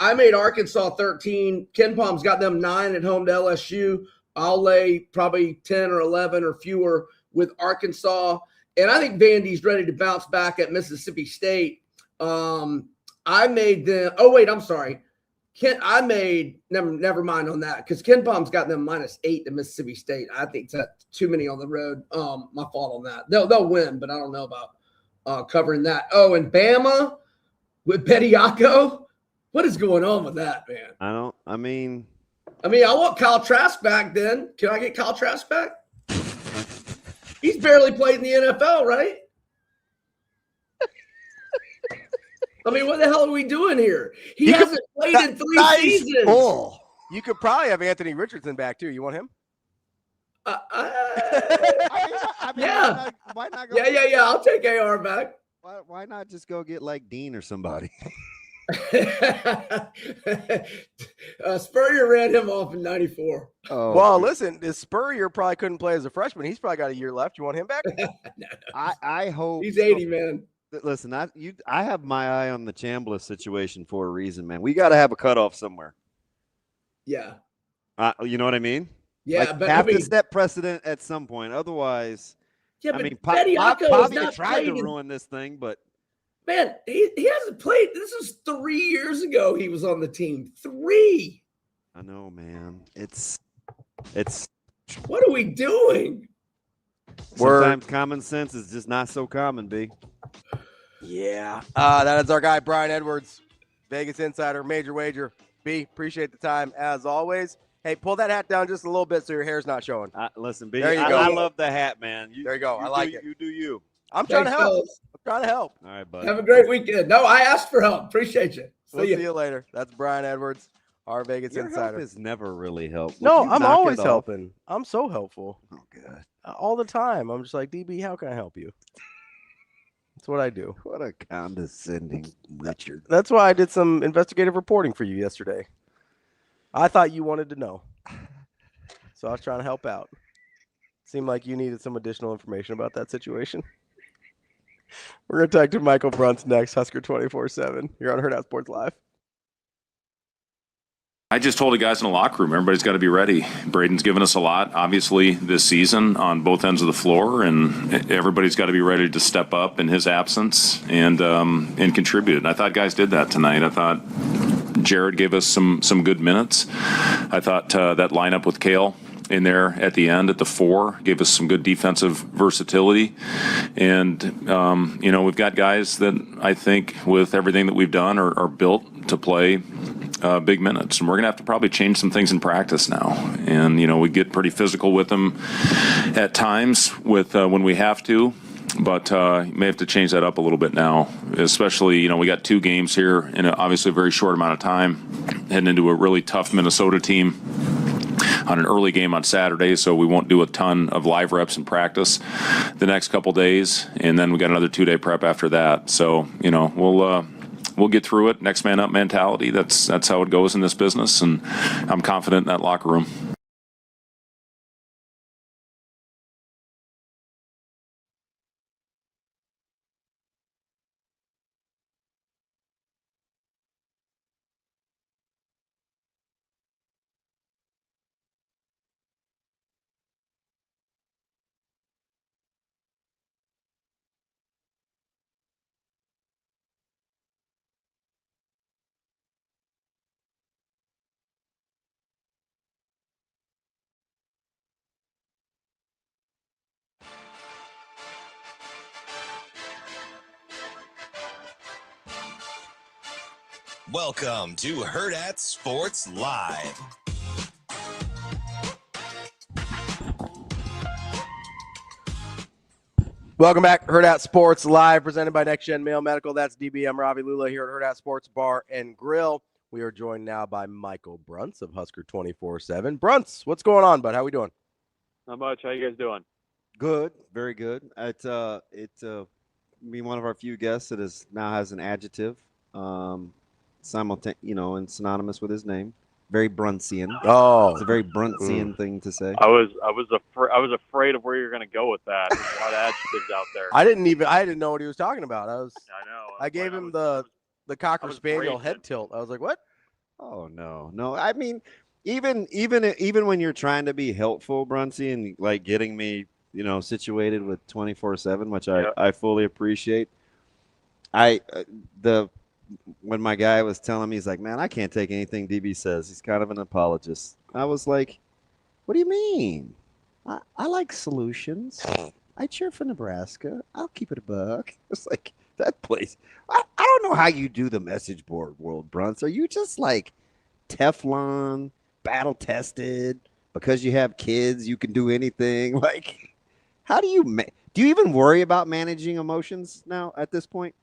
I made Arkansas 13. Ken Palm's got them 9 at home to LSU. I'll lay probably 10 or 11 or fewer with Arkansas. And I think Vandy's ready to bounce back at Mississippi State. I made them. Oh wait, I'm sorry. Never mind on that, because Ken Palm's got them -8 to Mississippi State. I think that's too many on the road. My fault on that. They'll win, but I don't know about covering that. Oh, and Bama with Bediako. What is going on with that, man? I want Kyle Trask back then. Can I get Kyle Trask back? He's barely played in the NFL, right? What the hell are we doing here? He hasn't played in 3 seasons. Bull. You could probably have Anthony Richardson back, too. You want him? Yeah. Why not go? Yeah. I'll take AR back. Why not just go get like Dean or somebody? Spurrier ran him off in 94. Oh, well, listen, Spurrier probably couldn't play as a freshman. He's probably got a year left. You want him back? No. I hope he's 80, man. Listen, I have my eye on the Chambliss situation for a reason, man. We got to have a cutoff somewhere. Yeah. You know what I mean? Yeah, but have to set precedent at some point. Otherwise, yeah, but Bediako tried to ruin this thing, but man, he hasn't played. This was 3 years ago. He was on the team. 3. I know, man. It's. What are we doing? Sometimes common sense is just not so common, B. Yeah. That is our guy, Brian Edwards, Vegas Insider, Major Wager. B, appreciate the time as always. Hey, pull that hat down just a little bit so your hair's not showing. Listen, B, there you go. I love the hat, man. There you go. I like it. You do you. I'm trying to help. All right, buddy. Have a great weekend. No, I asked for help. Appreciate you. See you later. That's Brian Edwards, our Vegas Your Insider. Help has never really helped. No, I'm always helping. I'm so helpful. Oh, God. All the time. I'm just like, DB, how can I help you? That's what I do. What a condescending Richard. That's why I did some investigative reporting for you yesterday. I thought you wanted to know. So I was trying to help out. Seemed like you needed some additional information about that situation. We're going to talk to Michael Bruntz next, Husker 24/7. You're on Hurrdat Sports Live. I just told the guys in the locker room, everybody's got to be ready. Braden's given us a lot, obviously, this season on both ends of the floor, and everybody's got to be ready to step up in his absence and contribute. And I thought guys did that tonight. I thought Jared gave us some good minutes. I thought that lineup with Kale in there at the end at the 4 gave us some good defensive versatility. And, we've got guys that I think with everything that we've done are built to play big minutes. And we're going to have to probably change some things in practice now. And, we get pretty physical with them at times with when we have to. But you may have to change that up a little bit now, especially, we got 2 games here in obviously a very short amount of time, heading into a really tough Minnesota team on an early game on Saturday, so we won't do a ton of live reps in practice the next couple days, and then we got another 2-day prep after that. So, we'll get through it. Next man up mentality. That's how it goes in this business, and I'm confident in that locker room. Welcome to Hurrdat Sports Live. Welcome back, Hurrdat Sports Live, presented by Next Gen Mail Medical. That's DBM Ravi Lulla here at Hurrdat Sports Bar and Grill. We are joined now by Michael Bruntz of Husker 24/7. Bruntz, what's going on, bud? How we doing? Not much. How you guys doing? Good, very good. It's be one of our few guests that now has an adjective, and synonymous with his name. Very Bruntzian. Oh, it's a very Bruntzian thing to say. I was afraid of where you're going to go with that. There's a lot of adjectives out there. I didn't know what he was talking about. I know. I gave him the Cocker Spaniel head tilt. I was like, what? Oh no. I mean, even when you're trying to be helpful, Bruntzy, and like getting me, situated with 24/7, which I fully appreciate. When my guy was telling me, he's like, man, I can't take anything DB says. He's kind of an apologist. I was like, what do you mean? I like solutions. I cheer for Nebraska. I'll keep it a buck. It's like that place. I don't know how you do the message board world, Bruntz. Are you just like Teflon, battle tested? Because you have kids, you can do anything. Like, how do you even worry about managing emotions now at this point?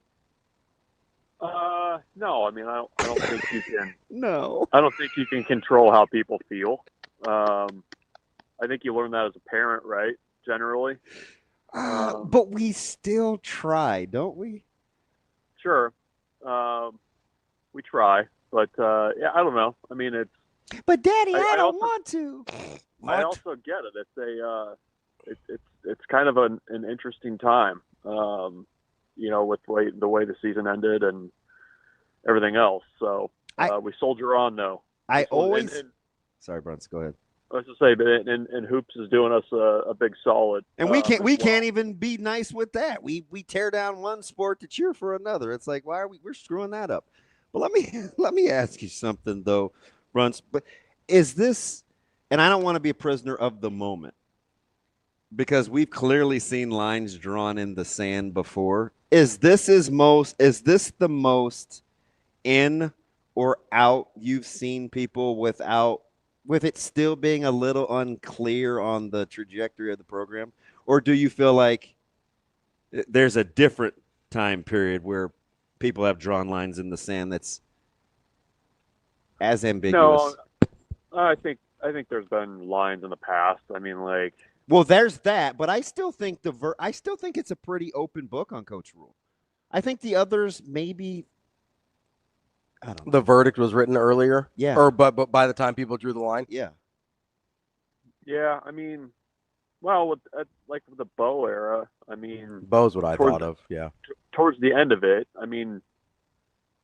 No. I mean, I don't think you can. No. I don't think you can control how people feel. I think you learn that as a parent, right? Generally. But we still try, don't we? Sure. We try, but I don't know. I mean, it's. But Daddy, I don't want to. I also get it. It's kind of an interesting time. With the way the season ended and everything else. So we soldier on, though. Sorry, Bruntz, go ahead. I was to say, but and Hoops is doing us a big solid. And we can't even be nice with that. We tear down one sport to cheer for another. It's like, why are we're screwing that up? But let me ask you something though, Bruntz. But is this, and I don't want to be a prisoner of the moment, because we've clearly seen lines drawn in the sand before. Is this the most in or out you've seen people with it still being a little unclear on the trajectory of the program? Or do you feel like there's a different time period where people have drawn lines in the sand that's as ambiguous? No, I think there's been lines in the past. I mean, like. Well, there's that, but I still think it's a pretty open book on Coach Rule. I think the others maybe. I don't know. The verdict was written earlier, yeah, but by the time people drew the line, yeah. Yeah, I mean, Well, with the Bo era, I mean, Bo's what I thought of. Yeah. Towards the end of it, I mean,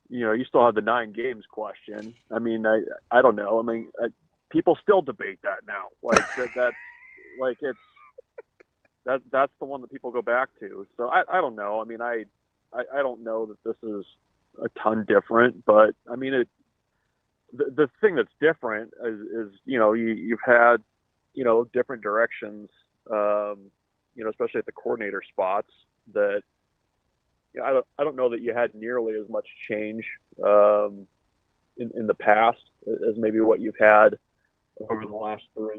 you still have the 9 games question. I mean, I don't know. I mean, people still debate that now. Like that's like that's the one that people go back to. So I don't know. I mean, I don't know that this is a ton different, but I mean, the thing that's different is you've had different directions, especially at the coordinator spots that I don't know that you had nearly as much change in the past as maybe what you've had over the last 3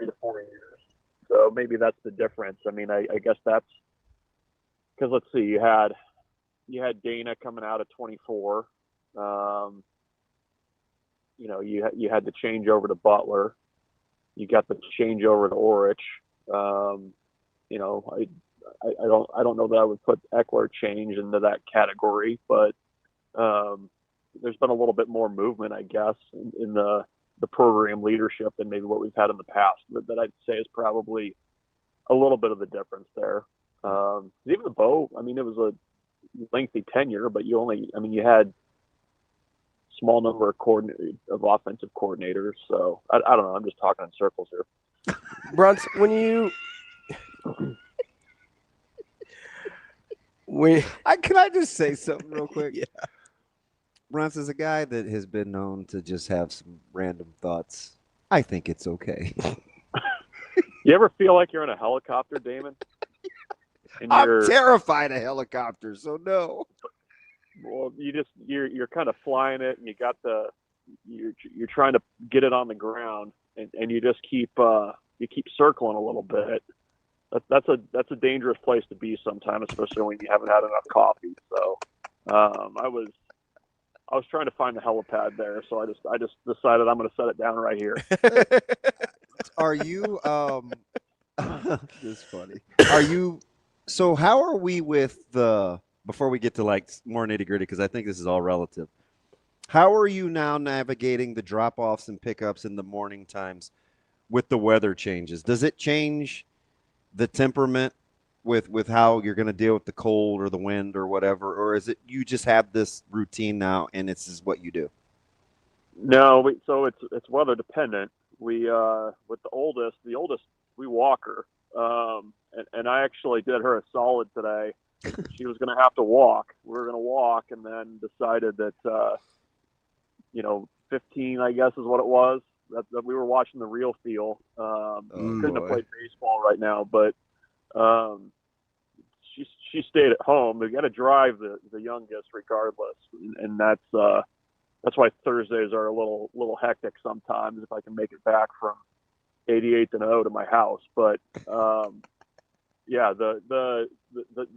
to 4 years. So maybe that's the difference. I mean, I guess that's because let's see, you had Dana coming out at 24. You had the change over to Butler. You got the change over to Orich. I don't know that I would put Eckler change into that category, but there's been a little bit more movement, I guess, in the program leadership than maybe what we've had in the past. That I'd say is probably a little bit of the difference there. Even the Bo, I mean, it was a lengthy tenure, but you had small number of offensive coordinators. So I don't know. I'm just talking in circles here. Bruntz, can I just say something real quick? Yeah. Bruntz is a guy that has been known to just have some random thoughts. I think it's okay. You ever feel like you're in a helicopter, Damon? I'm terrified of helicopters, so no. Well, you're kind of flying it, and you're trying to get it on the ground, and you just keep circling a little bit. That's a dangerous place to be sometimes, especially when you haven't had enough coffee. So I was trying to find the helipad there, so I just decided I'm going to set it down right here. Are you this is funny. Are you so how are we with before we get to like more nitty-gritty, because I think this is all relative. How are you now navigating the drop-offs and pickups in the morning times with the weather changes? Does it change the temperament with how you're going to deal with the cold or the wind or whatever, or is it you just have this routine now and this is what you do? No, so it's weather dependent. We with the oldest we walk her, and I actually did her a solid today. She was going to have to walk. We were going to walk, and then decided that 15, I guess, is what it was. That we were watching the real feel. Couldn't have played baseball right now, but she stayed at home. We got to drive the youngest regardless, and that's why Thursdays are a little hectic sometimes if I can make it back from 88th and O to my house. But yeah, the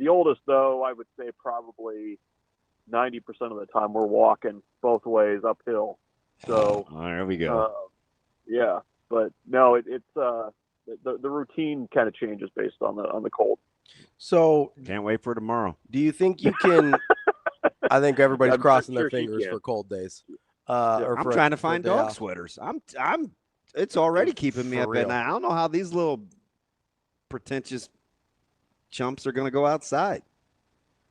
oldest though, I would say probably 90% of the time we're walking both ways uphill. So there we go. Yeah, but no, it's the routine kind of changes based on the cold. So can't wait for tomorrow. Do you think you can? I think everybody's crossing their fingers for cold days. I'm trying to find dog sweaters. I'm. It's already keeping me up at night. I don't know how these little pretentious chumps are going to go outside.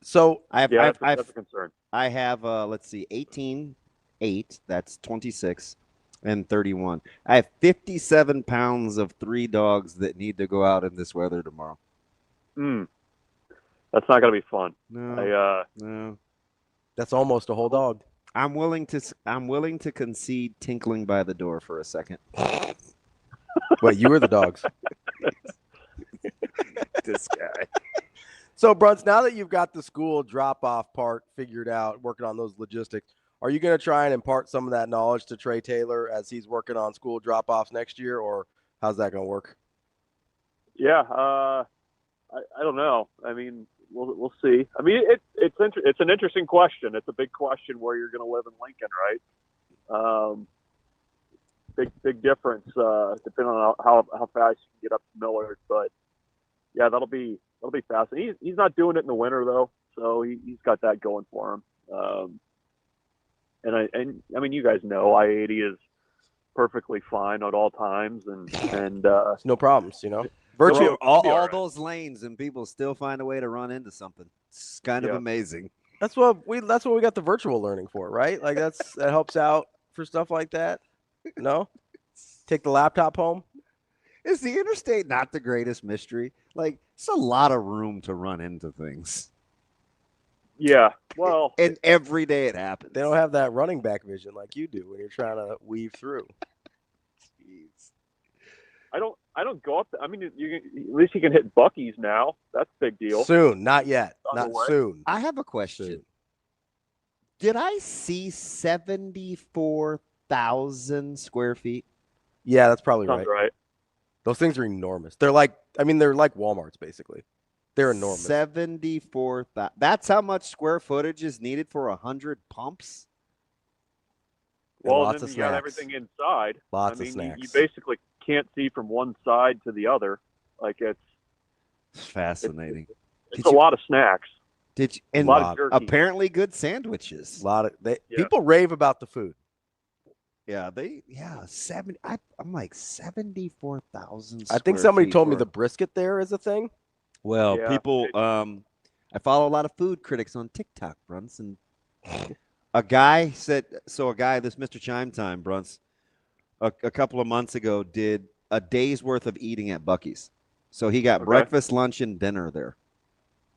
So that's a concern. I have let's see, 18, 8. That's 26. And 31. I have 57 pounds of 3 dogs that need to go out in this weather tomorrow. That's not going to be fun. No. That's almost a whole dog. I'm willing to concede tinkling by the door for a second. Wait, you were the dogs. This guy. So, Bruntz, now that you've got the school drop-off part figured out, working on those logistics, are you going to try and impart some of that knowledge to Trey Taylor as he's working on school drop-offs next year, or how's that going to work? Yeah, I don't know. I mean, we'll see. I mean, it's an interesting question. It's a big question where you're going to live in Lincoln, right? Big difference depending on how fast you can get up to Millard. But yeah, that'll be fascinating. He's not doing it in the winter though, so he's got that going for him. And I mean, you guys know I-80 is perfectly fine at all times, and no problems, Virtual all those lanes, and people still find a way to run into something. It's kind of amazing. That's what we got the virtual learning for, right? Like that helps out for stuff like that. No? Take the laptop home. Is the interstate not the greatest mystery? Like, it's a lot of room to run into things. Yeah, well, and every day it happens. They don't have that running back vision like you do when you're trying to weave through. Jeez. I don't go up. I mean, at least you can hit Buc-ee's now. That's a big deal. Soon, not yet, not soon. I have a question. Did I see 74,000 square feet? Yeah, that's probably Sounds right. Those things are enormous. They're like Walmart's basically. They're enormous. 74,000. That's how much square footage is needed for 100 pumps? Well, lots then of you got snacks. everything inside. Lots I mean, of snacks. You basically can't see from one side to the other. Like it's fascinating. It's a lot of snacks. Did you, and a lot of jerky. Apparently good sandwiches. A lot of people rave about the food. Yeah, I'm like 74,000. I think somebody told me the brisket there is a thing. Well, people, I follow a lot of food critics on TikTok, Bruntz, and a guy said, this Mr. Chime Time, Bruntz, a couple of months ago did a day's worth of eating at Buc-ee's. So he got breakfast, lunch, and dinner there.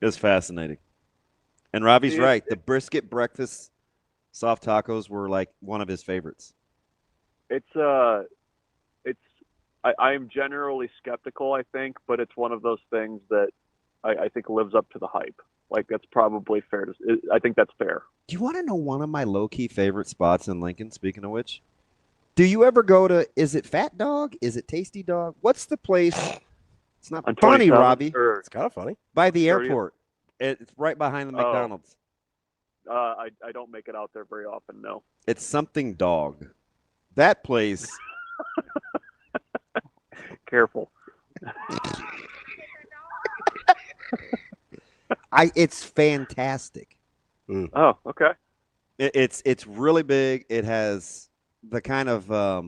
It was fascinating. And Ravi's right. The brisket breakfast soft tacos were like one of his favorites. I am generally skeptical, I think, but it's one of those things that I think lives up to the hype. Like that's probably fair. I think that's fair. Do you want to know one of my low-key favorite spots in Lincoln, speaking of which? Do you ever go to, is it Fat Dog? Is it Tasty Dog? What's the place? It's not funny, Ravi. It's kind of funny. By the airport. It's right behind the McDonald's. I don't make it out there very often, no. It's something dog. That place. Careful. It's fantastic. Oh, okay. It's really big. It has the kind of I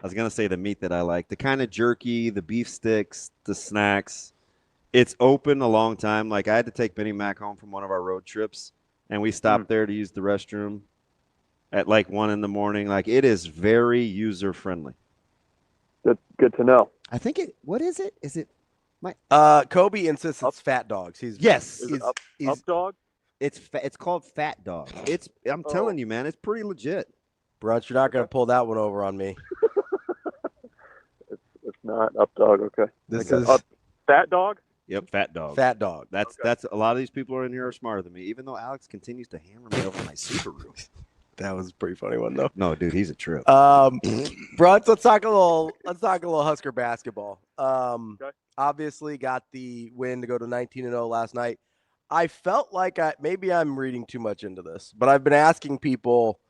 was gonna say the meat that I like, the kind of jerky, the beef sticks, the snacks. It's open a long time. Like I had to take Benny Mac home from one of our road trips, and we stopped there to use the restroom at like 1 a.m. Like it is very user friendly. That's good to know. I think it. What is it? Is it my? Kobe insists it's Fat Dogs. Is it up Dog? It's called Fat Dog. I'm telling you, man, it's pretty legit. Bruntz, you're not gonna pull that one over on me. It's not Up Dog. Okay. This is Fat Dog. Yep, Fat Dog. Fat Dog. That's a lot of these people are in here are smarter than me. Even though Alex continues to hammer me over my Subaru. That was a pretty funny one though. No, dude, he's a trip. Bruntz, let's talk a little Husker basketball. Obviously got the win to go to 19-0 last night. I felt like maybe I'm reading too much into this, but I've been asking people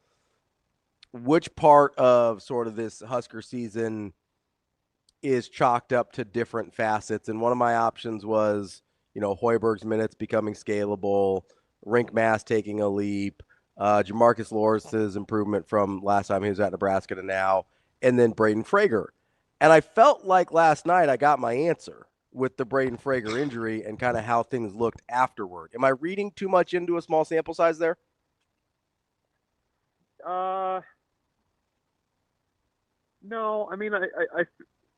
which part of sort of this Husker season is chalked up to different facets. And one of my options was, Hoiberg's minutes becoming scalable, rink mass taking a leap, Jamarcus Lawrence's improvement from last time he was at Nebraska to now, and then Braden Frager. And I felt like last night I got my answer with the Braden Frager injury and kind of how things looked afterward. Am I reading too much into a small sample size there? No, I mean, I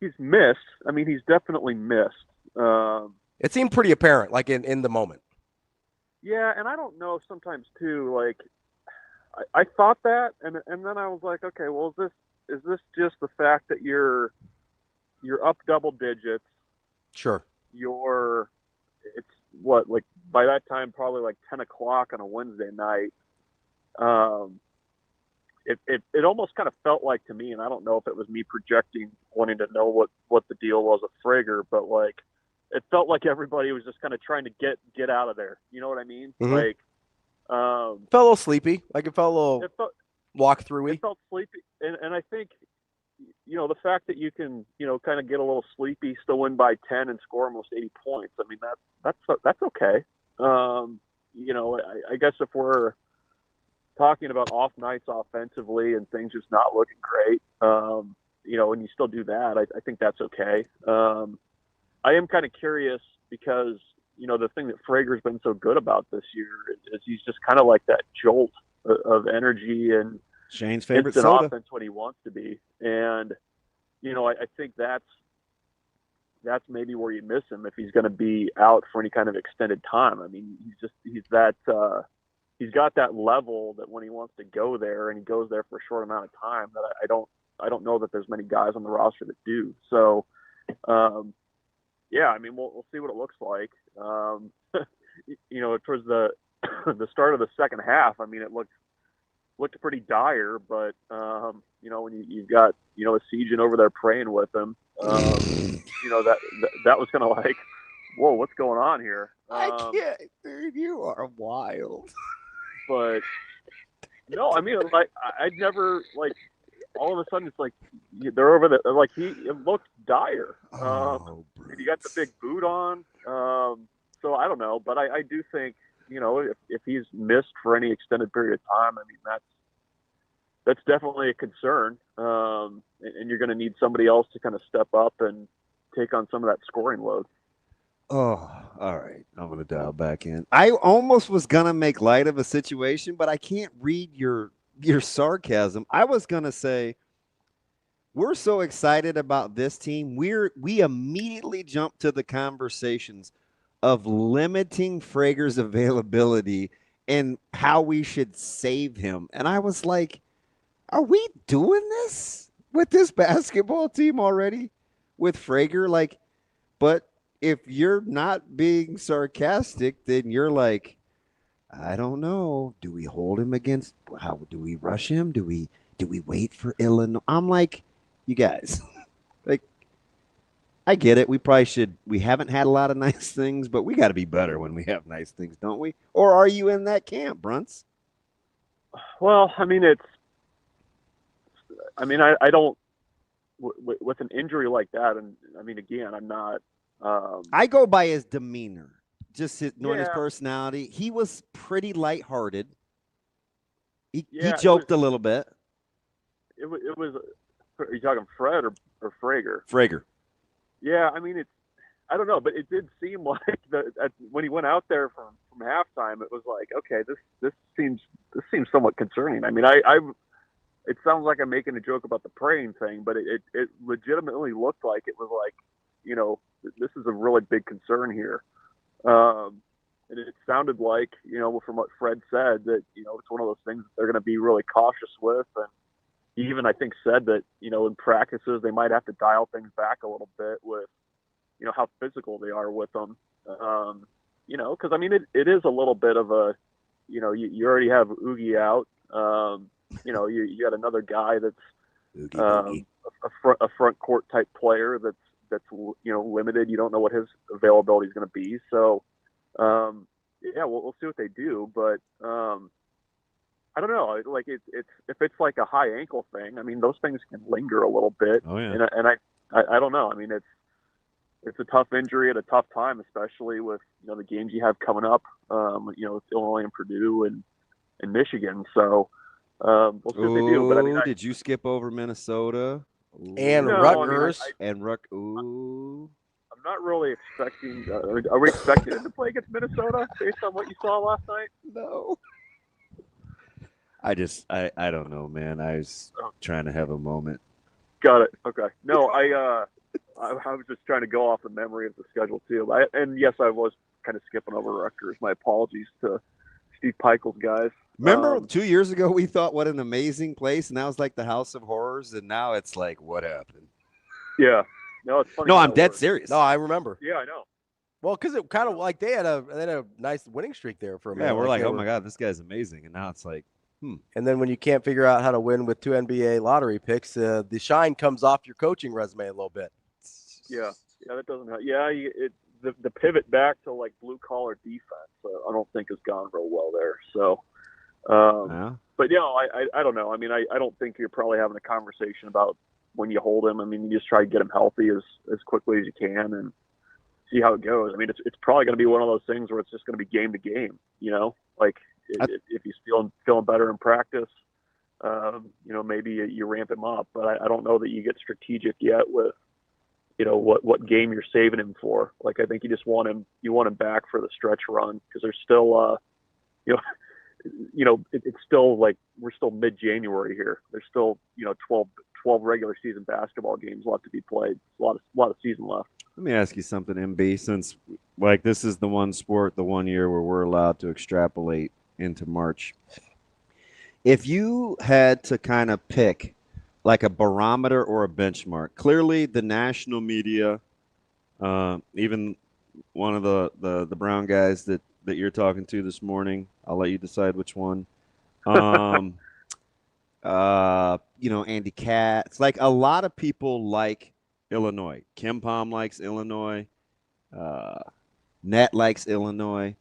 he's missed. I mean, he's definitely missed. It seemed pretty apparent, like in the moment. Yeah, and I don't know sometimes too. Like, I thought that, and then I was like, okay, well, is this just the fact that you're up double digits? Sure. It's what, like by that time probably like 10 o'clock on a Wednesday night. It almost kind of felt like to me, and I don't know if it was me projecting, wanting to know what the deal was with Frager, but like it felt like everybody was just kind of trying to get out of there. You know what I mean? Mm-hmm. Like, felt a little sleepy. Like it felt a little walk through-y. It felt sleepy, and I think the fact that you can kind of get a little sleepy, still win by 10, and score almost 80 points. I mean that's okay. I guess if we're talking about off nights offensively and things just not looking great, and you still do that, I think that's okay. I am kind of curious because, the thing that Frager's been so good about this year is he's just kind of like that jolt of energy and Shane's favorite instant soda offense when he wants to be. And, I think that's maybe where you miss him if he's going to be out for any kind of extended time. I mean, he's got that level that when he wants to go there and he goes there for a short amount of time that I don't know that there's many guys on the roster that do. So, yeah, I mean, we'll see what it looks like. Towards the start of the second half, I mean, it looked pretty dire, but when you've got a Siegen over there praying with him, that was kind of like, whoa, what's going on here? I can't, dude. You are wild. But no, I mean, like I'd never like. All of a sudden, it's like they're over there. Like it looked dire. You got the big boot on. So I don't know, but I do think if he's missed for any extended period of time, I mean that's definitely a concern. And you're going to need somebody else to kind of step up and take on some of that scoring load. Oh, all right. I'm going to dial back in. I almost was going to make light of a situation, but I can't read your sarcasm. I was going to say, we're so excited about this team. We immediately jumped to the conversations of limiting Frager's availability and how we should save him. And I was like, are we doing this with this basketball team already with Frager? Like, but if you're not being sarcastic, then you're like, I don't know. Do we hold him against? How do we rush him? Do we wait for Illinois? I'm like, you guys, like, I get it. We probably should. We haven't had a lot of nice things, but we got to be better when we have nice things, don't we? Or are you in that camp, Bruntz? Well, I mean, I don't. With an injury like that, and I mean, again, I'm not. I go by his demeanor. Just knowing his personality, he was pretty lighthearted. He joked a little bit. It was. Are you talking Fred or Frager? Frager. Yeah, I mean I don't know, but it did seem like when he went out there from halftime, it was like, okay, this seems somewhat concerning. I mean, it sounds like I'm making a joke about the praying thing, but it legitimately looked like it was like, this is a really big concern here. And it sounded like, from what Fred said, that, it's one of those things that they're going to be really cautious with. And he even, I think, said that, in practices, they might have to dial things back a little bit with, how physical they are with them. Because, I mean, it is a little bit of a, you already have Oogie out. You got another guy that's a front court type player that's limited. You don't know what his availability is going to be. So, we'll see what they do. But I don't know. Like it's if it's like a high ankle thing, I mean, those things can linger a little bit. Oh yeah. And I don't know. I mean, it's a tough injury at a tough time, especially with the games you have coming up. With Illinois and Purdue and Michigan. So we'll see what they do. But I mean, did you skip over Minnesota? And Rutgers. Ooh. I'm not really expecting. Are we expecting him to play against Minnesota based on what you saw last night? No. I don't know, man. I was trying to have a moment. Got it. Okay. No, I was just trying to go off the memory of the schedule too. And yes, I was kind of skipping over Rutgers. My apologies to Steve Peichel's guys. Remember 2 years ago we thought what an amazing place, and that was like the House of Horrors, and now it's like, what happened? Yeah. No, it's funny. No, I'm dead serious. No, I remember. Yeah, I know. Well, because it kind of like they had a nice winning streak there for a minute. Yeah, we're like, oh my God, this guy's amazing, and now it's like, And then when you can't figure out how to win with 2 NBA lottery picks, the shine comes off your coaching resume a little bit. Yeah, that doesn't help. Yeah, the pivot back to like blue collar defense, I don't think has gone real well there. So, but I don't know. I mean, I don't think you're probably having a conversation about when you hold him. I mean, you just try to get him healthy as quickly as you can and see how it goes. I mean, it's probably going to be one of those things where it's just going to be game to game. Like if he's feeling better in practice, maybe you ramp him up. But I don't know that you get strategic yet with what game you're saving him for. Like, I think you want him back for the stretch run, because there's still, it's still like we're still mid-January here. There's still 12 regular season basketball games left to be played. A lot of season left. Let me ask you something, MB, since like this is the one sport, the one year where we're allowed to extrapolate into March. If you had to kind of pick like a barometer or a benchmark, clearly the national media, even one of the Brown guys that you're talking to this morning, I'll let you decide which one. Andy Katz, like a lot of people like Illinois. Kim Palm likes Illinois. Net likes Illinois.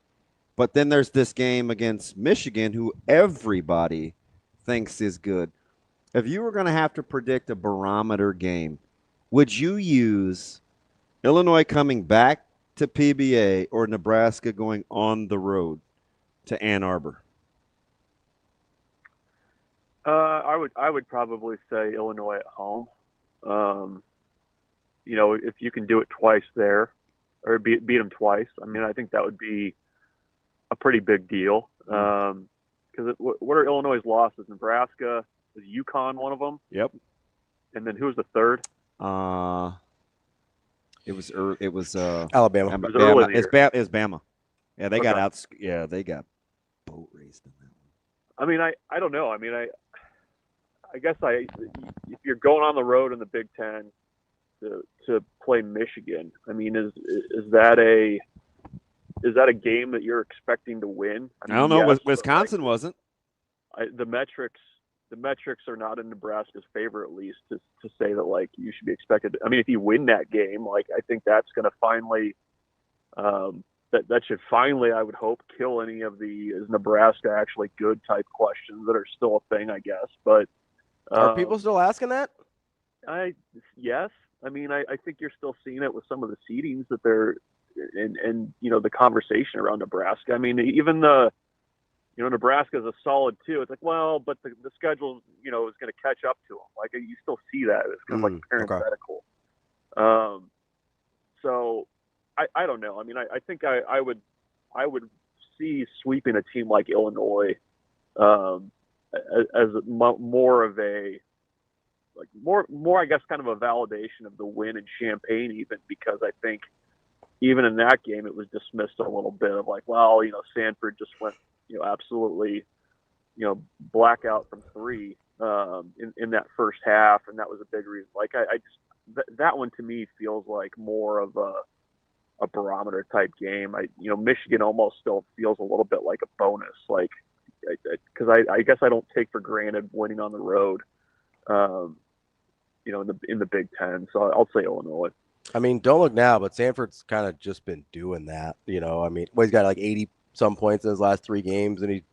But then there's this game against Michigan, who everybody thinks is good. If you were going to have to predict a barometer game, would you use Illinois coming back to PBA or Nebraska going on the road to Ann Arbor? I would probably say Illinois at home. If you can do it twice there, or beat them twice, I mean, I think that would be a pretty big deal. Because what are Illinois' losses? Nebraska, is UConn one of them? Yep. And then who was the third? It was Alabama. It's Bama. Yeah, they got out. Yeah, they got boat raced in that one. I mean, I don't know. I mean, I guess if you're going on the road in the Big Ten to play Michigan, I mean, is that a game that you're expecting to win? I don't know. Yes, Wisconsin wasn't. The metrics are not in Nebraska's favor, at least, to say that like you should be expected. I mean, if you win that game, like I think that's going to finally that should finally, I would hope, kill any of the is Nebraska actually good type questions that are still a thing, I guess. But are people still asking that? Yes. I mean, I think you're still seeing it with some of the seedings that they're and the conversation around Nebraska. I mean, even Nebraska is a solid 2. It's like, well, but the schedule, is going to catch up to them. Like, you still see that. It's kind of like parenthetical. Okay. So I don't know. I mean, I think I would see sweeping a team like Illinois as more of a more I guess kind of a validation of the win in Champaign, even, because I think even in that game it was dismissed a little bit of like, well, Sanford just went absolutely blackout from 3 in that first half, and that was a big reason. Like I just that one to me feels like more of a barometer type game. Michigan almost still feels a little bit like a bonus, like because I guess I don't take for granted winning on the road, in the Big Ten. So I'll say Illinois. I mean, don't look now, but Sanford's kind of just been doing that. I mean, he's got like 80 some points in his last 3 games, and he's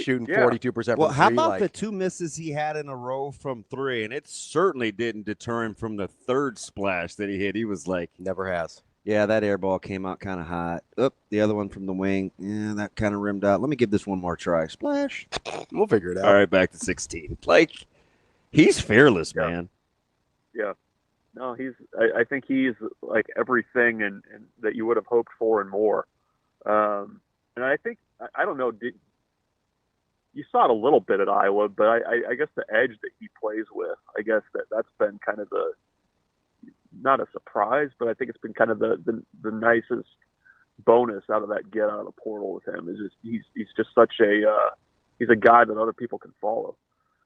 shooting 42%. Well, how about the 2 misses he had in a row from 3? And it certainly didn't deter him from the third splash that he hit. He was like, never has. Yeah, that air ball came out kind of hot. The other one from the wing, that kind of rimmed out. Let me give this one more try. Splash. We'll figure it out. All right, back to 16. Like, he's fearless, man. Yeah. No, I think he's like everything and that you would have hoped for and more. And I think, I don't know, you saw it a little bit at Iowa, but I guess the edge that he plays with, I guess that's been kind of not a surprise, but I think it's been kind of the nicest bonus out of that get out of the portal with him. Is just he's just such he's a guy that other people can follow.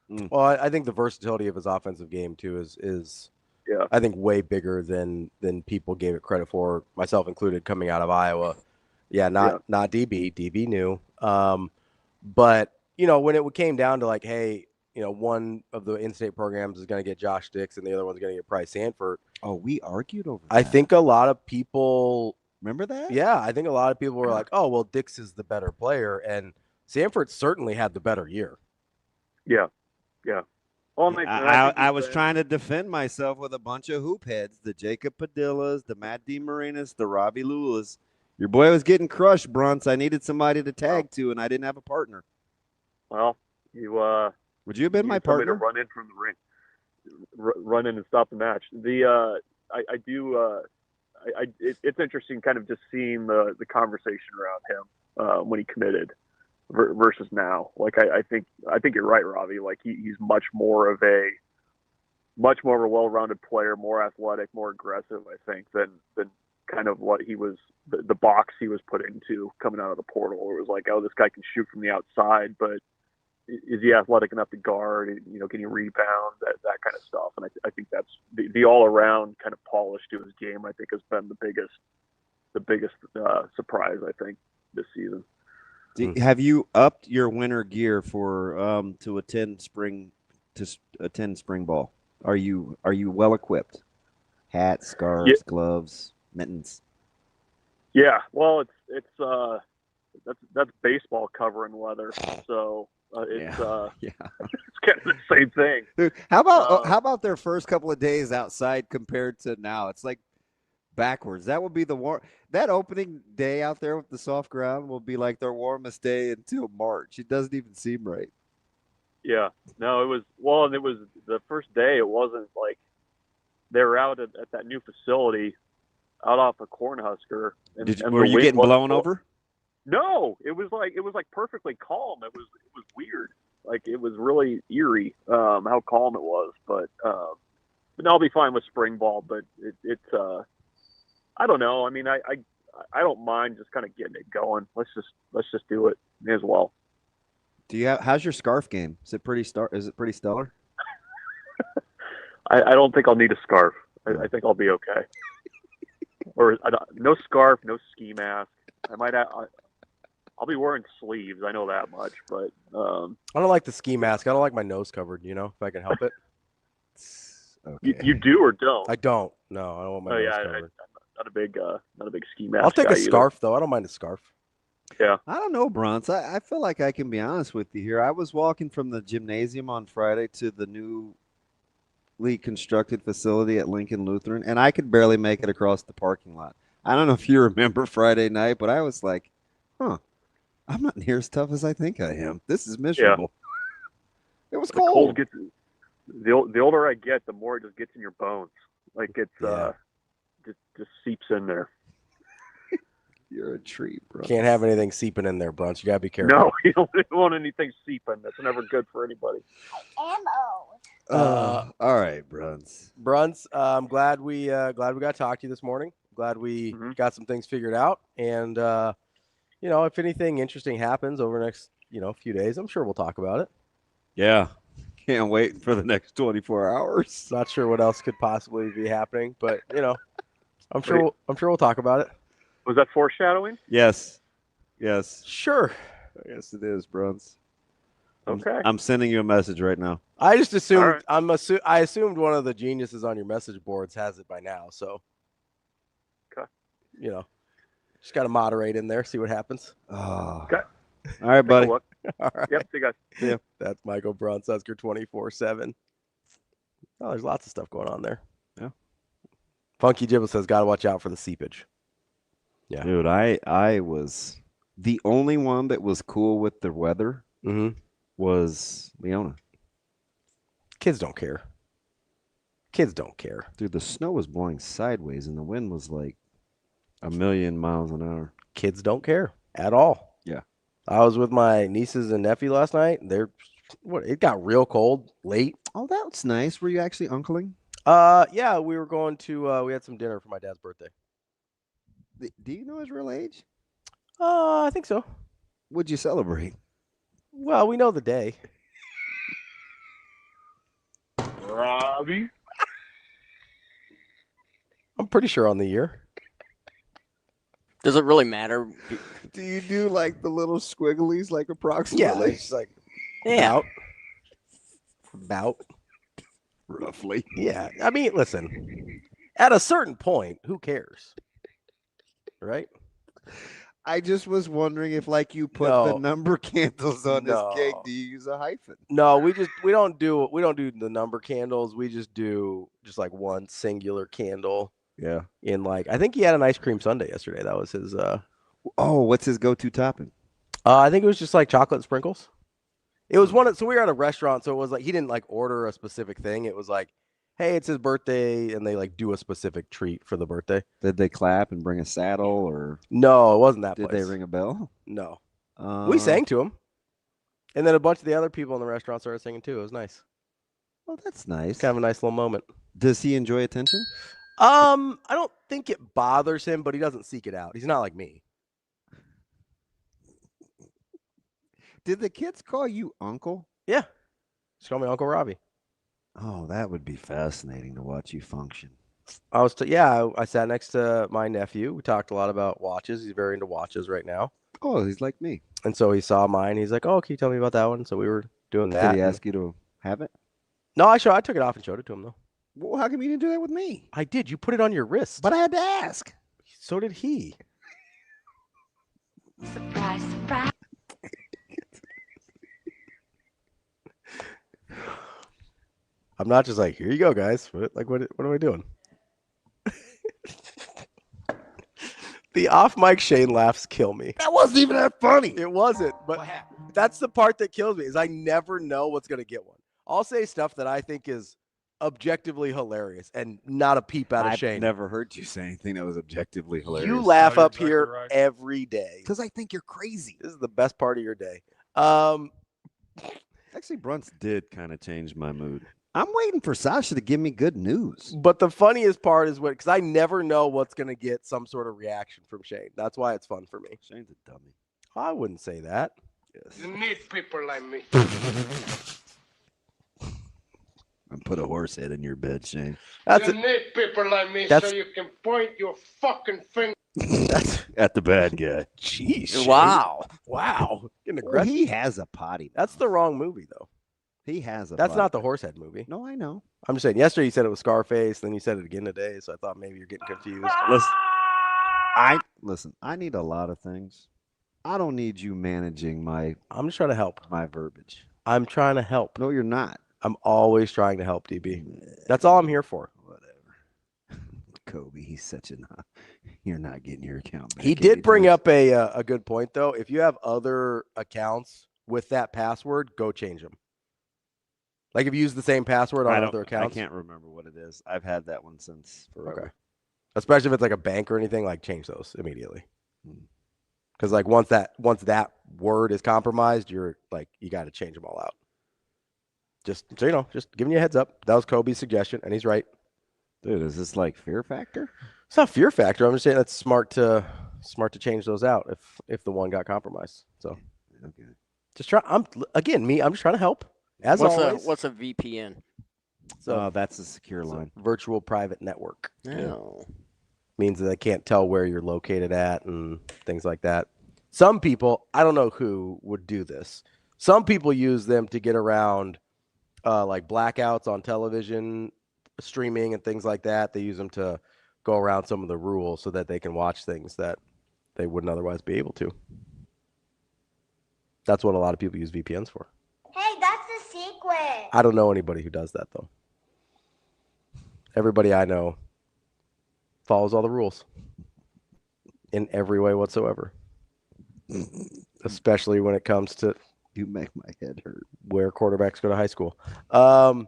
Well, I think the versatility of his offensive game too is I think way bigger than people gave it credit for, myself included, coming out of Iowa. Not DB. DB knew. But when it came down to like, hey, one of the in-state programs is going to get Josh Dix and the other one's going to get Bryce Sanford. Oh, we argued over that. I think a lot of people remember that. Yeah, I think a lot of people were like, "Oh, well, Dix is the better player," and Sanford certainly had the better year. Yeah. Well, I was trying to defend myself with a bunch of hoop heads, the Jacob Padillas, the Matt DeMarinis, the Ravi Lullas. Your boy was getting crushed, Bruntz. I needed somebody to tag to, and I didn't have a partner. Well, you would you have been my partner? To run in from the ring, run in and stop the match. I do. It's interesting, kind of just seeing the conversation around him when he committed versus now. Like I think you're right, Ravi. Like he's much more of a well-rounded player, more athletic, more aggressive, I think, than kind of what he was, the box he was put into coming out of the portal. It was like, oh, this guy can shoot from the outside, but is he athletic enough to guard? You know, can he rebound? That kind of stuff. And I think that's the all-around kind of polish to his game, I think, has been the biggest surprise, I think, this season. Have you upped your winter gear for to attend spring ball? Are you well equipped? Hats, scarves, gloves, mittens. Yeah, well, that's baseball covering weather, so it's it's kind of the same thing. Dude, how about their first couple of days outside compared to now? It's like backwards. That would be that opening day out there with the soft ground will be like their warmest day until March. It doesn't even seem right. Yeah, no, and it was the first day. It wasn't like they were out at that new facility out off of Cornhusker. Were you getting blown over? No, it was like perfectly calm. It was weird. Like it was really eerie how calm it was. But I'll be fine with spring ball. But it's I don't know. I mean, I don't mind just kind of getting it going. Let's just do it. May as well. How's your scarf game? Is it pretty stellar? I don't think I'll need a scarf. I think I'll be okay. Or no scarf, no ski mask. I'll be wearing sleeves. I know that much, but I don't like the ski mask. I don't like my nose covered. You know, if I can help it. Okay. You do or don't? I don't. No, I don't want my nose covered. I'm not a big ski mask. I'll take a scarf either. though. I don't mind a scarf. Yeah. I don't know, Bruntz. I feel like I can be honest with you here. I was walking from the gymnasium on Friday to the newly constructed facility at Lincoln Lutheran, and I could barely make it across the parking lot. I don't know if you remember Friday night, but I was like, I'm not near as tough as I think I am. This is miserable. Yeah. It was cold. The older I get, the more it just gets in your bones. Like it's just seeps in there. You're a treat, bro. Can't have anything seeping in there, Bruntz. You gotta be careful. No, you don't want anything seeping. That's never good for anybody. All right, Bruntz. Bruntz, I'm glad we got to talk to you this morning. Glad we got some things figured out, and if anything interesting happens over the next few days, I'm sure we'll talk about it. Yeah, can't wait for the next 24 hours. Not sure what else could possibly be happening, but I'm sure we'll talk about it. Was that foreshadowing? Yes. Sure. Yes, it is, Bruntz. Okay. I'm sending you a message right now. I just assumed I assumed one of the geniuses on your message boards has it by now, so okay. Just got to moderate in there, see what happens. Oh. Okay. All right, buddy. All right. Yep. See you guys. Yeah. That's Michael Bruntz, Husker 24/7. Oh, there's lots of stuff going on there. Yeah. Funky Gibble says, got to watch out for the seepage. Yeah. Dude, I was the only one that was cool with the weather. Was Leona. Kids don't care. Dude, the snow was blowing sideways and the wind was like 1,000,000 miles an hour. Kids don't care at all. Yeah. I was with my nieces and nephew last night. It got real cold late. Oh, that's nice. Were you actually uncling? Yeah, we were going to we had some dinner for my dad's birthday. Do you know his real age? I think so. What'd you celebrate? Well, we know the day. Ravi? I'm pretty sure on the year. Does it really matter? Do you do like the little squigglies, like approximately? Yeah, it's like about roughly. Yeah, I mean, listen. At a certain point, who cares? Right? I just was wondering if, like, you put the number candles on this cake. Do you use a hyphen? No, we don't do the number candles. We just do like one singular candle. Yeah. In I think he had an ice cream sundae yesterday. That was his. Oh, what's his go-to topping? I think it was just like chocolate and sprinkles. It was so we were at a restaurant, so it was like he didn't order a specific thing. It was like, hey, it's his birthday, and they like do a specific treat for the birthday. Did they clap and bring a saddle, or no? It wasn't that. Did place. they ring a bell? No. We sang to him, and then a bunch of the other people in the restaurant started singing too. It was nice. Well, that's nice. Kind of a nice little moment. Does he enjoy attention? I don't think it bothers him, but he doesn't seek it out. He's not like me. Did the kids call you uncle? Yeah. Just call me Uncle Ravi. Oh, that would be fascinating to watch you function. I sat next to my nephew. We talked a lot about watches. He's very into watches right now. Oh, he's like me. And so he saw mine. He's like, "Oh, can you tell me about that one?" So we were doing that. Did he ask you to have it? No, I took it off and showed it to him though. Well, how come you didn't do that with me? I did. You put it on your wrist. But I had to ask. So did he. Surprise, surprise. I'm not just like, here you go, guys. What am I doing? The off-mic Shane laughs kill me. That wasn't even that funny. It wasn't, but that's the part that kills me is I never know what's going to get one. I'll say stuff that I think is objectively hilarious and not a peep out of Shane. I've never heard you say anything that was objectively hilarious. You laugh up here every day. Because I think you're crazy. This is the best part of your day. Actually, Bruntz did kind of change my mood. I'm waiting for Sasha to give me good news. But the funniest part is because I never know what's going to get some sort of reaction from Shane. That's why it's fun for me. Shane's a dummy. I wouldn't say that. You need people like me. And put a horse head in your bed, Shane. You need people like me so you can point your fucking finger. At the bad guy. Jeez. Wow. Wow. Well, he has a potty. That's the wrong movie, though. He has a That's potty. not the Horsehead movie. No, I know. I'm just saying, yesterday you said it was Scarface, then you said it again today, so I thought maybe you're getting confused. Listen, I need a lot of things. I don't need you managing my I'm just trying to help. My verbiage. I'm trying to help. No, you're not. I'm always trying to help, DB. That's all I'm here for. Whatever. Kobe, he's such you're not getting your account back. He did bring up a good point, though. If you have other accounts with that password, go change them. Like if you use the same password on other accounts. I can't remember what it is. I've had that one since forever. Okay. Especially if it's like a bank or anything, like change those immediately. Because like once that word is compromised, you're like you got to change them all out. Just so you know, just giving you a heads up. That was Kobe's suggestion, and he's right. Dude, is this like Fear Factor? It's not Fear Factor. I'm just saying that's smart to change those out if the one got compromised. So okay. Just try. I'm just trying to help. As always. What's a VPN? So that's a secure line. Virtual private network. Oh. Means that they can't tell where you're located at and things like that. Some people, I don't know who would do this. Some people use them to get around like blackouts on television, streaming and things like that. They use them to go around some of the rules so that they can watch things that they wouldn't otherwise be able to. That's what a lot of people use VPNs for. Hey, that's the secret. I don't know anybody who does that, though. Everybody I know follows all the rules in every way whatsoever, especially when it comes to you make my head hurt where quarterbacks go to high school. You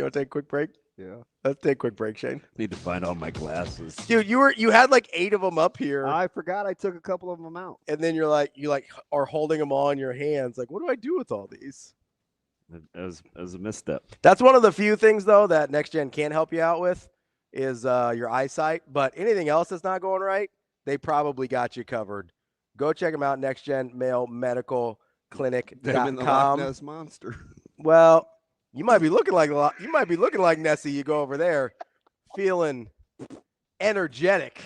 want to take a quick break? Yeah. Let's take a quick break, Shane. Need to find all my glasses. Dude, you had like 8 of them up here. I forgot I took a couple of them out. And then you are holding them all in your hands. Like, what do I do with all these? As a misstep. That's one of the few things, though, that Next Gen can help you out with is your eyesight. But anything else that's not going right, they probably got you covered. Go check them out, Next Gen Male Medical Clinic.com. The Loch Ness Monster. Well, you might be looking like Nessie. You go over there feeling energetic,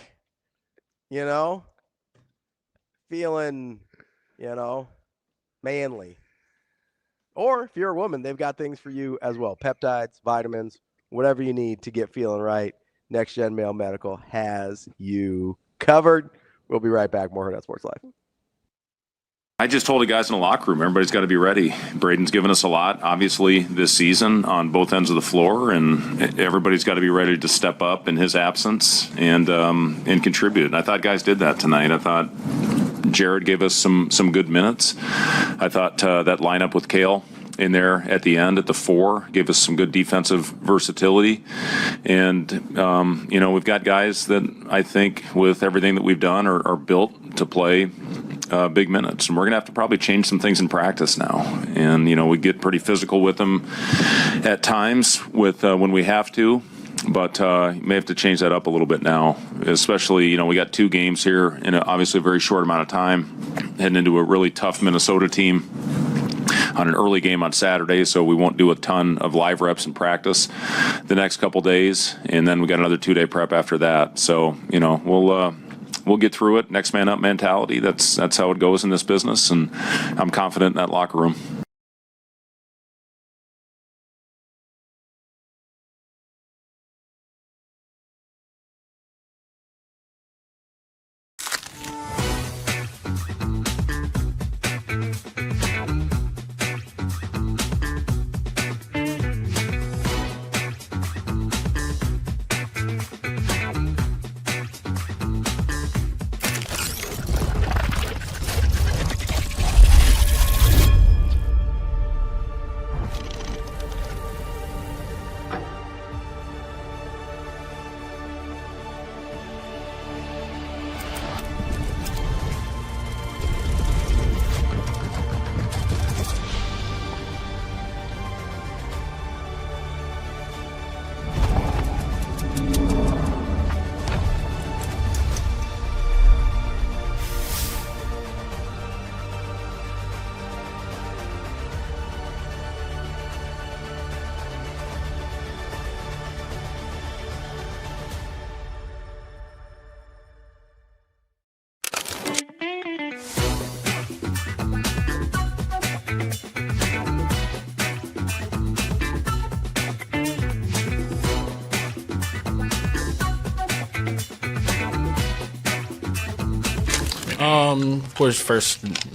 feeling, manly. Or if you're a woman, they've got things for you as well. Peptides, vitamins, whatever you need to get feeling right. Next Gen Male Medical has you covered. We'll be right back. More Hurrdat Sports Live. I just told the guys in the locker room, everybody's got to be ready. Braden's given us a lot, obviously, this season on both ends of the floor, and everybody's got to be ready to step up in his absence and contribute. And I thought guys did that tonight. I thought Jared gave us some good minutes. I thought that lineup with Kale in there at the end at the 4, gave us some good defensive versatility. And, we've got guys that I think with everything that we've done are built to play big minutes. And we're going to have to probably change some things in practice now. And, we get pretty physical with them at times with when we have to. But you may have to change that up a little bit now, especially, we got 2 games here in obviously a very short amount of time, heading into a really tough Minnesota team on an early game on Saturday, so we won't do a ton of live reps in practice the next couple days, and then we got another 2-day prep after that. So, we'll get through it. Next man up mentality. That's how it goes in this business, and I'm confident in that locker room.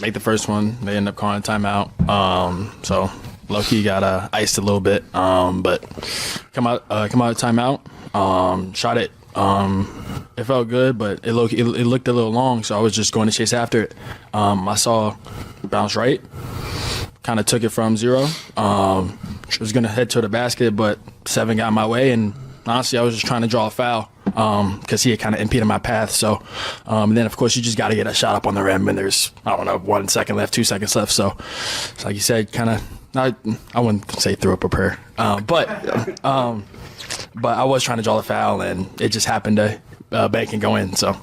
Make the first one. They end up calling timeout. So low-key got iced a little bit. But come out of timeout. Shot it. It felt good, but it looked a little long, so I was just going to chase after it. I saw it bounce right. Kind of took it from 0. Was going to head to the basket, but 7 got in my way, and honestly, I was just trying to draw a foul because he had kind of impeded my path. So then, of course, you just got to get a shot up on the rim, and there's, 1 second left, 2 seconds left. So like you said, kind of, I wouldn't say threw up a prayer, but I was trying to draw the foul, and it just happened to bank and go in. So.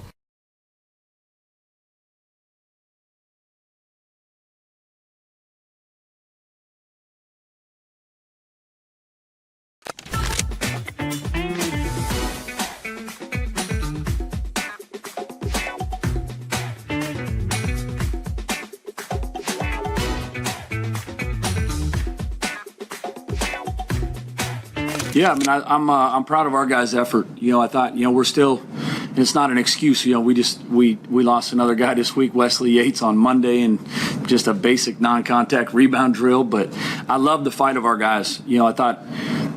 Yeah, I'm proud of our guys' effort. I thought, we're still, and it's not an excuse. We lost another guy this week, Wesley Yates, on Monday, and just a basic non-contact rebound drill. But I love the fight of our guys. I thought,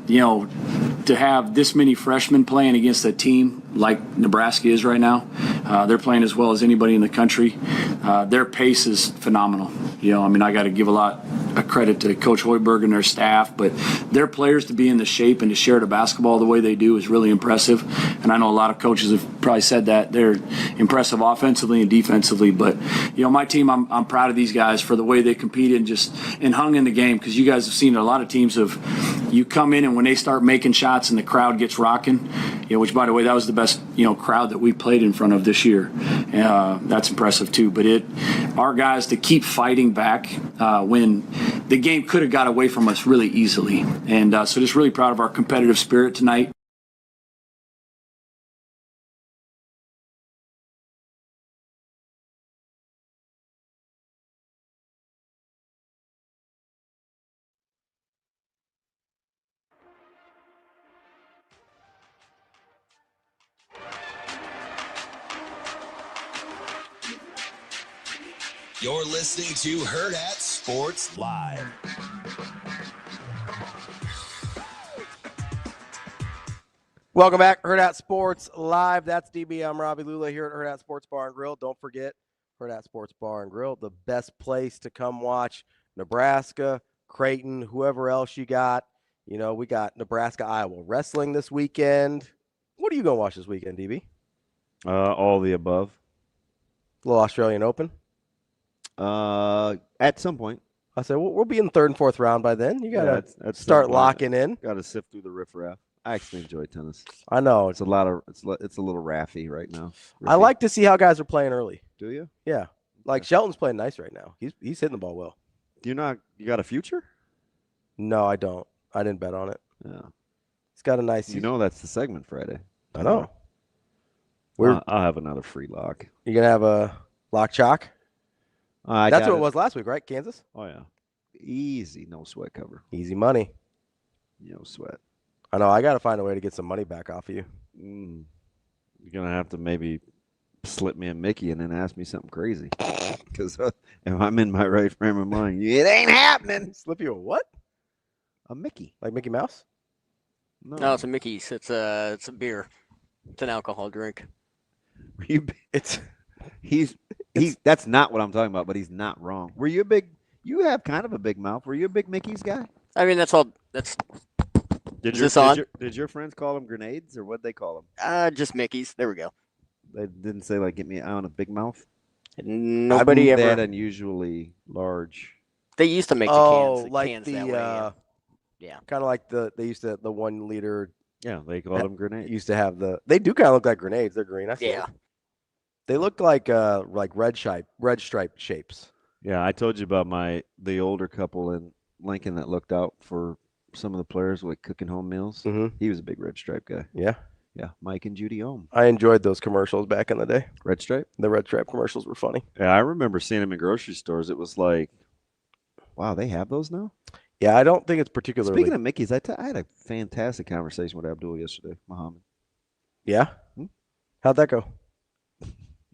to have this many freshmen playing against a team like Nebraska is right now, they're playing as well as anybody in the country. Their pace is phenomenal. I got to give a lot of credit to Coach Hoiberg and their staff, but their players to be in the shape and to share the basketball the way they do is really impressive. And I know a lot of coaches have probably said that they're impressive offensively and defensively. But my team, I'm proud of these guys for the way they competed and hung in the game, because you guys have seen a lot of teams you come in and when they start making shots and the crowd gets rocking, which by the way, that was the best crowd that we played in front of this year. That's impressive too. But our guys to keep fighting back when the game could have got away from us really easily. And so just really proud of our competitive spirit tonight. You're listening to Hurrdat Sports Live. Welcome back, Hurrdat Sports Live. That's DB. I'm Ravi, Lulla here at Hurrdat Sports Bar and Grill. Don't forget, Hurrdat Sports Bar and Grill, the best place to come watch Nebraska, Creighton, whoever else you got. You know, we got Nebraska, Iowa wrestling this weekend. What are you going to watch this weekend, DB? All the above. Little Australian Open? At some point. I said, we'll be in the third and fourth round by then. You got to start locking in. Got to sift through the riffraff. I actually enjoy tennis. I know. It's a little raffy right now. I like to see how guys are playing early. Do you? Yeah. Like Shelton's playing nice right now. He's hitting the ball well. You got a future? No, I don't. I didn't bet on it. Yeah. He's got a nice. You know that's the segment Friday. I know. I'll have another free lock. You gonna have a lock chalk? That's what it was last week, right? Kansas? Oh yeah. Easy, no sweat cover. Easy money. No sweat. I know. I got to find a way to get some money back off of you. You're gonna have to maybe slip me a Mickey and then ask me something crazy. Because if I'm in my right frame of mind, it ain't happening. Slip you a what? A Mickey. Like Mickey Mouse? No, it's a Mickey's. It's a beer. It's an alcohol drink. That's not what I'm talking about, but he's not wrong. You have kind of a big mouth. Were you a big Mickey's guy? I mean, that's all. Did your friends call them grenades, or what'd they call them? Just Mickey's. There we go. They didn't say like get me out on a big mouth. Nobody ever that unusually large. They used to make the like cans the that way. Yeah, kind of like they used to the 1 liter. Yeah, they called them grenades. Used to have they do kind of look like grenades. They're green. I see. Yeah. They look like red striped shapes. Yeah, I told you about the older couple in Lincoln that looked out for some of the players like cooking home meals. Mm-hmm. He was a big red stripe guy. Yeah. Yeah, Mike and Judy Ohm. I enjoyed those commercials back in the day. Red stripe? The red stripe commercials were funny. Yeah, I remember seeing them in grocery stores. It was like, wow, they have those now? Yeah, I don't think it's particularly. Speaking of Mickey's, I had a fantastic conversation with Abdul yesterday, Muhammad. Yeah? How'd that go?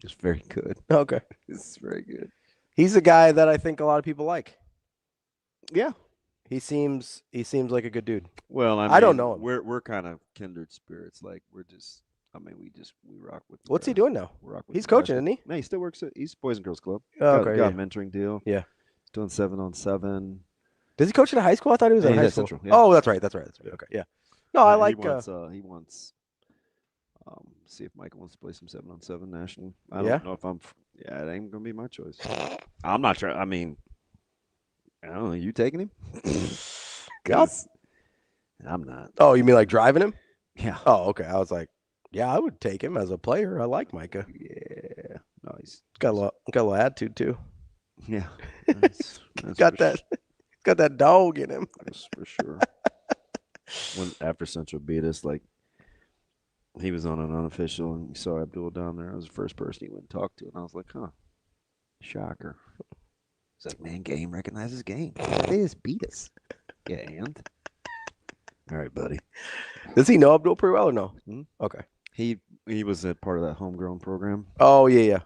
It's very good. Okay. It's very good. He's a guy that I think a lot of people like. Yeah. He seems like a good dude. Well, I don't know him. We're kind of kindred spirits. Like we rock with. What's he doing now? He's coaching, isn't he? No, he still works he's Boys and Girls Club. Oh, okay. Got a mentoring deal. Yeah. He's doing 7-on-7. Does he coach at a high school? I thought he was at high school. Central, yeah. Oh, that's right. Okay, yeah. No, I like. He wants. See if Michael wants to play some 7-on-7 national. I don't know if I'm. Yeah, it ain't gonna be my choice. I'm not trying. I mean, I don't know. You taking him? I'm not. Oh, you mean like driving him? Yeah. Oh, okay. I was like, yeah, I would take him as a player. I like Micah. Yeah. No, he's got a little attitude too. Yeah. That's got that dog in him. That's for sure. After Central beat us, like he was on an unofficial, and we saw Abdul down there. I was the first person he went and talked to, and I was like, huh, shocker. He's like, man, game recognizes game. They just beat us. Yeah, and all right, buddy. Does he know Abdul pretty well or no? Okay. He was a part of that homegrown program. Oh yeah.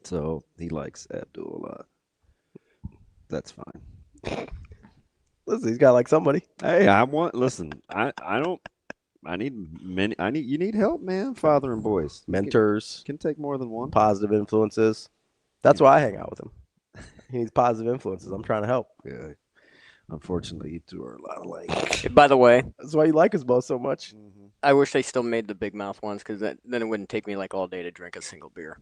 So he likes Abdul a lot. That's fine. Listen, he's got like somebody. Hey, you need help, man. Father and boys. Mentors. Can take more than one. Positive influences. That's why I hang out with him. He needs positive influences. I'm trying to help. Yeah. Unfortunately, you two are a lot alike. By the way, that's why you like us both so much. I wish they still made the big mouth ones because then it wouldn't take me like all day to drink a single beer.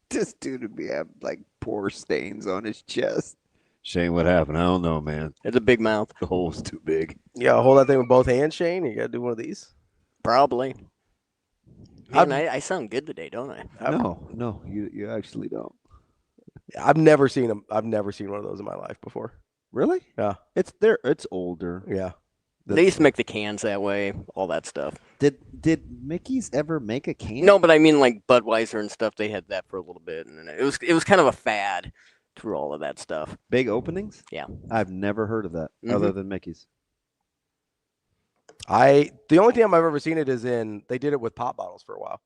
This dude would have like pore stains on his chest. Shane, what happened? I don't know, man. It's a big mouth. The hole's too big. Yeah, hold that thing with both hands, Shane. You gotta do one of these. Probably. Man, I sound good today, don't I? No, you actually don't. I've never seen them. I've never seen one of those in my life before. Really? Yeah. It's older. Yeah. They used to make the cans that way, all that stuff. Did Mickey's ever make a can? No, but I mean like Budweiser and stuff. They had that for a little bit, and then it was kind of a fad through all of that stuff. Big openings? Yeah. I've never heard of that other than Mickey's. The only time I've ever seen it is they did it with pop bottles for a while.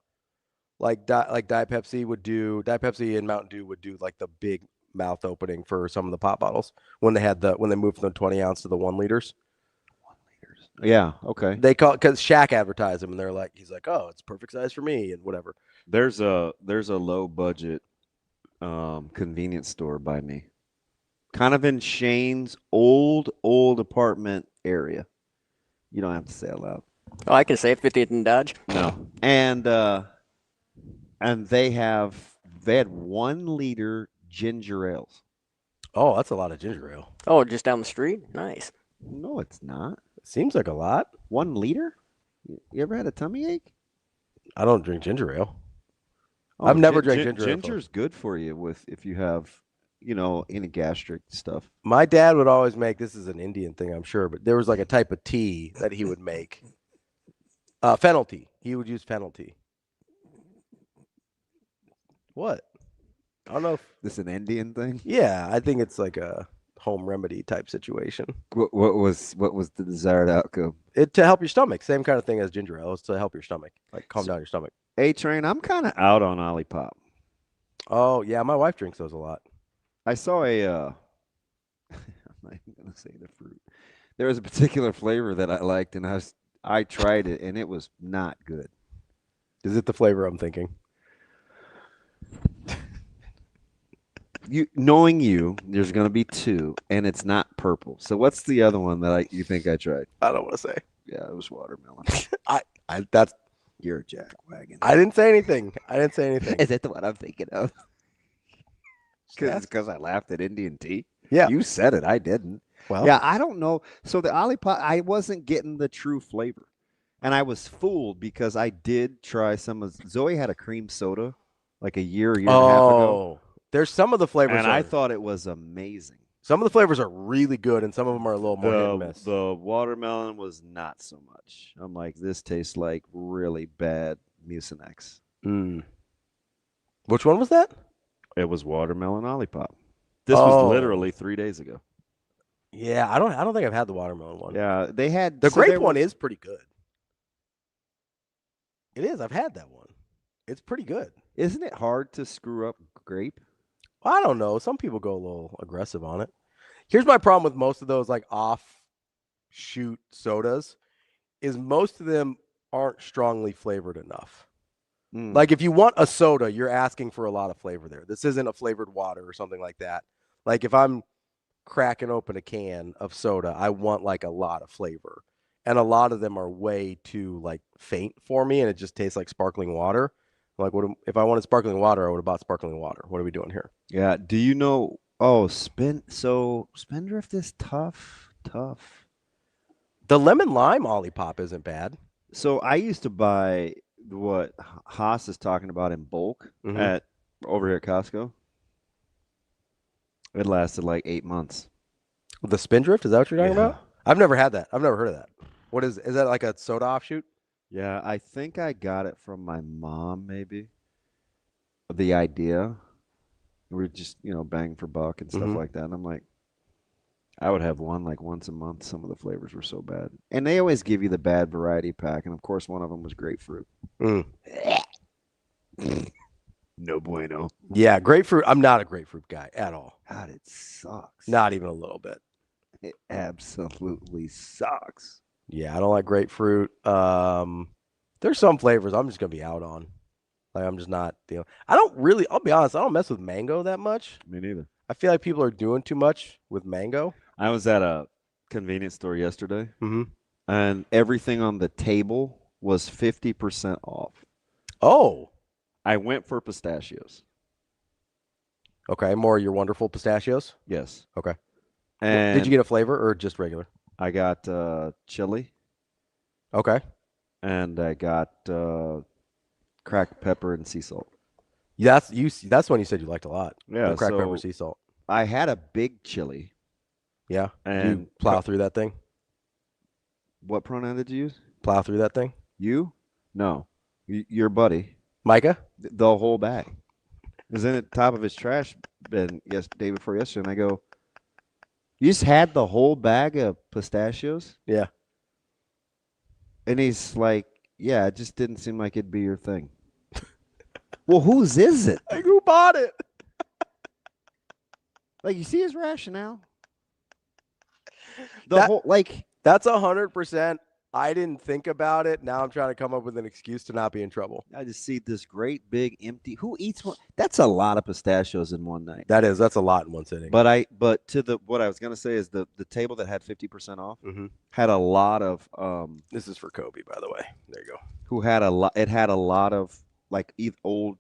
Like Diet Pepsi and Mountain Dew would do like the big mouth opening for some of the pop bottles when they moved from the 20 ounce to the 1 liters. 1 liters. Yeah. Okay. They call it because Shaq advertised them, and they're like, he's like, oh, it's perfect size for me and whatever. There's a low budget convenience store by me. kind of in Shane's old apartment area. You don't have to say it loud. Oh, I can say 50th and Dodge. No. And they had 1 liter ginger ales. Oh, that's a lot of ginger ale. Oh, just down the street? Nice. No, it's not. It seems like a lot. 1 liter? You ever had a tummy ache? I don't drink ginger ale. Oh, I've never drank ginger ale. Ginger's good for you if you have, any gastric stuff. My dad would always make, this is an Indian thing, I'm sure, but there was like a type of tea that he would make. Fennel tea. He would use fennel tea. What? I don't know if this is an Indian thing. Yeah, I think it's like a home remedy type situation. What was the desired outcome? To help your stomach. Same kind of thing as ginger ale. It's to help your stomach, like calm down your stomach. A-Train, I'm kind of out on Olipop. Oh yeah, my wife drinks those a lot. I saw a. I'm not even gonna say the fruit. There was a particular flavor that I liked, and I tried it, and it was not good. Is it the flavor I'm thinking? Knowing you, there's going to be 2, and it's not purple. So what's the other one that you think I tried? I don't want to say. Yeah, it was watermelon. That's You're a jackwagon. I didn't say anything. Is that the one I'm thinking of? Because I laughed at Indian tea. Yeah, you said it. I didn't. Well, yeah, I don't know. So the Olipop, I wasn't getting the true flavor, and I was fooled because I did try some of. Zoe had a cream soda like a year and a half ago. There's some of the flavors, and I thought it was amazing. Some of the flavors are really good, and some of them are a little more hit and miss. The watermelon was not so much. I'm like, this tastes like really bad Mucinex. Which one was that? It was watermelon Olipop. This was literally 3 days ago. Yeah, I don't think I've had the watermelon one. Yeah, they had the grape one is pretty good. It is. I've had that one. It's pretty good. Isn't it hard to screw up grape? I don't know. Some people go a little aggressive on it. Here's my problem with most of those like offshoot sodas is most of them aren't strongly flavored enough. Like if you want a soda, you're asking for a lot of flavor there. This isn't a flavored water or something like that. Like if I'm cracking open a can of soda, I want like a lot of flavor. And a lot of them are way too like faint for me, and it just tastes like sparkling water. Like, if I wanted sparkling water, I would have bought sparkling water. What are we doing here? Yeah. Do you know? Oh, Spindrift is tough. The lemon lime Olipop isn't bad. So I used to buy what Haas is talking about in bulk at over here at Costco. It lasted like 8 months. The Spindrift? Is that what you're talking about? I've never had that. I've never heard of that. What is that like a soda offshoot? Yeah, I think I got it from my mom, maybe. The idea. We were just, banging for buck and stuff like that. And I'm like, I would have one like once a month. Some of the flavors were so bad. And they always give you the bad variety pack. And, of course, one of them was grapefruit. No bueno. Yeah, grapefruit. I'm not a grapefruit guy at all. God, it sucks. Not even a little bit. It absolutely sucks. Yeah, I don't like grapefruit. There's some flavors I'm just going to be out on. Like, I'm just not dealing. I'll be honest, I don't mess with mango that much. Me neither. I feel like people are doing too much with mango. I was at a convenience store yesterday, and everything on the table was 50% off. Oh. I went for pistachios. Okay, more your wonderful pistachios? Yes. Okay. And did you get a flavor or just regular? I got chili. Okay. And I got cracked pepper and sea salt. That's one you said you liked a lot. Yeah, cracked pepper, sea salt. I had a big chili. Yeah. And you plow through that thing? What pronoun did you use? Plow through that thing? You? No. Your buddy. Micah? The whole bag. It was in the top of his trash bin day before yesterday, and I go, you just had the whole bag of pistachios? Yeah. And he's like, yeah, it just didn't seem like it'd be your thing. Well, whose is it? Like, who bought it? Like, you see his rationale? That's 100% I didn't think about it. Now I'm trying to come up with an excuse to not be in trouble. I just see this great big empty. Who eats one? That's a lot of pistachios in one night. That's a lot in one sitting. But what I was gonna say is the table that had 50% off had a lot of This is for Kobe, by the way. There you go. Who had a lot? It had a lot of like old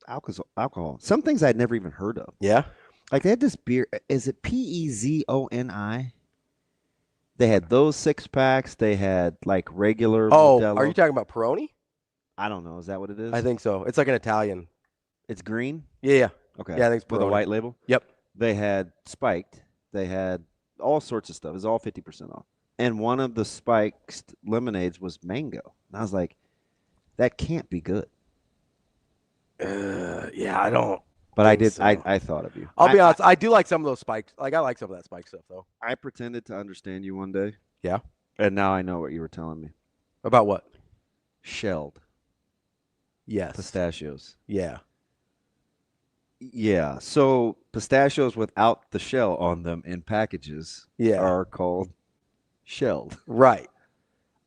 alcohol. Some things I'd never even heard of. Yeah. Like they had this beer. Is it Pezoni? They had those 6-packs. They had like regular. Oh, Modelo. are you talking about Peroni? I don't know. Is that what it is? I think so. It's like an Italian. It's green? Yeah. Okay. Yeah, I think it's with a Peroni. white label? Yep. They had spiked. They had all sorts of stuff. It was all 50% off. And one of the spiked lemonades was mango. And I was like, that can't be good. Yeah, I don't. But I did. So. I thought of you. I'll be honest. I do like some of those spikes. Like I like some of that spike stuff though. I pretended to understand you one day. Yeah. And now I know what you were telling me. About what? Shelled. Yes. Pistachios. Yeah. Yeah. So pistachios without the shell on them in packages are called shelled. Right.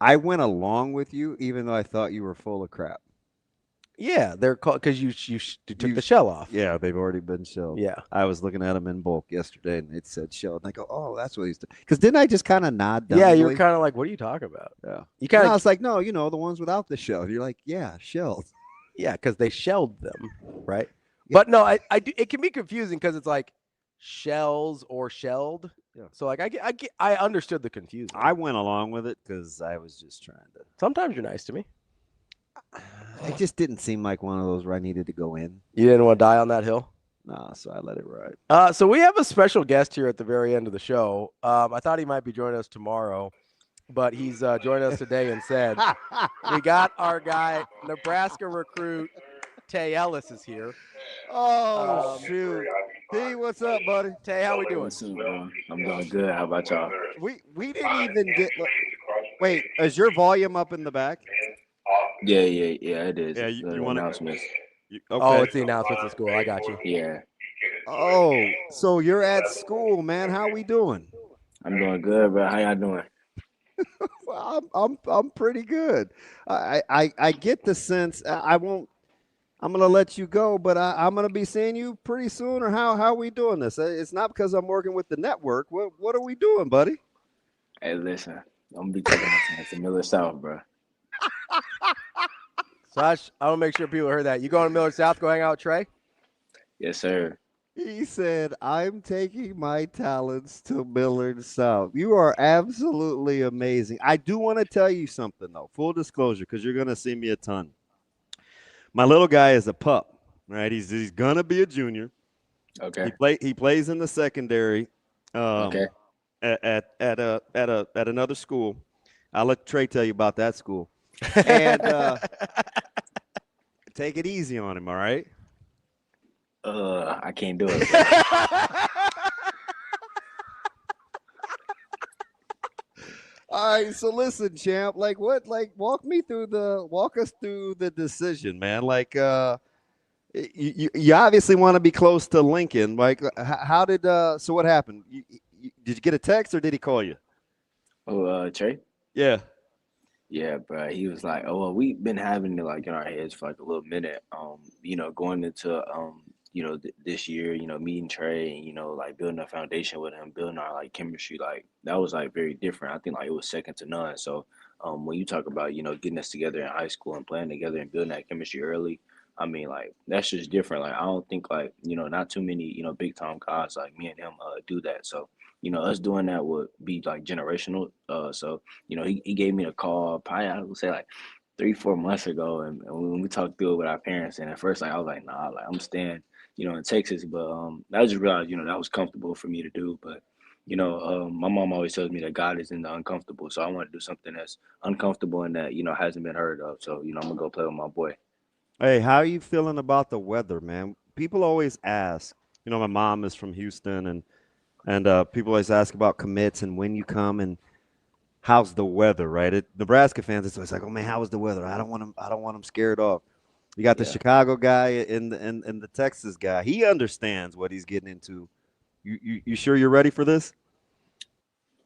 I went along with you even though I thought you were full of crap. Yeah, they're called because you took the shell off. Yeah, they've already been shelled. Yeah. I was looking at them in bulk yesterday, and it said shelled. And I go, oh, that's what he's doing. Because didn't I just kind of nod down? Yeah, you were kind of like, what are you talking about? Yeah. You kind of. I was like, no, the ones without the shell. You're like, yeah, shelled. Yeah, because they shelled them, right? Yeah. But no, I do. It can be confusing because it's like shells or shelled. Yeah. So like I understood the confusion. I went along with it because I was just trying to. Sometimes you're nice to me. It just didn't seem like one of those where I needed to go in. You didn't want to die on that hill? No, so I let it ride. So we have a special guest here at the very end of the show. I thought he might be joining us tomorrow, but he's joined us today and said, we got our guy, Nebraska recruit, ELLIS is here. Oh, shoot. T, what's up, buddy? Tay, how we doing? What's up, bro? I'm doing good. How about y'all? We didn't even get – wait, is your volume up in the back? Yeah, it is. Yeah, you want announcements. Okay. Oh, it's the announcements at school. I got you. Yeah. Oh, so you're at school, man. How we doing? I'm doing good, bro. How y'all doing? Well, I'm pretty good. I get the sense I'm gonna let you go, but I'm gonna be seeing you pretty soon. Or how we doing this? It's not because I'm working with the network. What are we doing, buddy? Hey, listen, I'm gonna be taking this to Millard South, bro. Sash, I want to make sure people heard that. You going to Millard South, go hang out with Trey? Yes, sir. He said, I'm taking my talents to Millard South. You are absolutely amazing. I do want to tell you something, though. Full disclosure, because you're going to see me a ton. My little guy is a pup, right? He's going to be a junior. Okay. He plays in the secondary okay. at another school. I'll let Trey tell you about that school. And take it easy on him, all right? I can't do it. All right, so listen, champ. Walk us through the decision, man. You obviously want to be close to Lincoln. Like, how did so what happened? Did you get a text or did he call you? Oh, Trey? Yeah. Yeah, bro. He was like, "Oh, well, we've been having it like in our heads for like a little minute. Going into this year, meeting Trey and like building a foundation with him, building our like chemistry, like that was like very different. I think like it was second to none. So, when you talk about getting us together in high school and playing together and building that chemistry early, I mean like that's just different. Like I don't think like not too many big time guys like me and him do that. So. Us doing that would be like generational. So, he gave me a call probably I would say like 3-4 months ago, and when we talked through it with our parents, and at first like I was like, nah, like I'm staying, in Texas, but I just realized, that was comfortable for me to do. But my mom always tells me that God is in the uncomfortable, so I want to do something that's uncomfortable and that hasn't been heard of. So I'm gonna go play with my boy. Hey, how are you feeling about the weather, man? People always ask. My mom is from Houston, and people always ask about commits and when you come and how's the weather, right? Nebraska fans, it's always like, oh man, how was the weather? I don't want them scared off. You got the Chicago guy and the Texas guy. He understands what he's getting into. You sure you're ready for this?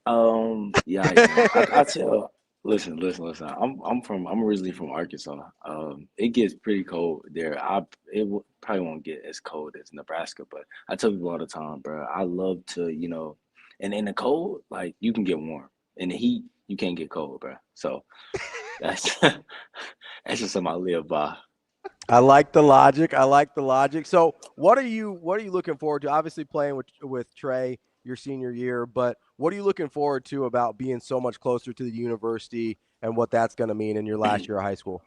Yeah. I tell Listen. I'm originally from Arkansas. It gets pretty cold there. Probably won't get as cold as Nebraska, but I tell people all the time, bro. I love to, and in the cold, like you can get warm. In the heat, you can't get cold, bro. So that's that's just something I live by. I like the logic. So what are you looking forward to? Obviously playing with Trae your senior year, but what are you looking forward to about being so much closer to the university and what that's going to mean in your last year of high school?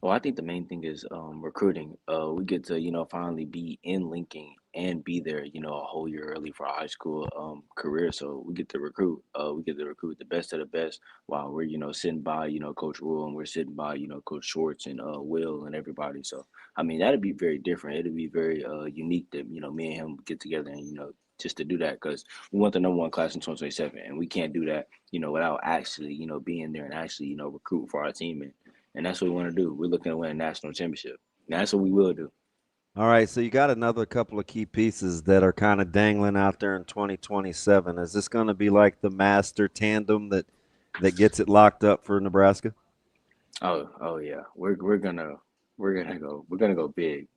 Well, I think the main thing is recruiting. We get to, finally be in Lincoln and be there, a whole year early for our high school career. So we get to recruit. We get to recruit the best of the best while we're, sitting by, Coach Rule, and we're sitting by, Coach Schwartz and Will and everybody. So, I mean, that'd be very different. It'd be very unique that, me and him get together and, just to do that, because we want the number one class in 2027, and we can't do that, without actually, being there and actually, recruit for our team. And that's what we want to do. We're looking to win a national championship. And that's what we will do. All right, so you got another couple of key pieces that are kind of dangling out there in 2027. Is this going to be like the master tandem that gets it locked up for Nebraska? Oh yeah, we're gonna go big.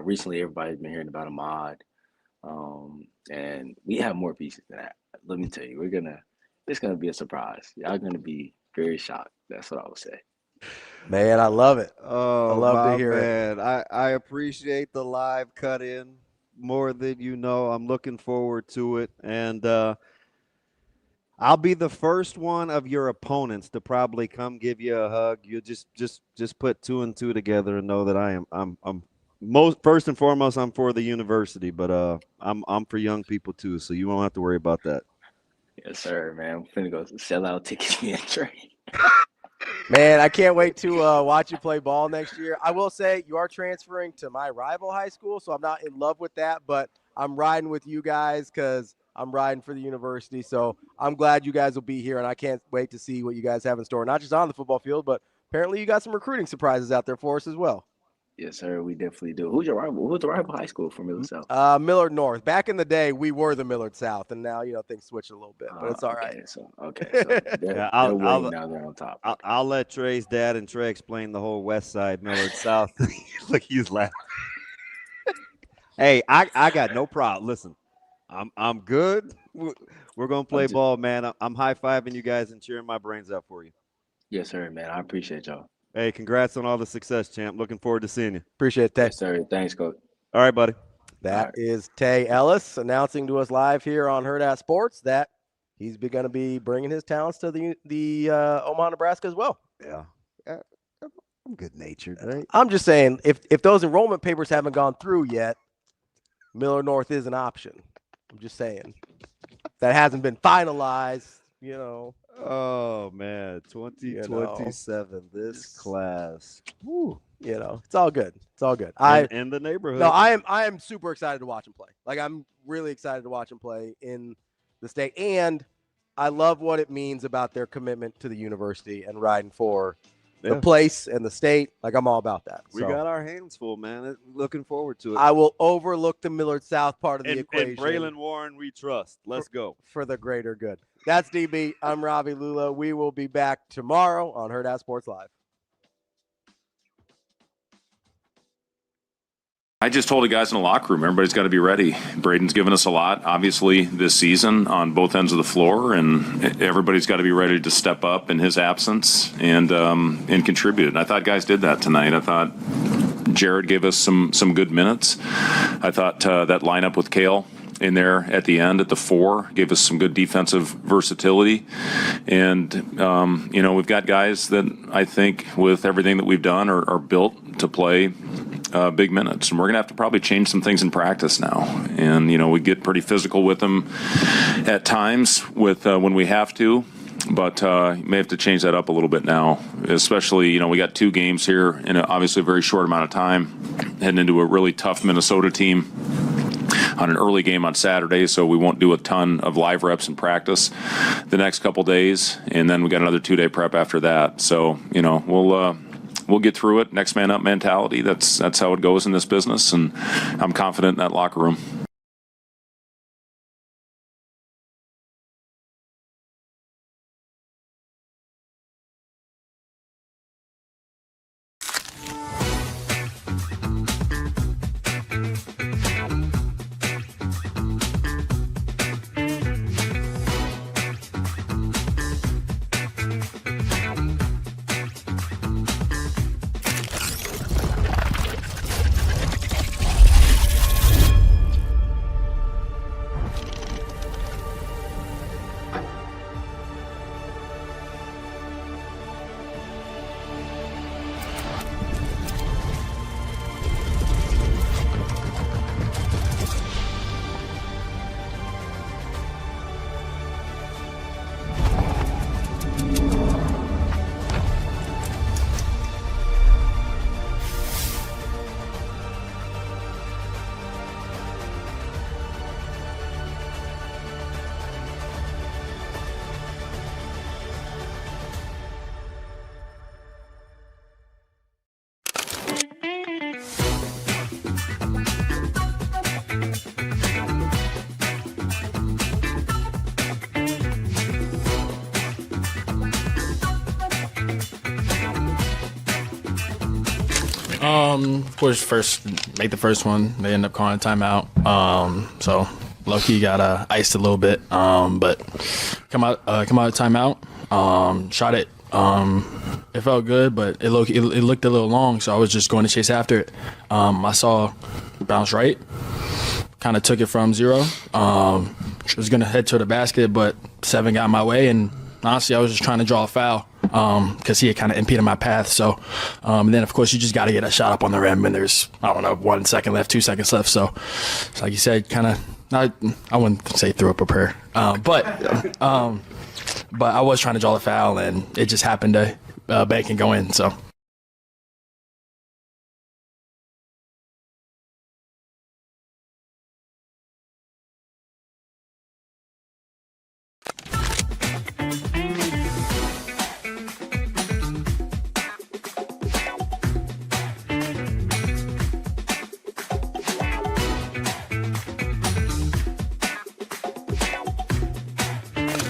Recently everybody's been hearing about Ahmad, and we have more pieces than that. Let me tell you, it's gonna be a surprise. Y'all gonna be very shocked. That's what I would say. Man, I love it. Oh, I love to hear it. I appreciate the live cut in more than you know. I'm looking forward to it, and I'll be the first one of your opponents to probably come give you a hug. You just put 2 and 2 together and know that I'm first and foremost, I'm for the university, but I'm for young people too, so you won't have to worry about that. Yes, sir, man. I'm finna go sell out tickets me and Trae. Man, I can't wait to watch you play ball next year. I will say you are transferring to my rival high school, so I'm not in love with that, but I'm riding with you guys because I'm riding for the university. So I'm glad you guys will be here, and I can't wait to see what you guys have in store, not just on the football field, but apparently you got some recruiting surprises out there for us as well. Yes, sir, we definitely do. Who's your rival? Who's the rival high school for Millard South? Millard North. Back in the day, we were the Millard South, and now things switched a little bit, but it's all right. So they're winning now. They're on top. I'll let Trae's dad and Trae explain the whole West Side Millard South. Look, he's laughing. Hey, I got no problem. Listen, I'm good. We're gonna play ball, man. I'm high fiving you guys and cheering my brains out for you. Yes, sir, man. I appreciate y'all. Hey, congrats on all the success, champ. Looking forward to seeing you. Appreciate it, Tay. Yes, sir. Thanks, Coach. All right, buddy. That is Tay Ellis announcing to us live here on Hurrdat Sports that he's going to be bringing his talents to the Omaha, Nebraska as well. Yeah. I'm good-natured, right? I'm just saying, if those enrollment papers haven't gone through yet, Millard North is an option. I'm just saying. That hasn't been finalized, Oh, man, 2027, this class. Woo. It's all good. It's all good. In the neighborhood. No, I am super excited to watch him play. Like, I'm really excited to watch him play in the state. And I love what it means about their commitment to the university and riding for the place and the state. Like, I'm all about that. We got our hands full, man. Looking forward to it. I will overlook the Millard South part of the equation. And Braylon Warren, we trust. Let's go. For the greater good. That's DB. I'm Ravi Lulla. We will be back tomorrow on Hurrdat Sports Live. I just told the guys in the locker room, everybody's got to be ready. Braden's given us a lot, obviously, this season on both ends of the floor, and everybody's got to be ready to step up in his absence and contribute. And I thought guys did that tonight. I thought Jared gave us some good minutes. I thought that lineup with Kale in there at the end at the 4 gave us some good defensive versatility. And, we've got guys that I think with everything that we've done are built to play big minutes. And we're going to have to probably change some things in practice now. And, we get pretty physical with them at times with when we have to. But you may have to change that up a little bit now, especially, we got 2 games here in obviously a very short amount of time, heading into a really tough Minnesota team on an early game on Saturday, so we won't do a ton of live reps in practice the next couple days, and then we got another 2-day prep after that. So, we'll get through it. Next man up mentality. That's how it goes in this business, and I'm confident in that locker room. Was first make the first one. They end up calling a timeout. So low-key got iced a little bit. But come out of timeout. Shot it. It felt good, but it looked a little long, so I was just going to chase after it. I saw it bounce right. Kind of took it from 0. Was going to head to the basket, but 7 got in my way, and honestly, I was just trying to draw a foul because he had kind of impeded my path. So, and then, of course, you just got to get a shot up on the rim, and there's, 1 second left, 2 seconds left. So, like you said, kind of, I wouldn't say threw up a prayer, but I was trying to draw the foul, and it just happened to bank and go in, so.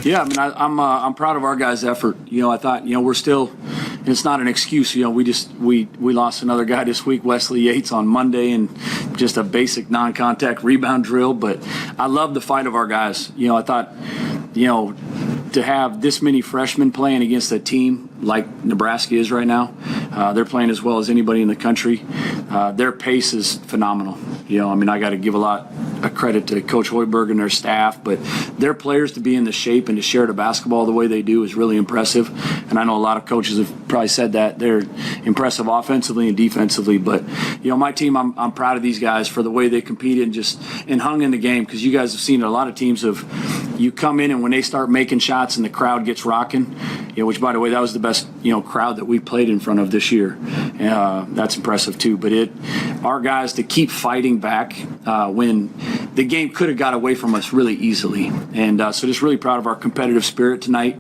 Yeah, I mean, I'm proud of our guys' effort. I thought, we're still, and it's not an excuse. We lost another guy this week, Wesley Yates, on Monday, and just a basic non-contact rebound drill. But I love the fight of our guys. I thought, to have this many freshmen playing against a team like Nebraska is right now, they're playing as well as anybody in the country. Their pace is phenomenal. I got to give a lot of credit to Coach Hoiberg and their staff, but their players to be in the shape and to share the basketball the way they do is really impressive. And I know a lot of coaches have probably said that they're impressive offensively and defensively. But my team, I'm proud of these guys for the way they competed and hung in the game, because you guys have seen a lot of teams you come in and when they start making shots and the crowd gets rocking, which by the way, that was the best crowd that we played in front of this year. That's impressive too. But our guys to keep fighting back when the game could have got away from us really easily. And so just really proud of our competitive spirit tonight.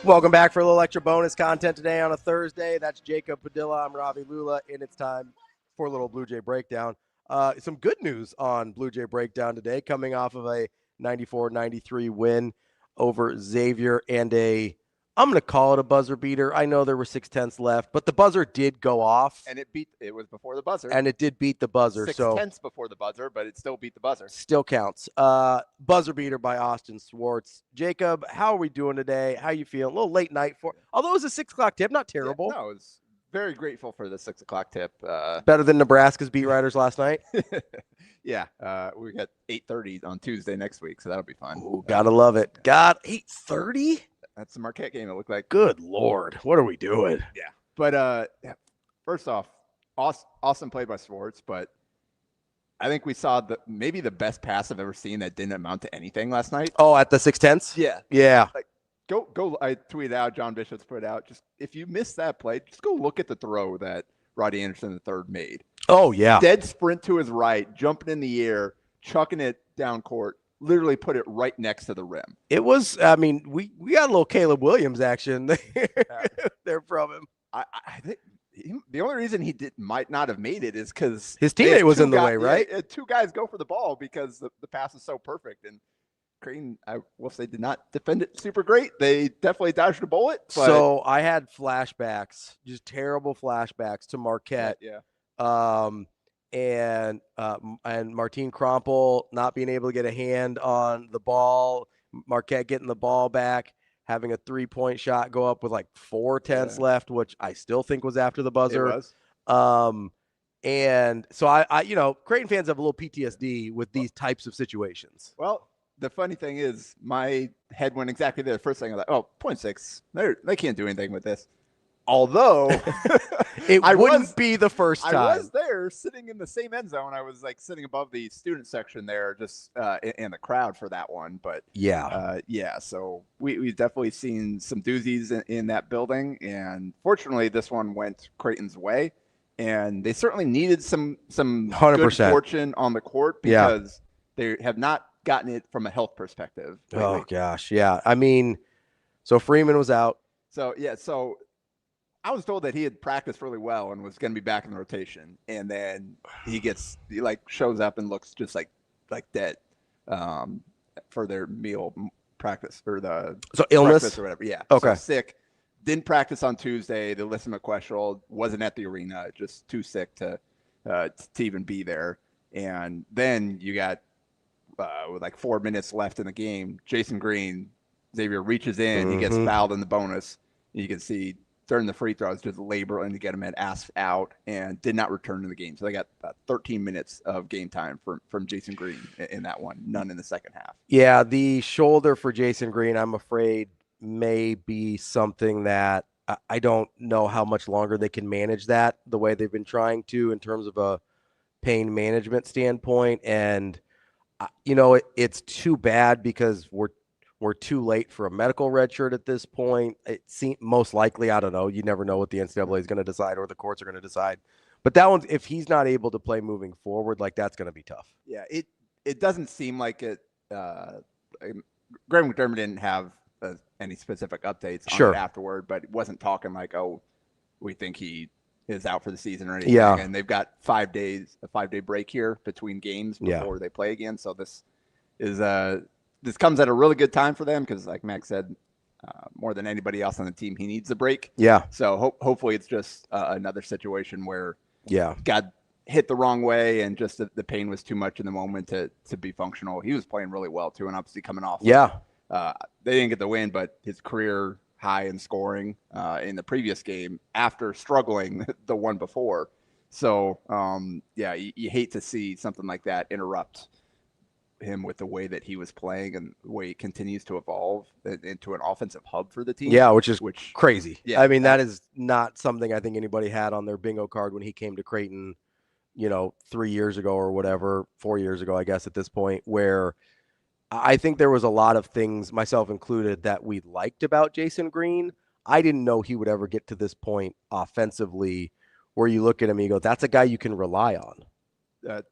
Welcome back for a little extra bonus content today on a Thursday. That's Jacob Padilla. I'm Ravi Lulla, and it's time for a little Blue Jay breakdown. Some good news on Blue Jay breakdown today, coming off of a 94-93 win over Xavier and I'm going to call it a buzzer beater. I know there were 6/10 left, but the buzzer did go off. And it was before the buzzer. And it did beat the buzzer. 6/10 before the buzzer, but it still beat the buzzer. Still counts. Buzzer beater by Austin Swartz. Jacob, how are we doing today? How you feeling? A little late night although it was a 6 o'clock tip, not terrible. Yeah, no, I was very grateful for the 6 o'clock tip. Better than Nebraska's beat writers last night. Yeah, we got 8:30 on Tuesday next week, so that'll be fun. Ooh, gotta love it. God, 8:30? That's the Marquette game, it looked like. Good Lord. What are we doing? Yeah. But first off, awesome play by Swartz, but I think we saw maybe the best pass I've ever seen that didn't amount to anything last night. Oh, at the 6/10? Yeah. Yeah. Like, go. I tweeted out, John Bishop's put it out. Just if you missed that play, just go look at the throw that Roddy Anderson III made. Oh, yeah. Dead sprint to his right, jumping in the air, chucking it down court. Literally put it right next to the rim. It was, I mean, we got a little Caleb Williams action there from him. I think the only reason he might not have made it is because his teammate was in the way, right? Yeah, two guys go for the ball because the pass is so perfect. And Creighton, I will say, did not defend it super great. They definitely dodged a bullet. But... So I had flashbacks, just terrible flashbacks to Marquette. Yeah. And Martin Krompel not being able to get a hand on the ball, Marquette getting the ball back, having a 3-point shot go up with like 4/10 left, which I still think was after the buzzer. It was. And so I Creighton fans have a little PTSD with these types of situations. Well, the funny thing is my head went exactly there. The first thing I was like, 0.6, they can't do anything with this. Although it wouldn't be the first time. I was there sitting in the same end zone. I was like sitting above the student section there, just in the crowd for that one. But yeah. So we've definitely seen some doozies in that building, and fortunately, this one went Creighton's way, and they certainly needed some 100%. good fortune on the court because they have not gotten it from a health perspective lately. Oh gosh, yeah. I mean, so Freeman was out. So I was told that he had practiced really well and was going to be back in the rotation, and then he shows up and looks just like dead for their meal practice or the illness or whatever. Yeah. Okay. So sick. Didn't practice on Tuesday. They listened to McQuestion. Wasn't at the arena. Just too sick to even be there. And then you got with like 4 minutes left in the game, Jason Green, Xavier reaches in. He gets fouled in the bonus. You can see during the free throws, just laboring to get him asked out, and did not return to the game. So they got about 13 minutes of game time from Jason Green in that one. None in the second half. Yeah, the shoulder for Jason Green, I'm afraid, may be something that I don't know how much longer they can manage that the way they've been trying to in terms of a pain management standpoint. And, it's too bad because we're too late for a medical red shirt at this point. It seems most likely, I don't know. You never know what the NCAA is going to decide or the courts are going to decide. But that one, if he's not able to play moving forward, that's going to be tough. Yeah, it doesn't seem like it. Graham McDermott didn't have any specific updates on it afterward, but it wasn't talking like, we think he is out for the season or anything. Yeah. And they've got a 5-day break here between games before they play again. So this is this comes at a really good time for them because, like Max said, more than anybody else on the team, he needs a break. Yeah. So hopefully it's just another situation where got hit the wrong way and just the pain was too much in the moment to be functional. He was playing really well too, and obviously coming off. Yeah. They didn't get the win, but his career high in scoring in the previous game after struggling the one before. So you hate to see something like that interrupt him with the way that he was playing and the way he continues to evolve into an offensive hub for the team. Yeah, which is crazy. Yeah, I mean, that is not something I think anybody had on their bingo card when he came to Creighton, 3 years ago or whatever, 4 years ago, I guess at this point, where I think there was a lot of things, myself included, that we liked about Jason Green. I didn't know he would ever get to this point offensively where you look at him and you go, that's a guy you can rely on.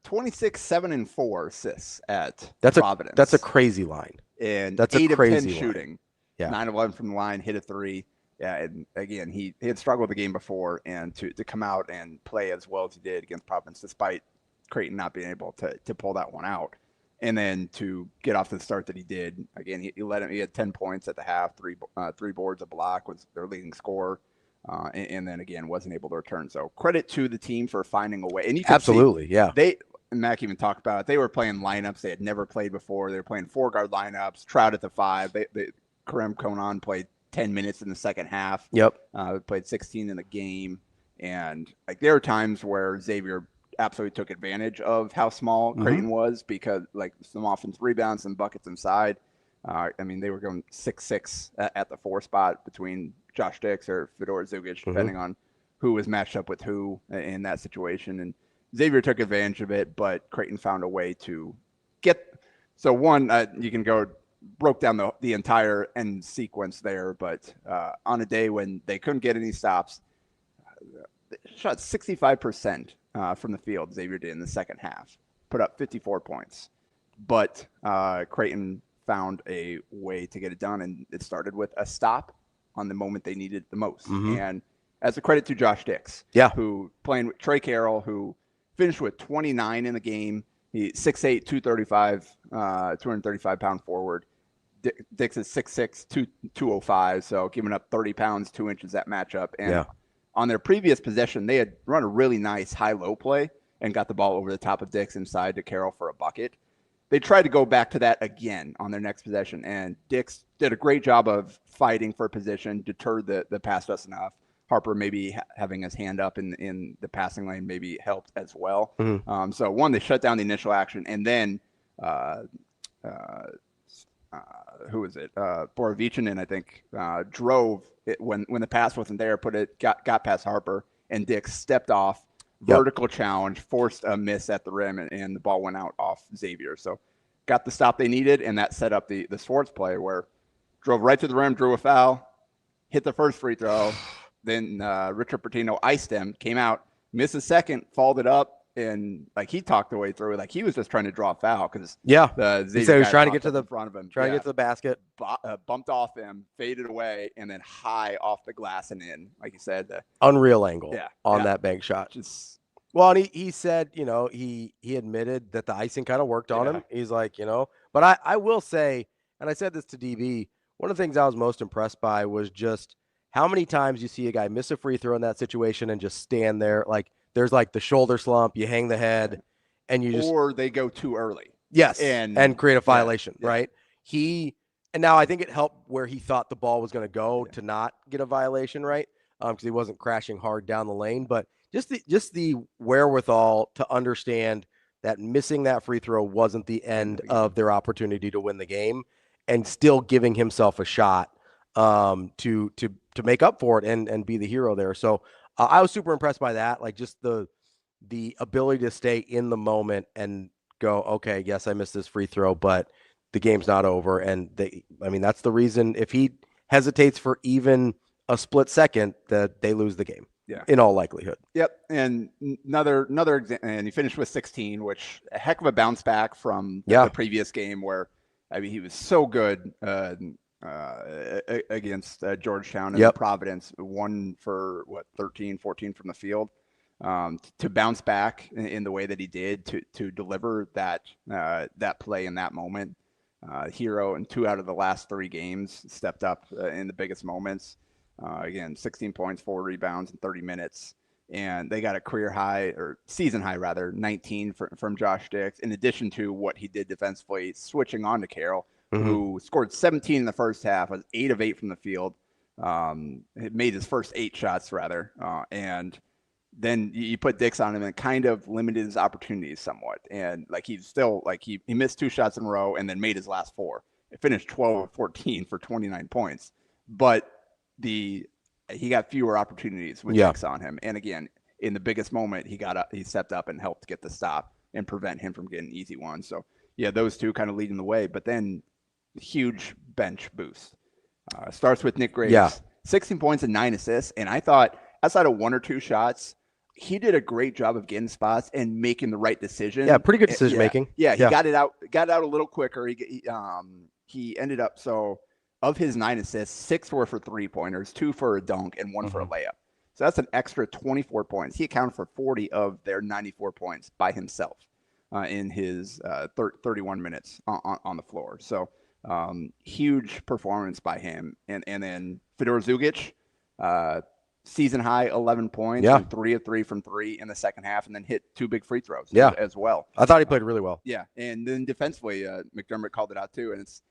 26, 7, and 4 assists at Providence. That's a crazy line. And that's 8 a crazy of 10 line. shooting. Yeah. 9-11 from the line, hit a three. Yeah, and again, he had struggled the game before, and to come out and play as well as he did against Providence, despite Creighton not being able to pull that one out. And then to get off to the start that he did, again, he had 10 points at the half, three boards, a block, was their leading scorer. And then again, wasn't able to return. So credit to the team for finding a way. And you can Absolutely, yeah. Mac even talked about it. They were playing lineups they had never played before. They were playing 4-guard lineups. Trout at the 5. Kareem Conan played 10 minutes in the second half. Yep. Played 16 in the game. And like there were times where Xavier absolutely took advantage of how small Creighton was, because like some offensive rebounds and buckets inside. I mean, they were going 6-6 at the 4 spot between Josh Dix or Fedor Zugic, depending on who was matched up with who in that situation. And Xavier took advantage of it, but Creighton found a way to get. So one, you can go broke down the entire end sequence there, but on a day when they couldn't get any stops, they shot 65% from the field. Xavier did in the second half, put up 54 points, but Creighton found a way to get it done, and it started with a stop on the moment they needed the most. And as a credit to Josh Dix, who playing with Trey Carroll, who finished with 29 in the game. He's 6'8", 235, 235-pound forward. Dix is 6'6", 205, so giving up 30 pounds, 2 inches that matchup. And on their previous possession, they had run a really nice high-low play and got the ball over the top of Dix inside to Carroll for a bucket. They tried to go back to that again on their next possession, and Dix did a great job of fighting for position, deterred the pass just enough. Harper maybe having his hand up in the passing lane maybe helped as well. So one, they shut down the initial action, and then who was it? Borovichinen, I think, drove it when the pass wasn't there, got past Harper, and Dix stepped off, vertical challenge, forced a miss at the rim, and the ball went out off Xavier. So got the stop they needed, and that set up the Swartz play where drove right to the rim, drew a foul, hit the first free throw. Then Richard Pertino iced him, came out, missed a second, fouled it up, and like he talked the way through. Like he was just trying to draw a foul because he said he was trying to get to the front of him, trying to get to the basket, bumped off him, faded away, and then high off the glass and in. Like you said, the unreal angle on that bank shot. Well, and he said, he admitted that the icing kind of worked on him. He's like, but I will say, and I said this to DB, one of the things I was most impressed by was just how many times you see a guy miss a free throw in that situation and just stand there. Like there's like the shoulder slump, you hang the head, and you just. Or they go too early. Yes, and create a violation, right? And now I think it helped where he thought the ball was going to go to not get a violation, right? Because he wasn't crashing hard down the lane. But just the wherewithal to understand that missing that free throw wasn't the end of their opportunity to win the game, and still giving himself a shot to make up for it and be the hero there. So I was super impressed by that. Like just the ability to stay in the moment and go, okay, yes, I missed this free throw, but the game's not over. And that's the reason if he hesitates for even a split second that they lose the game. Yeah. In all likelihood. Yep. And another and he finished with 16, which a heck of a bounce back from the previous game where he was so good against Georgetown and Providence, 1 for 13, 14 from the field. To bounce back in the way that he did to deliver that play in that moment. Hero in 2 out of the last 3 games stepped up in the biggest moments. Again, 16 points, 4 rebounds in 30 minutes. And they got a career high, or season high rather, 19 from Josh Dix, in addition to what he did defensively, switching on to Carroll, who scored 17 in the first half, was 8 of 8 from the field. It made his first 8 shots rather. And then you put Dix on him and kind of limited his opportunities somewhat. And like he's still like he missed 2 shots in a row and then made his last 4. It finished 12 of 14 for 29 points. But he got fewer opportunities with Dix on him. And again, in the biggest moment, he stepped up and helped get the stop and prevent him from getting easy ones. So yeah, those two kind of leading the way. But then huge bench boost. Starts with Nick Graves, 16 points and 9 assists. And I thought outside of 1 or 2 shots, he did a great job of getting spots and making the right decision. Yeah, pretty good decision making. Yeah, he got it out a little quicker. He ended up of his 9 assists, 6 were for 3-pointers, 2 for a dunk, and 1 for a layup. So that's an extra 24 points. He accounted for 40 of their 94 points by himself in his 31 minutes on the floor. So huge performance by him. And then Fedor Zugic, season high 11 points, and 3 of 3 from 3 in the second half, and then hit 2 big free throws as well. I thought he played really well. Yeah, and then defensively, McDermott called it out too, and it's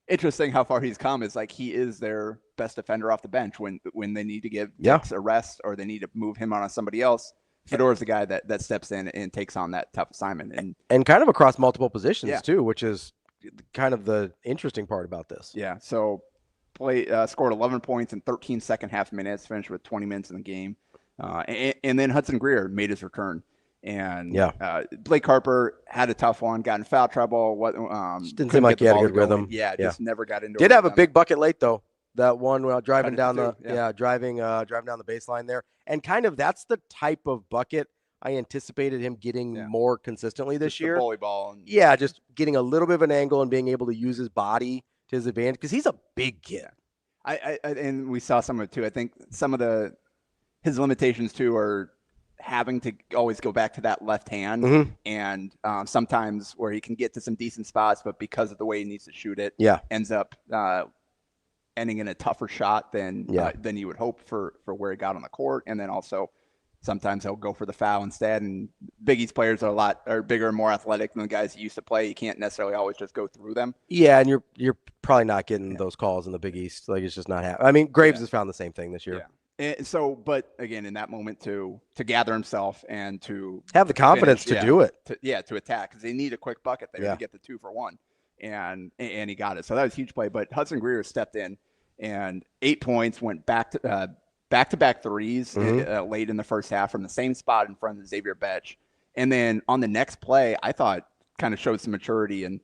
interesting how far he's come. It's like he is their best defender off the bench when they need to give Dix a rest or they need to move him on somebody else. Fedor's the guy that steps in and takes on that tough assignment. And kind of across multiple positions too, which is kind of the interesting part about this. Yeah, so scored 11 points in 13 second half minutes, finished with 20 minutes in the game. And then Hudson Greer made his return. And Blake Harper had a tough one, got in foul trouble. Didn't seem like he had a good rhythm. Yeah, just never got into it. Did have a big bucket late though. That one driving down down the baseline there. And kind of that's the type of bucket I anticipated him getting more consistently this year. Bully ball. Just getting a little bit of an angle and being able to use his body to his advantage because he's a big kid. And we saw some of it too. I think some of his limitations too are having to always go back to that left hand, and sometimes where he can get to some decent spots, but because of the way he needs to shoot it, ends up ending in a tougher shot than you would hope for where he got on the court. And then also sometimes he'll go for the foul instead. And Big East players are bigger and more athletic than the guys he used to play. You can't necessarily always just go through them. Yeah, and you're probably not getting those calls in the Big East. Like it's just not happening. I mean, Graves has found the same thing this year. Yeah. And so, but again, in that moment to gather himself and to have the confidence to do it, to attack, because they need a quick bucket there to get the 2 for 1, and he got it. So that was a huge play. But Hudson Greer stepped in and 8 points, went back-to-back threes late in the first half from the same spot in front of Xavier Betch, and then on the next play, I thought kind of showed some maturity, and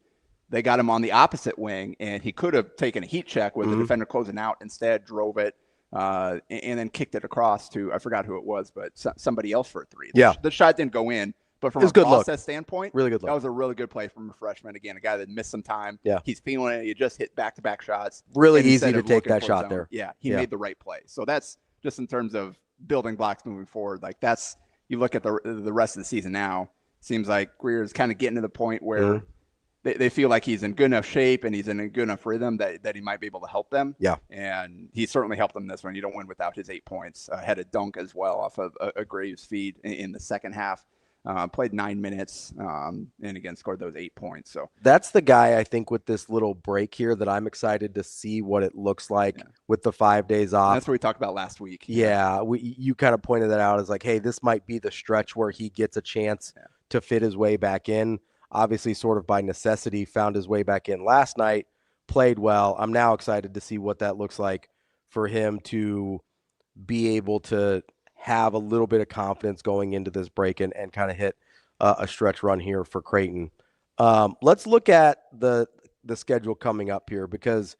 they got him on the opposite wing, and he could have taken a heat check with the defender closing out. Instead, drove it. And then kicked it across to, I forgot who it was, but somebody else for a 3. The shot didn't go in, but from a process standpoint, really good look. That was a really good play from a freshman. Again, a guy that missed some time. He's feeling it. You just hit back-to-back shots. Really easy to take that shot there. He made the right play. So that's just in terms of building blocks moving forward. Like that's, you look at the rest of the season now, seems like Greer's kind of getting to the point where they feel like he's in good enough shape and he's in a good enough rhythm that he might be able to help them. Yeah. And he certainly helped them this one. You don't win without his 8 points. Had a dunk as well off of a Graves feed in the second half. Played 9 minutes and again scored those 8 points. So that's the guy I think with this little break here that I'm excited to see what it looks like with the 5 days off. That's what we talked about last week. Yeah, you kind of pointed that out as like, hey, this might be the stretch where he gets a chance to fit his way back in. Obviously, sort of by necessity, found his way back in last night, played well. I'm now excited to see what that looks like for him to be able to have a little bit of confidence going into this break and kind of hit a stretch run here for Creighton. Let's look at the schedule coming up here because,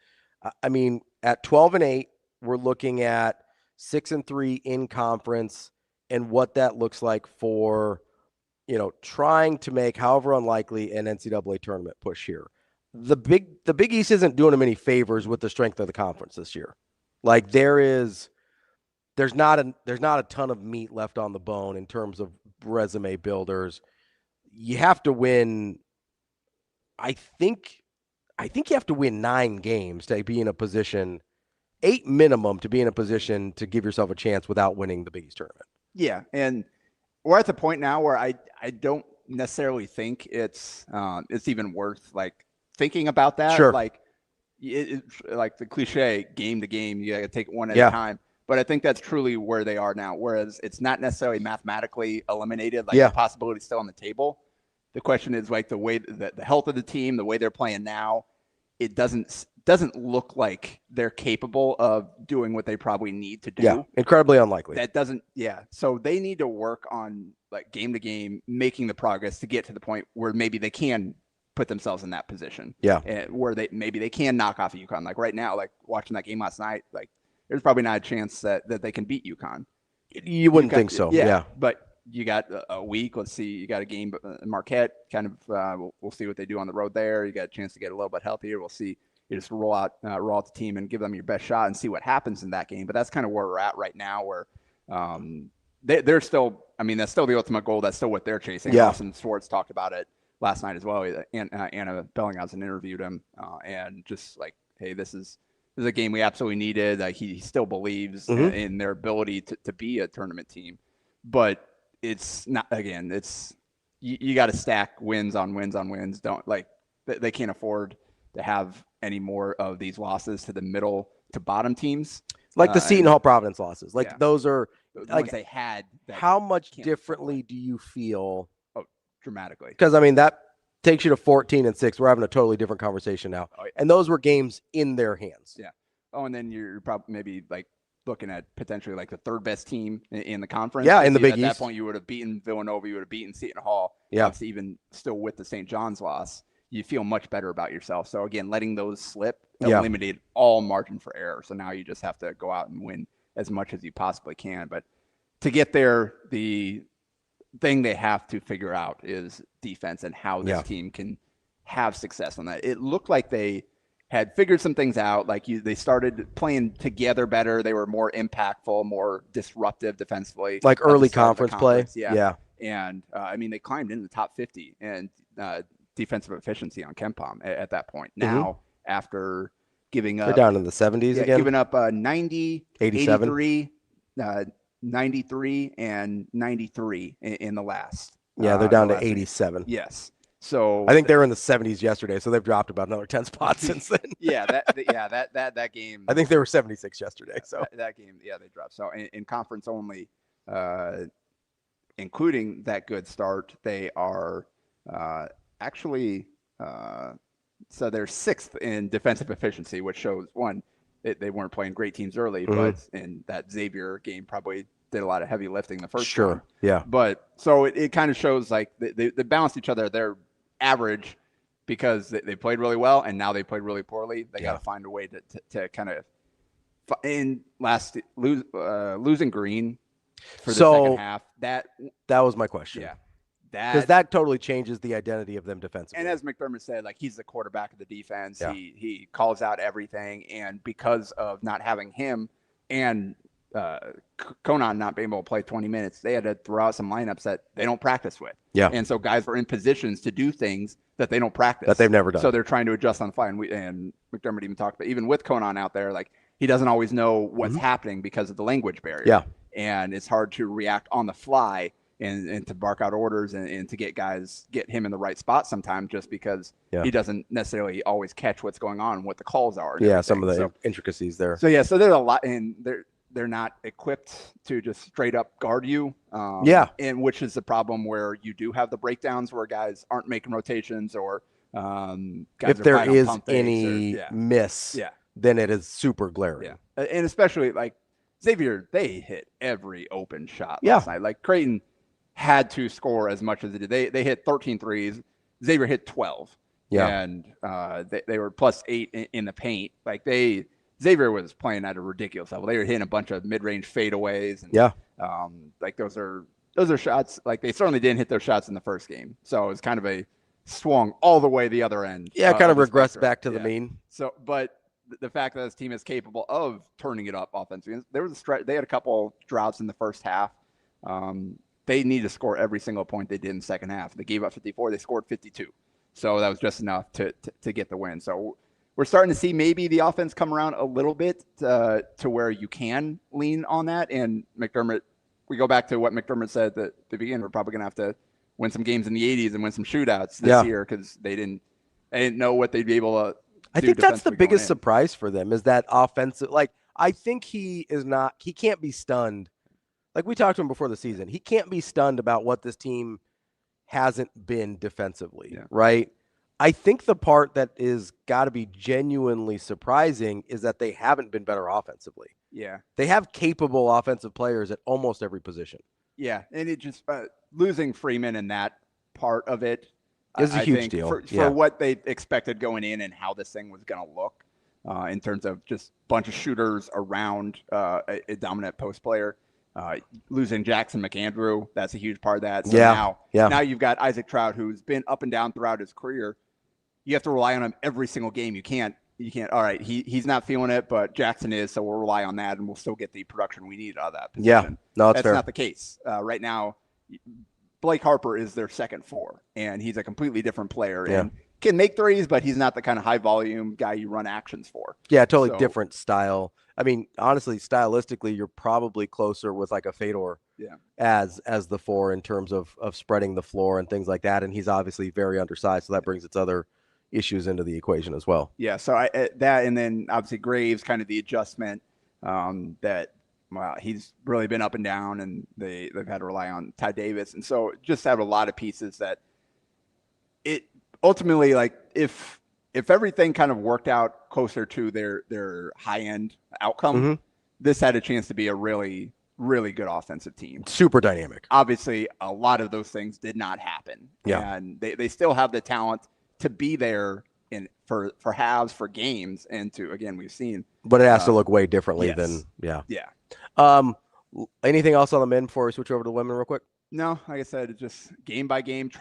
I mean, at 12-8, we're looking at 6-3 in conference and what that looks like for trying to make, however unlikely, an NCAA tournament push here. The Big East isn't doing them any favors with the strength of the conference this year. Like there's not a ton of meat left on the bone in terms of resume builders. You have to win. I think you have to win 9 games to be in a position, 8 minimum, to be in a position to give yourself a chance without winning the Big East tournament. Yeah, and we're at the point now where I don't necessarily think it's even worth like thinking about that. Sure. Like like the cliche, game to game, you got to take it one at a time. But I think that's truly where they are now. Whereas it's not necessarily mathematically eliminated, like the possibility is still on the table. The question is like the way the health of the team, the way they're playing now, it doesn't look like they're capable of doing what they probably need to do. Yeah, incredibly unlikely. That doesn't, So they need to work on like game to game, making the progress to get to the point where maybe they can put themselves in that position. Yeah. Where they can knock off a UConn. Like right now, like watching that game last night, like there's probably not a chance that they can beat UConn. You wouldn't think so. Yeah. But you got a week. Let's see. You got a game, Marquette. Kind of, we'll see what they do on the road there. You got a chance to get a little bit healthier. We'll see you just roll out the team and give them your best shot and see what happens in that game. But that's kind of where we're at right now, where they're still, I mean, that's still the ultimate goal. That's still what they're chasing. Yeah. Austin Swartz talked about it last night as well. Anna Bellinghausen interviewed him and just like, hey, this is a game we absolutely needed. He still believes in their ability to be a tournament team. But it's not, again, you got to stack wins on wins on wins. They can't afford to have any more of these losses to the middle to bottom teams. Like the Seton Hall Providence losses. Like those are the like ones they had. How much differently do you feel? Oh, dramatically. Because I mean, that takes you to 14-6. We're having a totally different conversation now. Oh, yeah. And those were games in their hands. Yeah. Oh, and then you're probably maybe like looking at potentially like the third best team in the conference. Yeah, in the Big East. East. At that point, you would have beaten Villanova. You would have beaten Seton Hall. Yeah. Obviously, even still with the St. John's loss, you feel much better about yourself. So again, letting those slip eliminated all margin for error. So now you just have to go out and win as much as you possibly can. But to get there, the thing they have to figure out is defense and how this team can have success on that. It looked like they had figured some things out. Like they started playing together better. They were more impactful, more disruptive defensively. Like early conference play. Yeah. And I mean, they climbed into the top 50 and defensive efficiency on KenPom at that point. Now, after giving up, they're down in the 70s again. Giving up 90, 87. 83, 93, and 93 in the last. Yeah, they're down to 87. Yes. So I think they were in the 70s yesterday, so they've dropped about another 10 spots since then. that game. I think they were 76 yesterday. So that game, they dropped. So in conference only, including that good start, they are actually so they're 6th in defensive efficiency, which shows one, they weren't playing great teams early, but in that Xavier game probably did a lot of heavy lifting the first time. Yeah. But so it kind of shows like they balanced each other. They're average because they played really well and now they played really poorly. They got to find a way to kind of losing Green for the second half. That was my question. Yeah. Because that totally changes the identity of them defensively. And as McDermott said, like he's the quarterback of the defense. Yeah. He calls out everything. And because of not having him and Conan not being able to play 20 minutes, they had to throw out some lineups that they don't practice with. Yeah. And so guys were in positions to do things that they don't practice. That they've never done. So they're trying to adjust on the fly. And McDermott even talked about, even with Conan out there, like he doesn't always know what's happening because of the language barrier. Yeah. And it's hard to react on the fly and to bark out orders and to get him in the right spot sometimes just because he doesn't necessarily always catch what's going on and what the calls are. Yeah, some of the intricacies there. So there's a lot, and they're not equipped to just straight up guard you. And which is the problem where you do have the breakdowns where guys aren't making rotations or guys if there is any miss, then it is super glaring. Yeah, and especially like Xavier, they hit every open shot last night. Like Creighton had to score as much as they did. They hit 13 threes. Xavier hit 12. Yeah. And they were +8 in the paint. Like Xavier was playing at a ridiculous level. They were hitting a bunch of mid-range fadeaways. And, like those are shots. Like they certainly didn't hit those shots in the first game. So it was kind of a swung all the way the other end. Yeah, kind of regressed back to the mean. So, but the fact that this team is capable of turning it up offensively, there was a stretch. They had a couple droughts in the first half. They need to score every single point they did in the second half. They gave up 54. They scored 52. So that was just enough to get the win. So we're starting to see maybe the offense come around a little bit to where you can lean on that. And McDermott, we go back to what McDermott said at the beginning. We're probably going to have to win some games in the 80s and win some shootouts this year because they didn't know what they'd be able to do. I think that's the biggest surprise for them is that offensive. Like, I think he can't be stunned. Like we talked to him before the season, he can't be stunned about what this team hasn't been defensively, right? I think the part that is got to be genuinely surprising is that they haven't been better offensively. Yeah. They have capable offensive players at almost every position. Yeah, and it just losing Freeman in that part of it is a huge deal. For what they expected going in and how this thing was going to look in terms of just a bunch of shooters around a dominant post player. Losing Jackson McAndrew, that's a huge part of that. So now you've got Isaac Trout, who's been up and down throughout his career. You have to rely on him every single game. You can't you can't. All right, he's not feeling it, but Jackson is, so we'll rely on that, and we'll still get the production we need out of that position. Yeah, no, that's fair. not the case right now. Blake Harper is their second four, and he's a completely different player and can make threes, but he's not the kind of high volume guy you run actions for. Yeah, totally different style. I mean, honestly, stylistically, you're probably closer with like a Fedor as the four in terms of spreading the floor and things like that. And he's obviously very undersized, so that brings its other issues into the equation as well. Yeah, so that, and then obviously Graves, kind of the adjustment that. Well, he's really been up and down, and they've had to rely on Ty Davis. And so just have a lot of pieces that it ultimately, like, if everything kind of worked out closer to their high-end outcome, this had a chance to be a really, really good offensive team. Super dynamic. Obviously, a lot of those things did not happen. Yeah. And they still have the talent to be there for halves, for games, and to, again, we've seen. But it has to look way differently than, Yeah. Anything else on the men before we switch over to the women real quick? No, like I said, just game by game.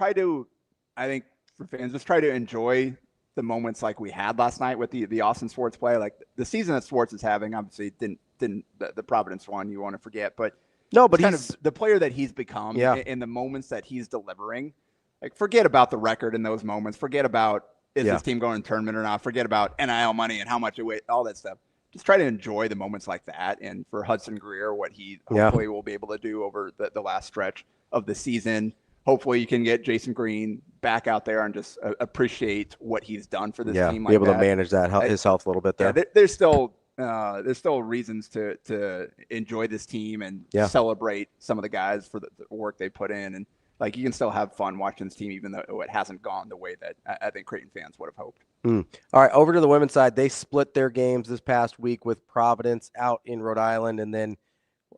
I think for fans, just try to enjoy the moments like we had last night with the Austin Sports play. Like the season that Sports is having, obviously didn't the Providence one you want to forget, but but kind of the player that he's become in the moments that he's delivering. Like, forget about the record in those moments. Forget about this team going to tournament or not. Forget about NIL money and how much it weighs, all that stuff. Just try to enjoy the moments like that. And for Hudson Greer, what he hopefully will be able to do over the last stretch of the season. Hopefully you can get Jason Green back out there and just appreciate what he's done for this team. Be able to manage his health a little bit there. Yeah, there's still reasons to enjoy this team and celebrate some of the guys for the work they put in. And like, you can still have fun watching this team, even though it hasn't gone the way that I think Creighton fans would have hoped. All right, over to the women's side. They split their games this past week with Providence out in Rhode Island, and then,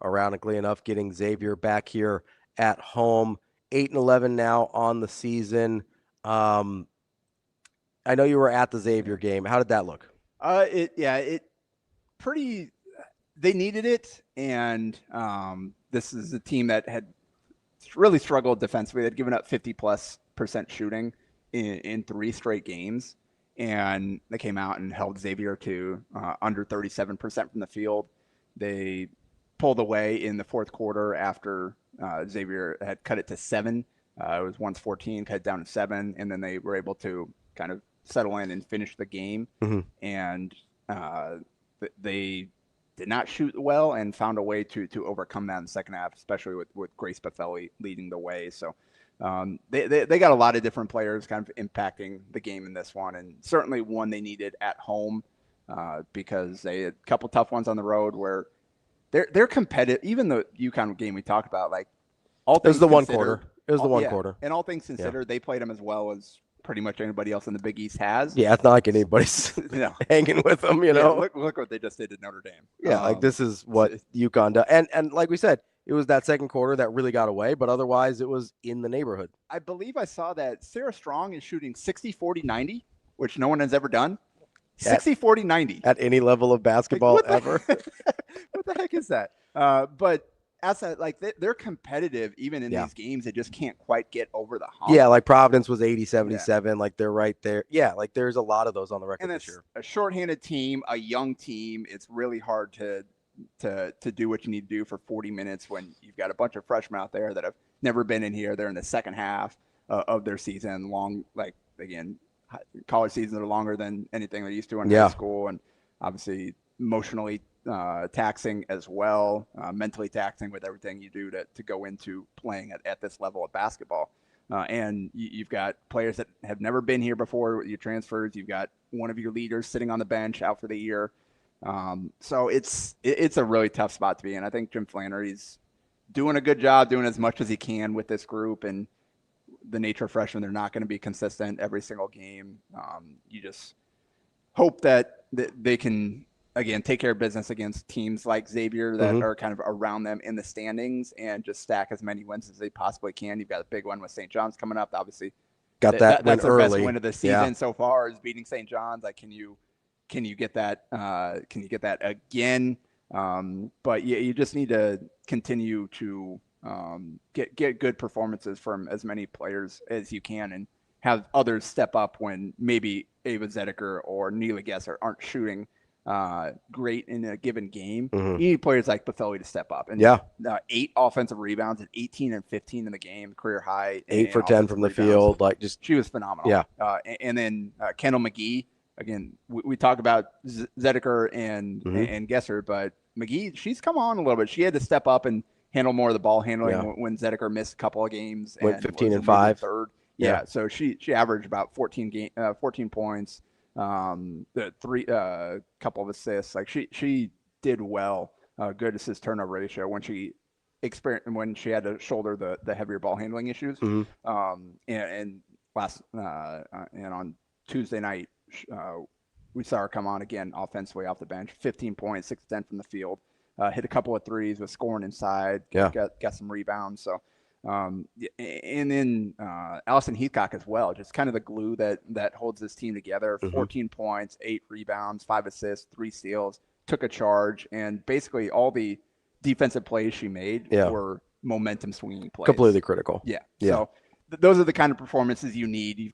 ironically enough, getting Xavier back here at home. 8-11 now on the season. I know you were at the Xavier game. How did that look? They needed it, and this is a team that had really struggled defensively. They'd given up 50+% shooting in 3 straight games. And they came out and held Xavier to under 37% from the field. They pulled away in the fourth quarter after Xavier had cut it to 7. It was once 14, cut it down to 7, and then they were able to kind of settle in and finish the game. And they did not shoot well and found a way to overcome that in the second half, especially with Grace Buffelli leading the way. So they got a lot of different players kind of impacting the game in this one, and certainly one they needed at home because they had a couple tough ones on the road where they're competitive. Even the UConn game we talked about, like, all things it was the one considered, quarter. It was the one quarter. And all things considered, they played them as well as pretty much anybody else in the Big East has. Yeah, it's not like anybody's hanging with them, you know. Look what they just did at Notre Dame. Yeah, like this is what UConn does. And like we said, it was that second quarter that really got away, but otherwise it was in the neighborhood. I believe I saw that Sarah Strong is shooting 60-40-90, which no one has ever done. 60-40-90. At any level of basketball ever. What the heck is that? But as they're competitive even in these games. They just can't quite get over the hump. Yeah, like Providence was 80-77. Like they're right there. Yeah, like there's a lot of those on the record this year. A shorthanded team, a young team. It's really hard to do what you need to do for 40 minutes when you've got a bunch of freshmen out there that have never been in here. They're in the second half of their season. College seasons are longer than anything they're used to in high school, and obviously emotionally taxing as well, mentally taxing with everything you do to go into playing at this level of basketball. And you've got players that have never been here before, your transfers. You've got one of your leaders sitting on the bench out for the year. So it's a really tough spot to be in. I think Jim Flannery's doing a good job, doing as much as he can with this group, and the nature of freshmen, they're not going to be consistent every single game. You just hope that they can, again, take care of business against teams like Xavier that are kind of around them in the standings and just stack as many wins as they possibly can. You've got a big one with St. John's coming up. Obviously, that's their best win of the season so far, is beating St. John's. Like, can you get that? Can you get that again? But you just need to continue to get good performances from as many players as you can, and have others step up when maybe Ava Zedeker or Neela Gesser aren't shooting great in a given game, Mhm. you need players like Buffeli to step up. And 8 offensive rebounds and 18 and 15 in the game, career high. 8 for 10 from the field. Like she was phenomenal. Yeah. And then Kendall McGee, again, we talk about Zedeker and Gesser, but McGee, she's come on a little bit. She had to step up and handle more of the ball handling when Zedeker missed a couple of games. Went 15 and 5. Third. Yeah. So she averaged about 14 points. The couple of assists. Like she did well. Good assist turnover ratio when she had to shoulder the heavier ball handling issues. And on Tuesday night, we saw her come on again offensively off the bench. 15 points, 6-10 from the field. Hit a couple of threes, was scoring inside. Got some rebounds. So. And then Allison Heathcock as well, just kind of the glue that holds this team together. 14 points, 8 rebounds, 5 assists, 3 steals, took a charge, and basically all the defensive plays she made were momentum swinging plays. Completely critical. Yeah. So those are the kind of performances you need. You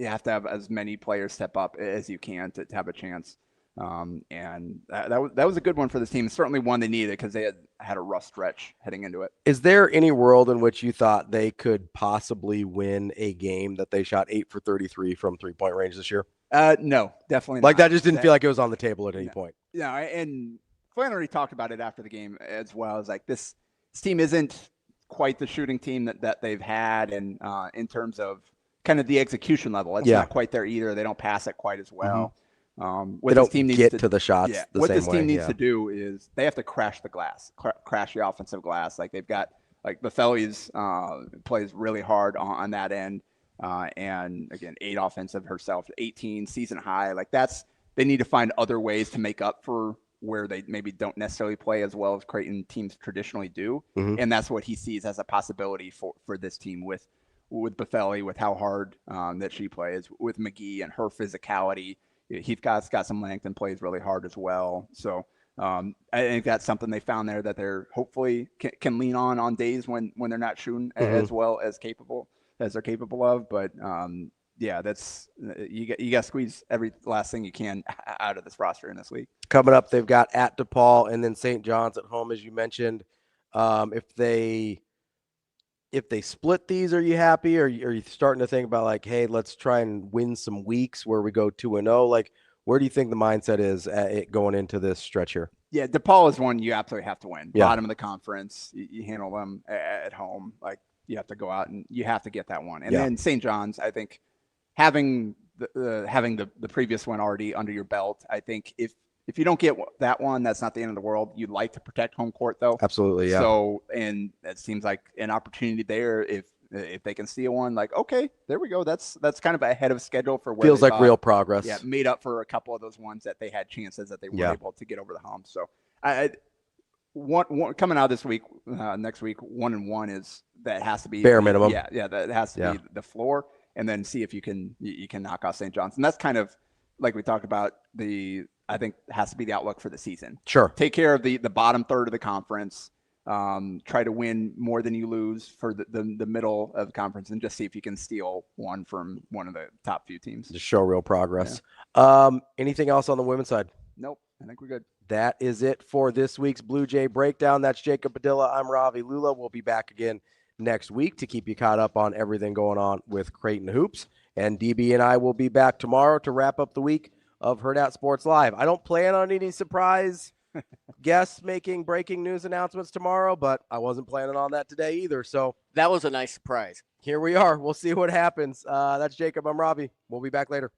have to have as many players step up as you can to have a chance. And that was a good one for this team. Certainly one they needed because they had a rough stretch heading into it. Is there any world in which you thought they could possibly win a game that they shot 8 for 33 from 3-point range this year? No, definitely not. Like that just didn't feel feel like it was on the table at any point. Yeah, and Flannery talked about it after the game as well. It's like this team isn't quite the shooting team that they've had, and in terms of kind of the execution level, it's not quite there either. They don't pass it quite as well. What this team needs to the shots. What this team needs to do is they have to crash the glass, crash the offensive glass. Like they've got Buffeli's plays really hard on that end, and again 8 offensive herself, 18 season high. Like they need to find other ways to make up for where they maybe don't necessarily play as well as Creighton teams traditionally do, and that's what he sees as a possibility for this team with Buffeli, with how hard that she plays, with McGee and her physicality. Heathcock's got some length and plays really hard as well. So I think that's something they found there that they're hopefully can lean on days when they're not shooting as well as they're capable of. But that's you got to squeeze every last thing you can out of this roster in this league. Coming up, they've got at DePaul and then St. John's at home, as you mentioned. If they split these, are you happy? Or are you starting to think about like, hey, let's try and win some weeks where we go 2-0? Like, where do you think the mindset is going into this stretch here? Yeah, DePaul is one you absolutely have to win. Bottom of the conference, you handle them at home. Like you have to go out and you have to get that one. And then St. John's, I think, having the previous one already under your belt, I think if you don't get that one, that's not the end of the world. You'd like to protect home court, though. Absolutely, yeah. So, and it seems like an opportunity there if they can steal one. Like, okay, there we go. That's kind of ahead of schedule for where feels like real progress. Yeah, made up for a couple of those ones that they had chances that they weren't able to get over the hump. So, one coming out this week, next week, 1-1 is that has to be bare minimum. Yeah, that has to be the floor, and then see if you can knock off St. John's, and that's kind of like we talked about I think has to be the outlook for the season. Sure. Take care of the bottom third of the conference. Try to win more than you lose for the middle of the conference, and just see if you can steal one from one of the top few teams. Just show real progress. Yeah. Anything else on the women's side? Nope. I think we're good. That is it for this week's Blue Jay Breakdown. That's Jacob Padilla. I'm Ravi Lulla. We'll be back again next week to keep you caught up on everything going on with Creighton Hoops. And DB and I will be back tomorrow to wrap up the week of Hurrdat Sports Live. I don't plan on any surprise guests making breaking news announcements tomorrow, but I wasn't planning on that today either. So that was a nice surprise. Here we are. We'll see what happens. That's Jacob. I'm Ravi. We'll be back later.